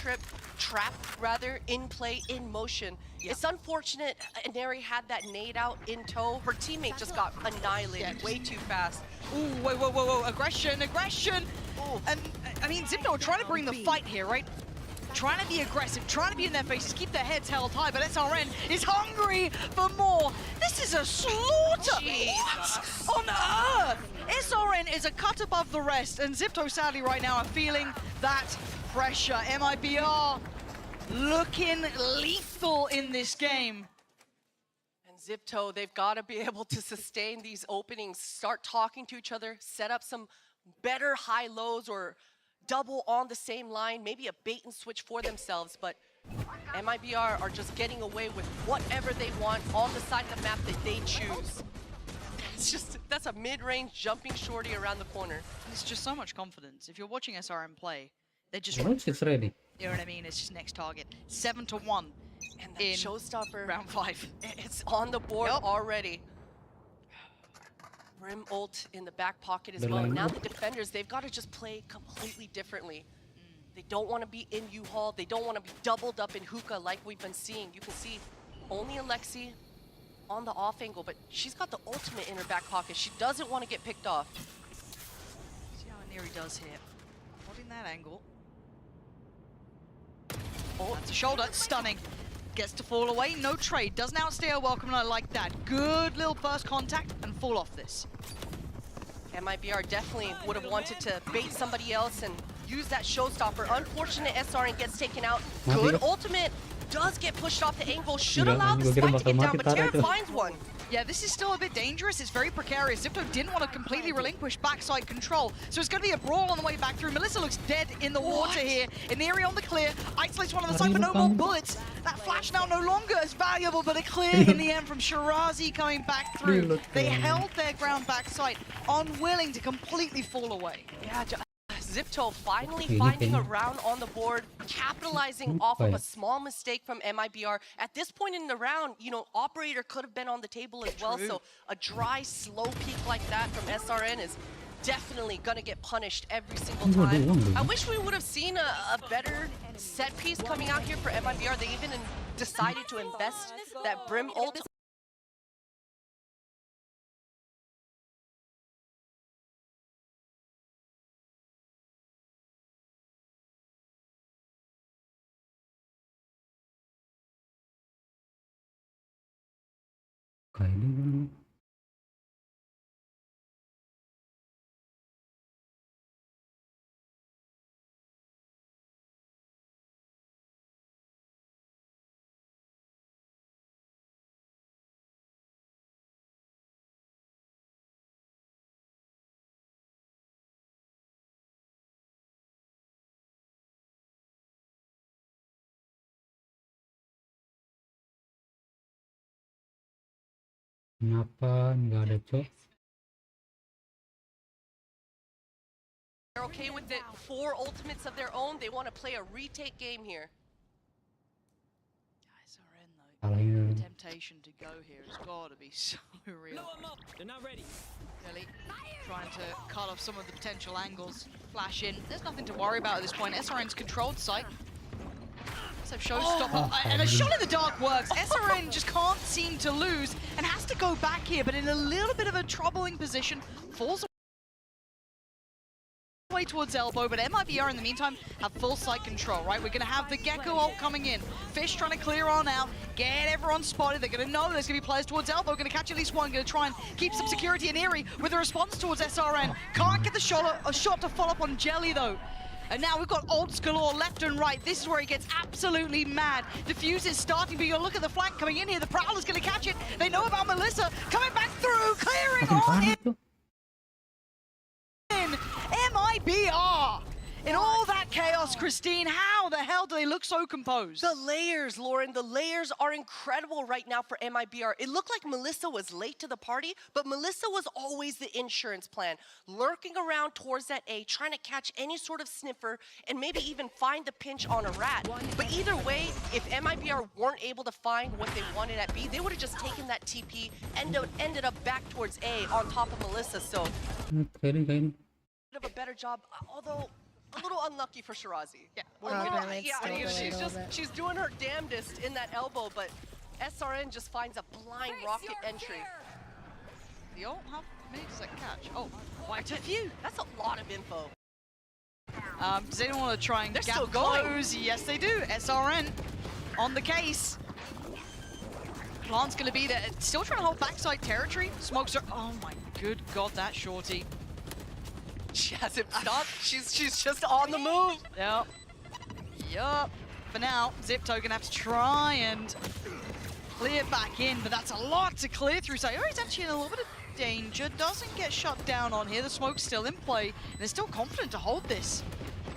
trap rather, in play, in motion. It's unfortunate Neri had that nade out in tow. Her teammate just got annihilated way too fast. Ooh, whoa. Aggression. Ooh. And, I mean, Zipto are trying to bring the fight here, right? Trying to be aggressive, trying to be in their faces, keep their heads held high, but SRN is hungry for more. This is a slaughter! Jesus. What on earth? SRN is a cut above the rest, and Zipto sadly right now are feeling that pressure. MIBR looking lethal in this game. And Zipto, they've got to be able to sustain these openings, start talking to each other, set up some better high lows or double on the same line, maybe a bait and switch for themselves, but MIBR are just getting away with whatever they want on the side of the map that they choose. that's a mid-range jumping shorty around the corner. It's just so much confidence. If you're watching SRM play, they're just Roach is ready. You know what I mean? It's just next target. 7-1 And that in showstopper round 5. It's on the board already. Brim ult in the back pocket as The well. line Now up. the defenders, they've got to just play completely differently. They don't want to be in U-Haul. They don't want to be doubled up in hookah like we've been seeing. You can see only Alexi on the off angle, but she's got the ultimate in her back pocket. She doesn't want to get picked off. See how Neri does here. Holding that angle. Oh, that's a shoulder. Stunning. Gets to fall away. No trade. Doesn't outstay her welcome, and I like that. Good little first contact and fall off this. MIBR definitely would have wanted to bait somebody else and use that showstopper. Unfortunate SRN gets taken out. Good ultimate. Does get pushed off the angle. Should allow the spike to get down, but Terran finds one. Yeah, this is still a bit dangerous. It's very precarious. Zipto didn't want to completely relinquish backside control, so it's going to be a brawl on the way back through. Melissa looks dead in the water here. Iniri on the clear. Isolates one on the side, but no more bullets. That flash now no longer as valuable, but a clear in the end from Shirazi coming back through. They held their ground backside, unwilling to completely fall away. Yeah, Zipto finally finding a round on the board, capitalizing off of a small mistake from MIBR. At this point in the round, you know, Operator could have been on the table as well, so a dry, slow peak like that from SRN is definitely gonna get punished every single time. I wish we would have seen a better set piece coming out here for MIBR. They even decided to invest that Brim ult. Kenapa nggak ada cok? They're okay with it. 4 ultimates of their own. They want to play a retake game here. SRN though, the temptation to go here has got to be so real. They're not ready. Really trying to cut off some of the potential angles. Flash in. There's nothing to worry about at this point. SRN's controlled site. So showstopper, and a shot in the dark works. SRN just can't seem to lose and has to go back here, but in a little bit of a troubling position. Falls away towards elbow, but MIBR in the meantime have full site control, right? We're gonna have the Gecko ult coming in. Fish trying to clear on out, get everyone spotted. They're gonna know there's gonna be players towards elbow, gonna catch at least one, gonna try and keep some security in Eerie with a response towards SRN. Can't get the shot, a shot to follow up on Jelly though. And now we've got ults galore left and right. This is where he gets absolutely mad. Diffuse is starting, but you look at the flank coming in here. The Prowler's going to catch it. They know about Melissa coming back through, clearing all in. MIBR. In all that chaos, Christine, how the hell do they look so composed? The layers, Lauren, the layers are incredible right now for MIBR. It looked like Melissa was late to the party, but Melissa was always the insurance plan, lurking around towards that A, trying to catch any sort of sniffer and maybe even find the pinch on a rat. But either way, if MIBR weren't able to find what they wanted at B, they would have just taken that TP and ended up back towards A on top of Melissa. So, bit of a better job, although a little unlucky for Shirazi. Yeah, she's doing her damnedest in that elbow, but SRN just finds a blind rocket entry. The ult, how many does that catch? Oh, quite a few. That's a lot of info. Does anyone want to try and They're gap still going. close? Yes, they do. SRN on the case. Plant's going to be there. Still trying to hold backside territory. Smokes are... Oh my good god, that shorty. She hasn't stopped. She's just on the move. Yep. Yup. For now, Zipto gonna have to try and clear back in, but that's a lot to clear through. So he's actually in a little bit of danger. Doesn't get shut down on here. The smoke's still in play, and they're still confident to hold this.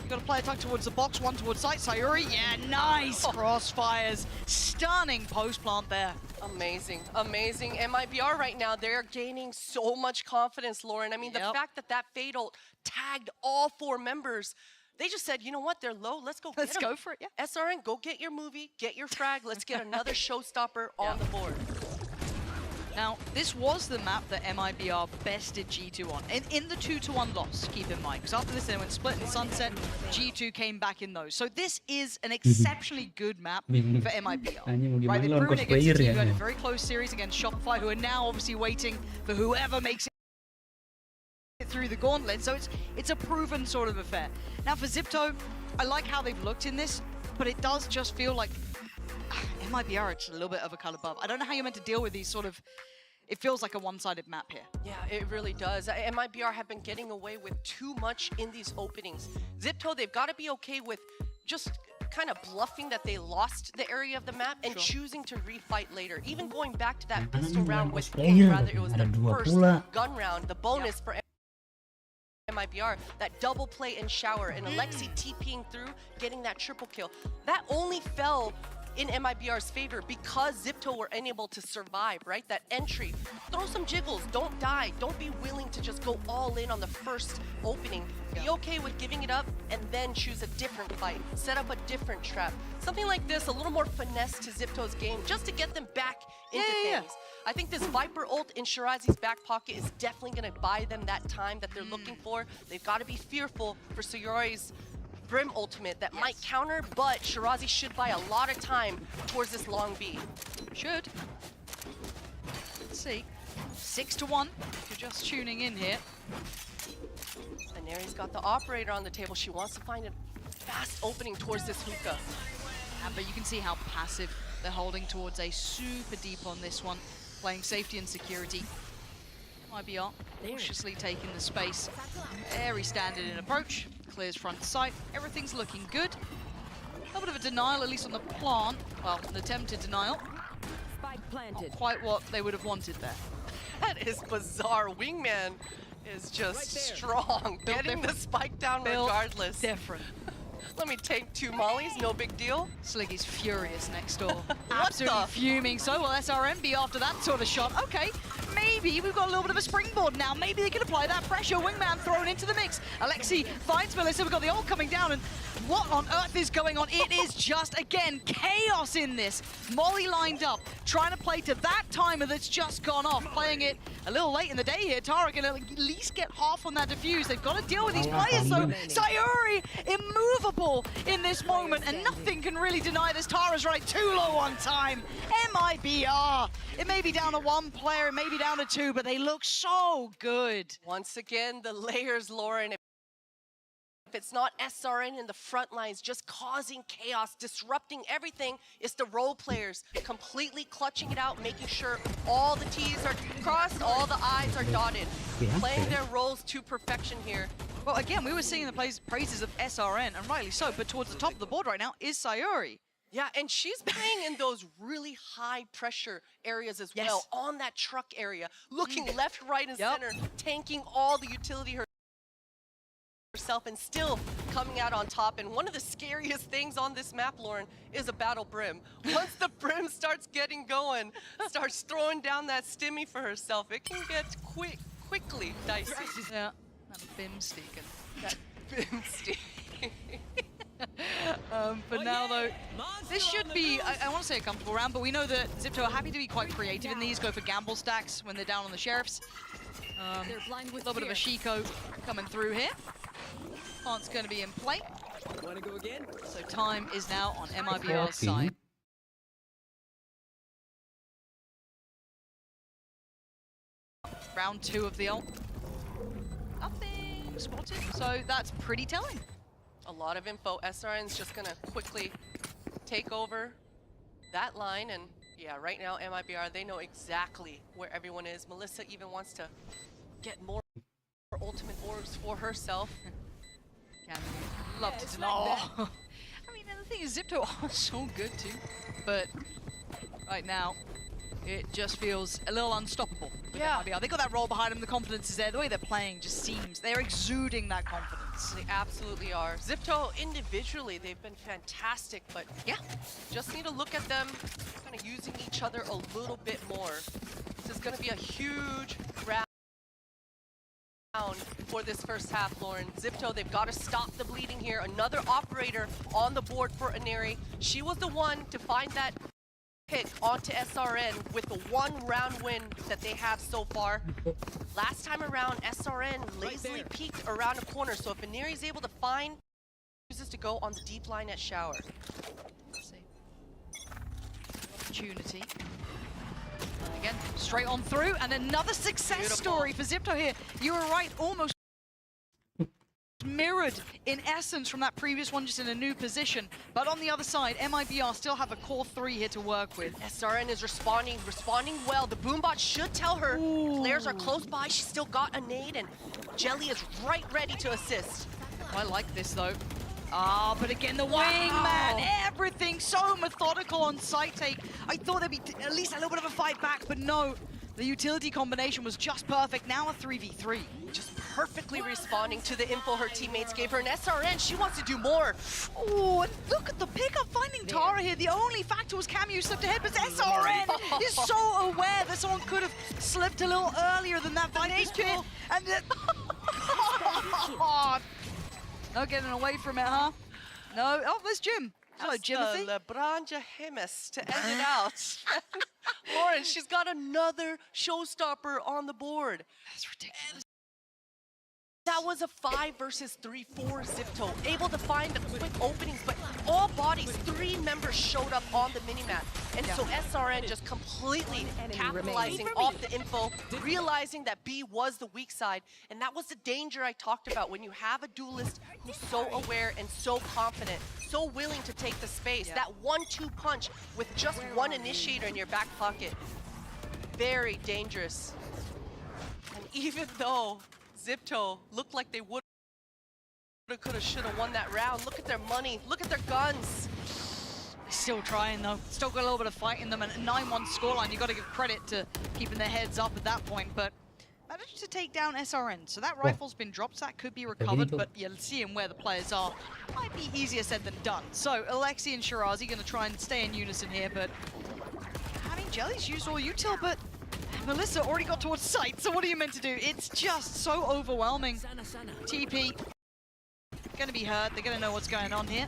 You got a player tucked towards the box, one towards site. Sayuri, yeah, nice crossfires. Stunning post plant there. Amazing, amazing. MIBR right now, they're gaining so much confidence, Lauren. I mean, the fact that that Fatal tagged all 4 members, they just said, you know what, they're low, let's go Let's go for it, yeah. SRN, go get your movie, get your frag, let's get another showstopper on the board. Now, this was the map that MIBR bested G2 on, in the 2-1 loss, keep in mind, because after this they went split and sunset, G2 came back in those. So this is an exceptionally good map for MIBR. Right, they've proven against a team who had a very close series against Shopify, who are now obviously waiting for whoever makes it through the gauntlet, so it's a proven sort of affair. Now for Zipto, I like how they've looked in this, but it does just feel like MIBR, it's a little bit of a cut above. I don't know how you're meant to deal with these sort of, it feels like a one-sided map here. Yeah, it really does. MIBR have been getting away with too much in these openings. Zipto, they've got to be okay with just kind of bluffing that they lost the area of the map and choosing to refight later. Even going back to that pistol round with, or rather it was the first gun round, the bonus for MIBR, that double play and shower, and Alexi TPing through, getting that triple kill. That only fell in MIBR's favor because Zipto were unable to survive, right? That entry. Throw some jiggles, don't die. Don't be willing to just go all in on the first opening. Be okay with giving it up and then choose a different fight. Set up a different trap. Something like this, a little more finesse to Zipto's game, just to get them back into things. I think this Viper ult in Shirazi's back pocket is definitely gonna buy them that time that they're looking for. They've gotta be fearful for Sayuri's Brim ultimate that might counter, but Shirazi should buy a lot of time towards this long B. Should. Let's see. 6-1, if you're just tuning in here. And Neri's got the operator on the table. She wants to find a fast opening towards this hookah. Yeah, but you can see how passive they're holding towards a super deep on this one, playing safety and security. MIBR cautiously taking the space. Very standard in approach. Clears front sight. Everything's looking good. A little bit of a denial, at least on the plant. Well, an attempted denial. Spike planted. Not quite what they would have wanted there. That is bizarre. Wingman is just strong. Getting the spike down regardless. Different. Let me take 2 mollies, no big deal. Sliggy's furious next door. Absolutely fuming. So will SRN be after that sort of shot. Okay, maybe we've got a little bit of a springboard now. Maybe they can apply that pressure. Wingman thrown into the mix. Alexi finds Melissa. We've got the ult coming down. And what on earth is going on? It is just, again, chaos in this. Molly lined up, trying to play to that timer that's just gone off. Playing it a little late in the day here. Tara can at least get half on that defuse. They've got to deal with these players. So Sayuri, immovable in this moment, and nothing can really deny this. Tara's right, too low on time. MIBR. It may be down to 1 player, it may be down to 2, but they look so good. Once again, the layers, Lauren. If it's not SRN in the front lines, just causing chaos, disrupting everything, it's the role players completely clutching it out, making sure all the T's are crossed, all the I's are dotted. Playing their roles to perfection here. Well, again, we were seeing the praises of SRN, and rightly so, but towards the top of the board right now is Sayuri. Yeah, and she's playing in those really high pressure areas as well, on that truck area, looking left, right, and center, tanking all the utility herself and still coming out on top. And one of the scariest things on this map, Lauren, is a battle Brim. Once the Brim starts getting going, starts throwing down that stimmy for herself, it can get quickly dicey. Yeah, that Bim sneaking. That Bim sneaking. But now, though, this should be, I want to say a comfortable round, but we know that Zipto are happy to be quite creative in these, go for gamble stacks when they're down on the Sheriffs. A little bit of a Shiko coming through here. Plant's going to be in play. Want to go again? So time is now on MIBR's side. Round 2 of the ult. Nothing spotted, so that's pretty telling. A lot of info. SRN's just gonna quickly take over that line, and yeah, right now MIBR, they know exactly where everyone is. Melissa even wants to get more ultimate orbs for herself. Can love to know. I mean, and the thing is, Zipto are so good too, but right now it just feels a little unstoppable with MIBR. They got that roll behind them, the confidence is there. The way they're playing just seems, they're exuding that confidence. They absolutely are. Zipto, individually, they've been fantastic, but yeah, just need to look at them kind of using each other a little bit more. This is going to be a huge round for this first half, Lauren. Zipto, they've got to stop the bleeding here. Another operator on the board for Aneri. She was the one to find that pick onto SRN with the one round win that they have so far. Last time around, SRN lazily peeked around a corner, so if Aneri is able to find, chooses to go on the deep line at Shower. Opportunity. And again, straight on through, and another success story for Zipto here. You were right, almost mirrored in essence from that previous one, just in a new position. But on the other side, MIBR still have a core 3 here to work with. SRN is responding well. The Boombot should tell her players are close by. She's still got a nade, and Jelly is right ready to assist. I like this though. Ah, but again, the wingman, everything so methodical on site take. I thought there'd be at least a little bit of a fight back, but no. The utility combination was just perfect. Now a 3v3. Just perfectly responding to the info her teammates gave her. And SRN, she wants to do more. Oh, and look at the pickup finding Tara here. The only factor was Camu slipped ahead, but SRN is so aware that someone could have slipped a little earlier than that Viper's pit. And then... No getting away from it, huh? No. Oh, there's Jim. Hello, Jimothy. LeBron James to end it out. Lauren, she's got another showstopper on the board. That's ridiculous. That was a 5 versus 3 for Zipto. Able to find the quick openings, but all bodies, 3 members showed up on the minimap. And so SRN just completely capitalizing off the info, realizing that B was the weak side. And that was the danger I talked about when you have a duelist who's so aware and so confident, so willing to take the space. That 1-2 punch with just one initiator in your back pocket. Very dangerous. And even though Zipto looked like they would have, could have, should have won that round. Look at their money. Look at their guns. Still trying though. Still got a little bit of fight in them, and a 9-1 scoreline. You got to give credit to keeping their heads up at that point, but managed to take down SRN. So that rifle's been dropped. So that could be recovered, but you're seeing where the players are. Might be easier said than done. So Alexi and Shirazi going to try and stay in unison here, but I mean, Jelly's used all util, but Melissa already got towards site, so what are you meant to do? It's just so overwhelming. TP gonna be hurt. They're gonna know what's going on here.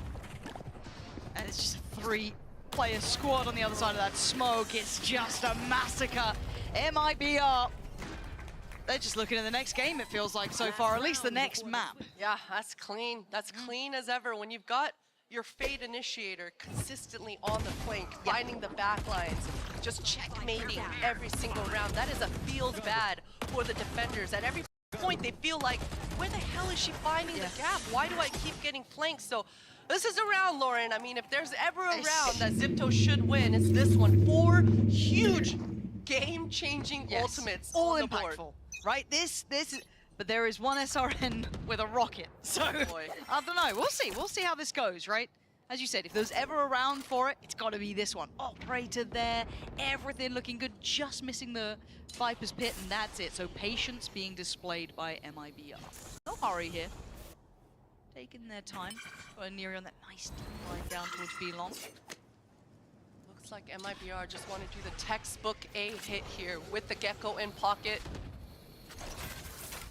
And it's just a 3-player squad on the other side of that smoke. It's just a massacre. MIBR, they're just looking at the next game, it feels like so far, at least the next map. Yeah, that's clean. That's clean as ever. When you've got your Fade Initiator consistently on the flank, finding the back lines, just checkmating every single round. That is a feels bad for the defenders. At every point, they feel like, where the hell is she finding the gap? Why do I keep getting flanked? So this is a round, Lauren. I mean, if there's ever a round that Zipto should win, it's this one. 4 huge game-changing ultimates all on the impactful, board. right? This is... But there is one SRN with a rocket. So, I don't know. We'll see. We'll see how this goes, right? As you said, if there's ever a round for it, it's got to be this one. Operator there, everything looking good, just missing the Viper's pit, and that's it. So patience being displayed by MIBR. No hurry here. Taking their time. Got Aneri on that nice deep line down towards B-Long. Looks like MIBR just want to do the textbook A hit here with the Gecko in pocket.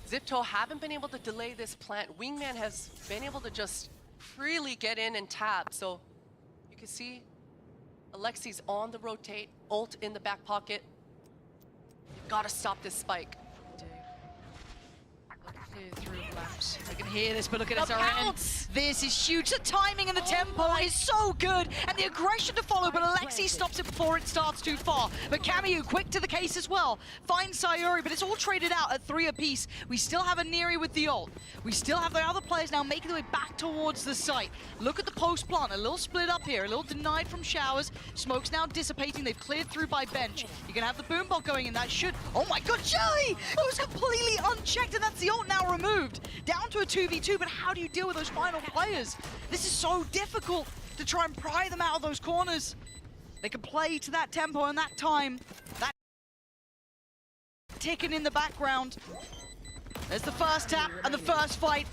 Zipto haven't been able to delay this plant. Wingman has been able to just freely get in and tap. So you can see Alexi's on the rotate, ult in the back pocket. You've got to stop this spike. Through lamps. I can hear this, but look at SRN. This is huge. The timing and the tempo is so good, and the aggression to follow, but Alexi stops it before it starts too far. But Camu, quick to the case as well. Finds Sayuri, but it's all traded out at 3 apiece. We still have Aneri with the ult. We still have the other players now making their way back towards the site. Look at the post plant, a little split up here, a little denied from showers. Smoke's now dissipating. They've cleared through by bench. You're gonna have the boom bot going in. That should. Oh my God, Jelly! It was completely unchecked, and that's the ult now removed. Down to a 2v2, but how do you deal with those final players? This is so difficult to try and pry them out of those corners. They can play to that tempo and that time. That ticking in the background. There's the first tap and the first fight.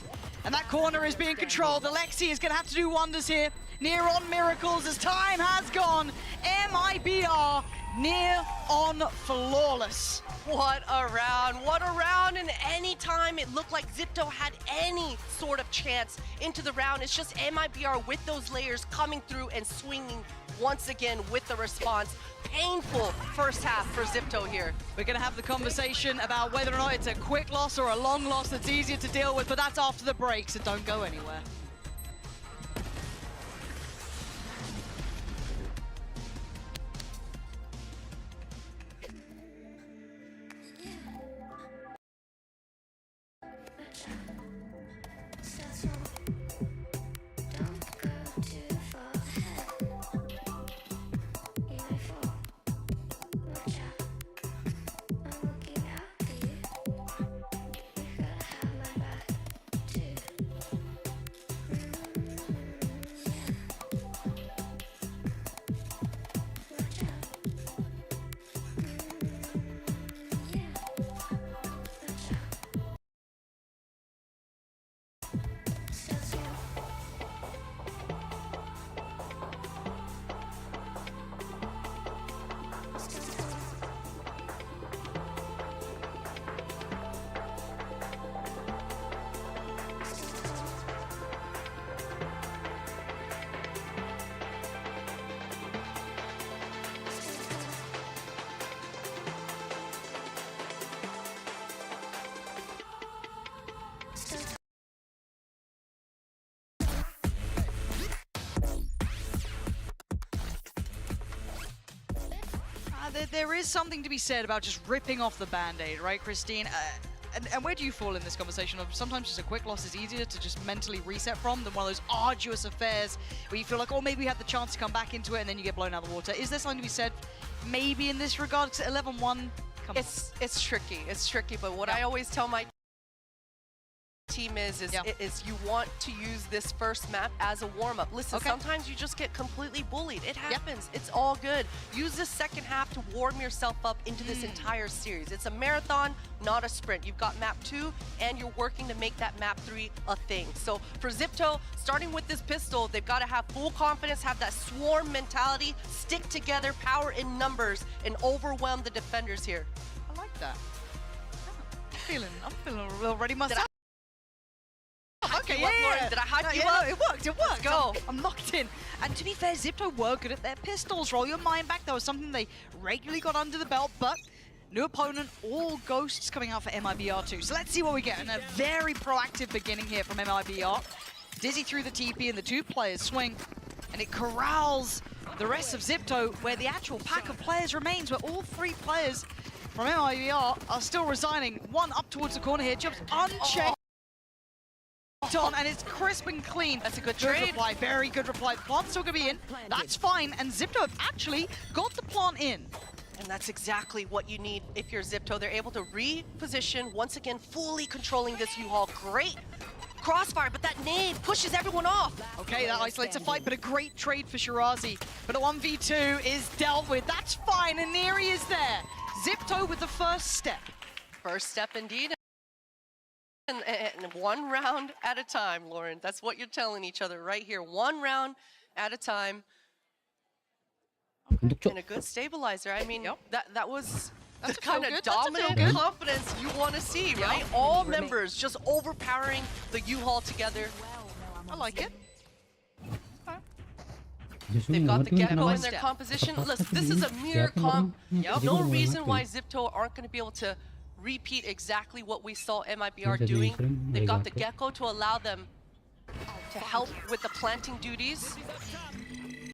And that corner is being controlled. Alexi is going to have to do wonders here. Near on miracles as time has gone. MIBR near on flawless. What a round, and any time it looked like Zipto had any sort of chance into the round, it's just MIBR with those layers coming through and swinging once again with the response. Painful first half for Zipto here. We're going to have the conversation about whether or not it's a quick loss or a long loss that's easier to deal with, but that's after the break, so don't go anywhere. There is something to be said about just ripping off the Band-Aid, right, Christine? And where do you fall in this conversation of sometimes just a quick loss is easier to just mentally reset from than one of those arduous affairs where you feel like, oh, maybe we had the chance to come back into it and then you get blown out of the water? Is there something to be said maybe in this regard? 11-1, It's tricky, but what I always tell my team is you want to use this first map as a warm-up. Listen, sometimes you just get completely bullied. It happens. It's all good. Use this second half to warm yourself up into this entire series. It's a marathon, not a sprint. You've got map 2, and you're working to make that map 3 a thing. So for Zipto, starting with this pistol, they've got to have full confidence, have that swarm mentality, stick together, power in numbers, and overwhelm the defenders here. I like that. I'm feeling a little ready myself. Okay, yeah. Did I hype you up? It worked. Let's go. I'm locked in. And to be fair, Zipto were good at their pistols. Roll your mind back. That was something they regularly got under the belt, but new opponent, all ghosts coming out for MIBR too. So let's see what we get. And a very proactive beginning here from MIBR. Dizzy through the TP and the two players swing. And it corrals the rest of Zipto, where the actual pack of players remains, where all three players from MIBR are still resigning. One up towards the corner here, jumps unchecked. On, and it's crisp and clean. That's a good trade. Reply, very good reply. Plant's still gonna be in. That's fine, and Zipto have actually got the plant in. And that's exactly what you need if you're Zipto. They're able to reposition, once again, fully controlling this U-Haul. Great crossfire, but that nade pushes everyone off. Okay, that isolates a fight, but a great trade for Shirazi. But a 1v2 is dealt with. That's fine, and Neri is there. Zipto with the first step. First step indeed. And one round at a time, Lauren. That's what you're telling each other right here. One round at a time. And a good stabilizer. I mean, that was the kind of dominant confidence you want to see, right? All members just overpowering the U-Haul together. I like it. They've got the Gecko in their composition. Listen, this is a mirror comp. No reason why Zipto aren't going to be able to repeat exactly what we saw MIBR doing. They've got the Gecko to allow them to help with the planting duties.